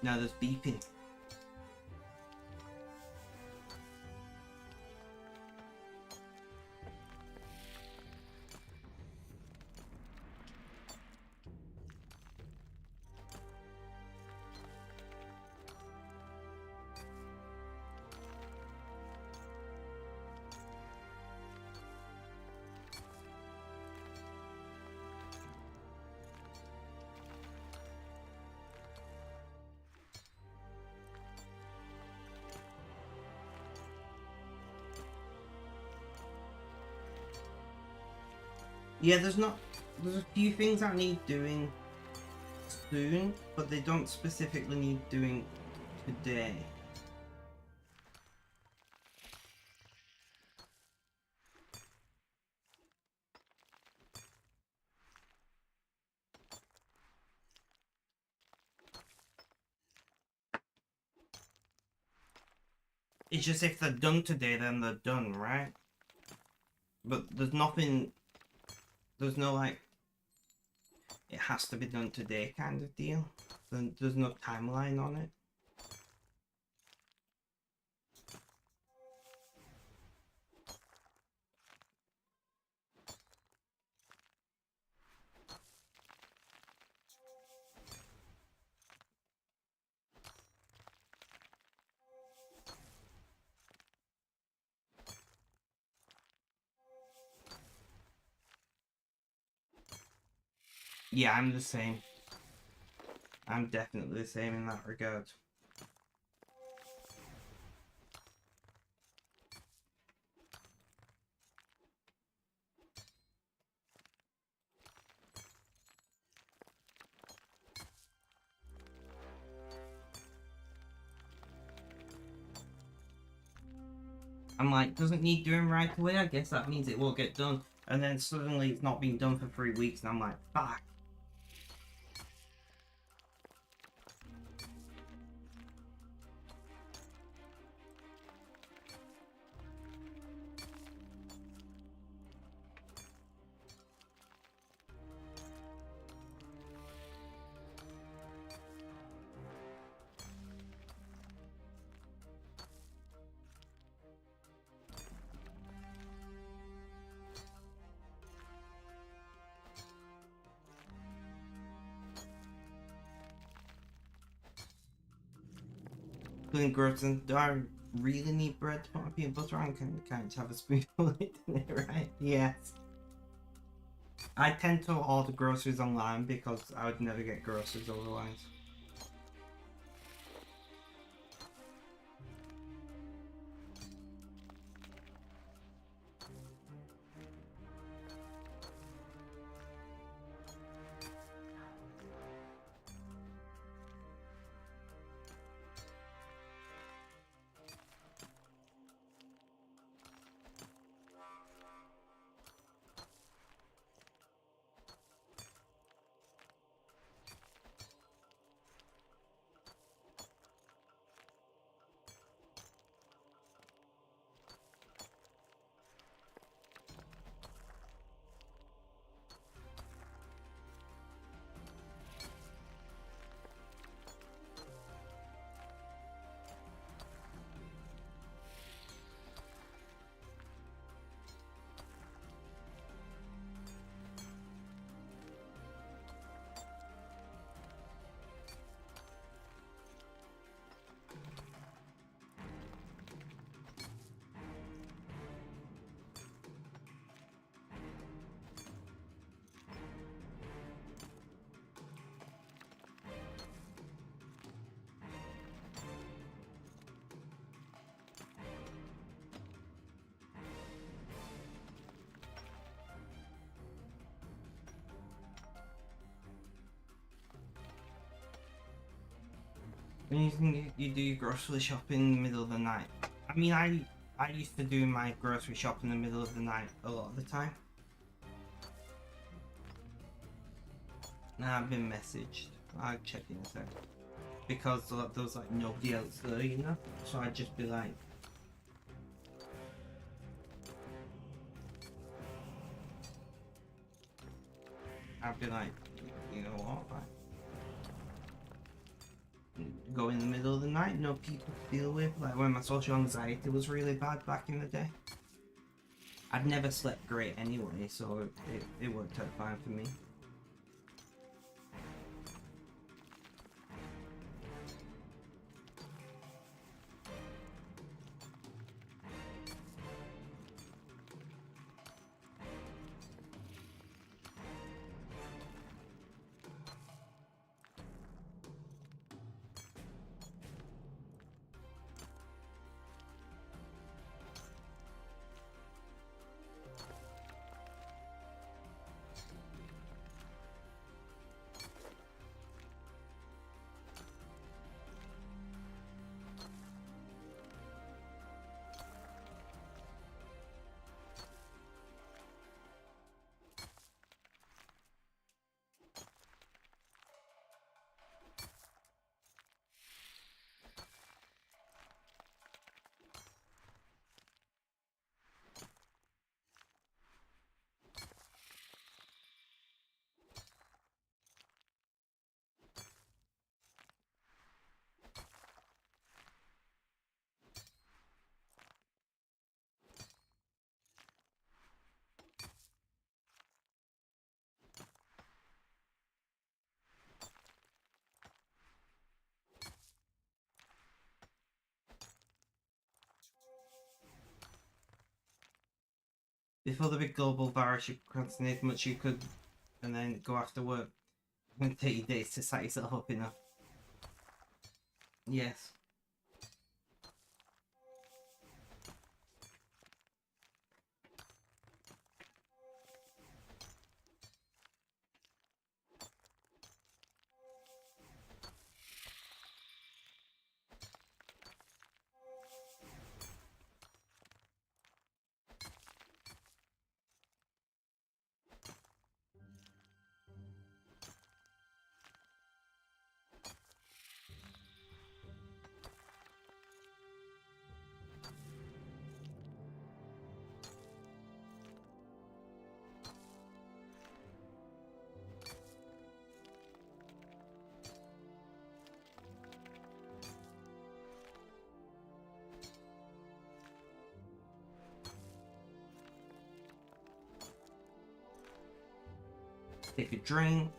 Now there's beeping. Yeah, there's a few things that need doing soon, but they don't specifically need doing today. It's just if they're done today, then they're done, right? But there's nothing, there's no like, it has to be done today kind of deal. There's no timeline on it. Yeah, I'm the same. I'm definitely the same in that regard. I'm like, doesn't need doing right away? I guess that means it will get done. And then suddenly it's not been done for 3 weeks and I'm like, fuck. Doing groceries, do I really need bread to put my peanut butter on? Can I just have a spoonful in it, right? Yes. I tend to order groceries online because I would never get groceries otherwise. When you think you do your grocery shopping in the middle of the night. I mean, I used to do my grocery shop in the middle of the night a lot of the time. Nah, I've been messaged. I'll check in a sec. Because there was like nobody else there, you know? So I'd just be like... I'd be like, you know what? Like, go in the middle of the night, no people to deal with. Like when my social anxiety was really bad back in the day. I'd never slept great anyway, so it worked out fine for me. Before the big global virus, you procrastinate as much as you could and then go after work. It's going to take you days to set yourself up enough. Yes. Take a drink.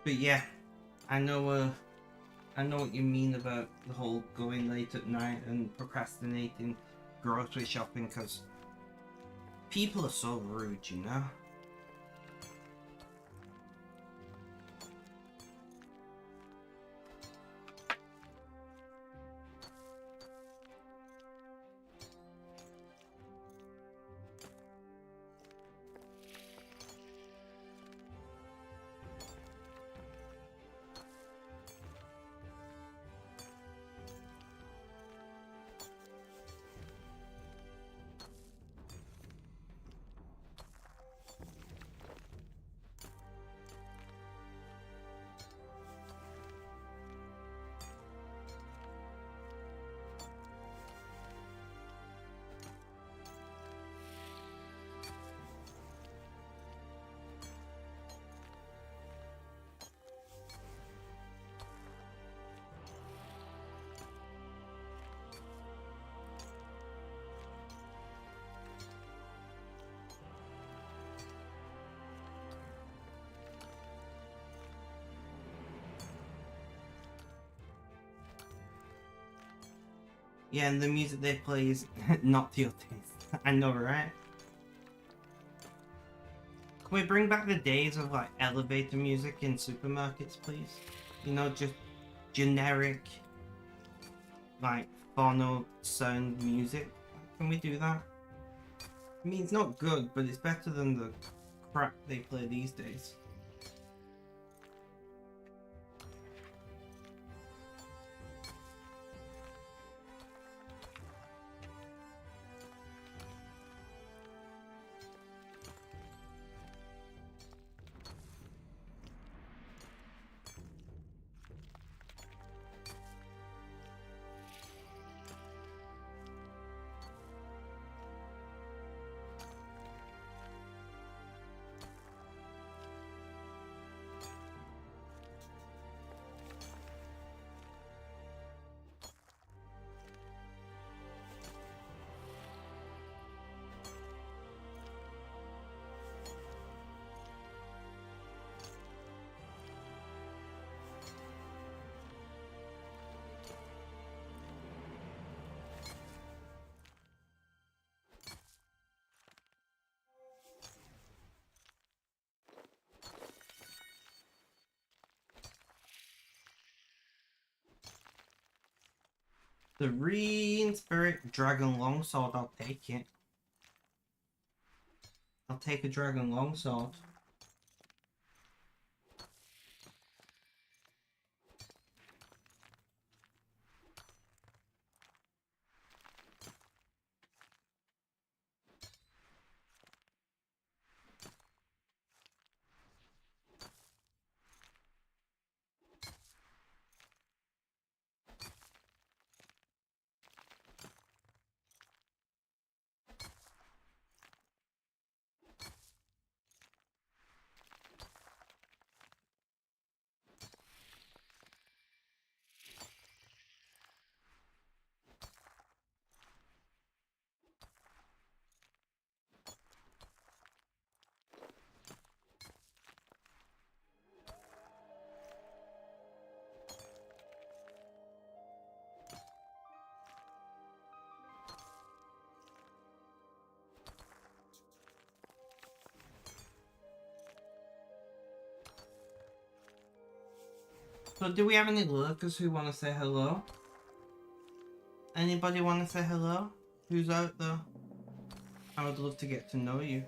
But yeah, I know what you mean about the whole going late at night and procrastinating grocery shopping, because people are so rude, you know? Yeah, and the music they play is not to your taste. I know, right? Can we bring back the days of like elevator music in supermarkets, please? You know, just generic, like phono sound music. Can we do that? I mean, it's not good, but it's better than the crap they play these days. The Reen Spirit Dragon Longsword, I'll take it. I'll take a Dragon Longsword. So do we have any lurkers who want to say hello? Anybody want to say hello? Who's out there? I would love to get to know you.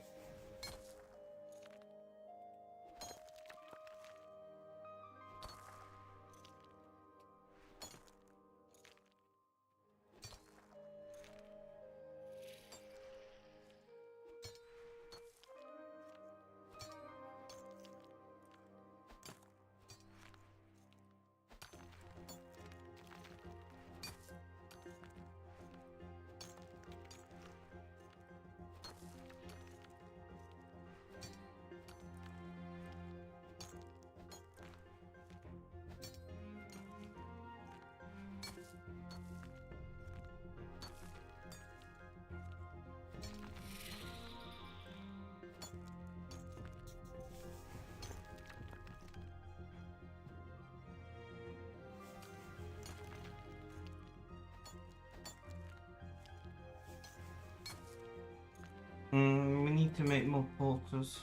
We need to make more porters.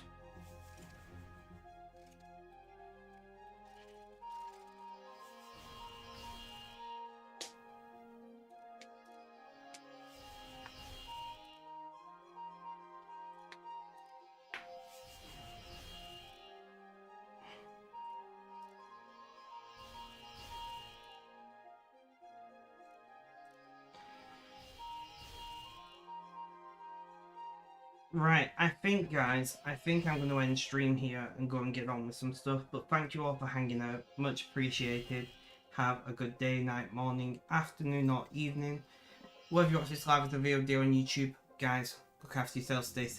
Right, I think guys, I'm going to end stream here and go and get on with some stuff, but thank you all for hanging out, much appreciated. Have a good day, night, morning, afternoon or evening. Whether you watch this live as a VOD on YouTube, guys, look after yourselves, stay safe.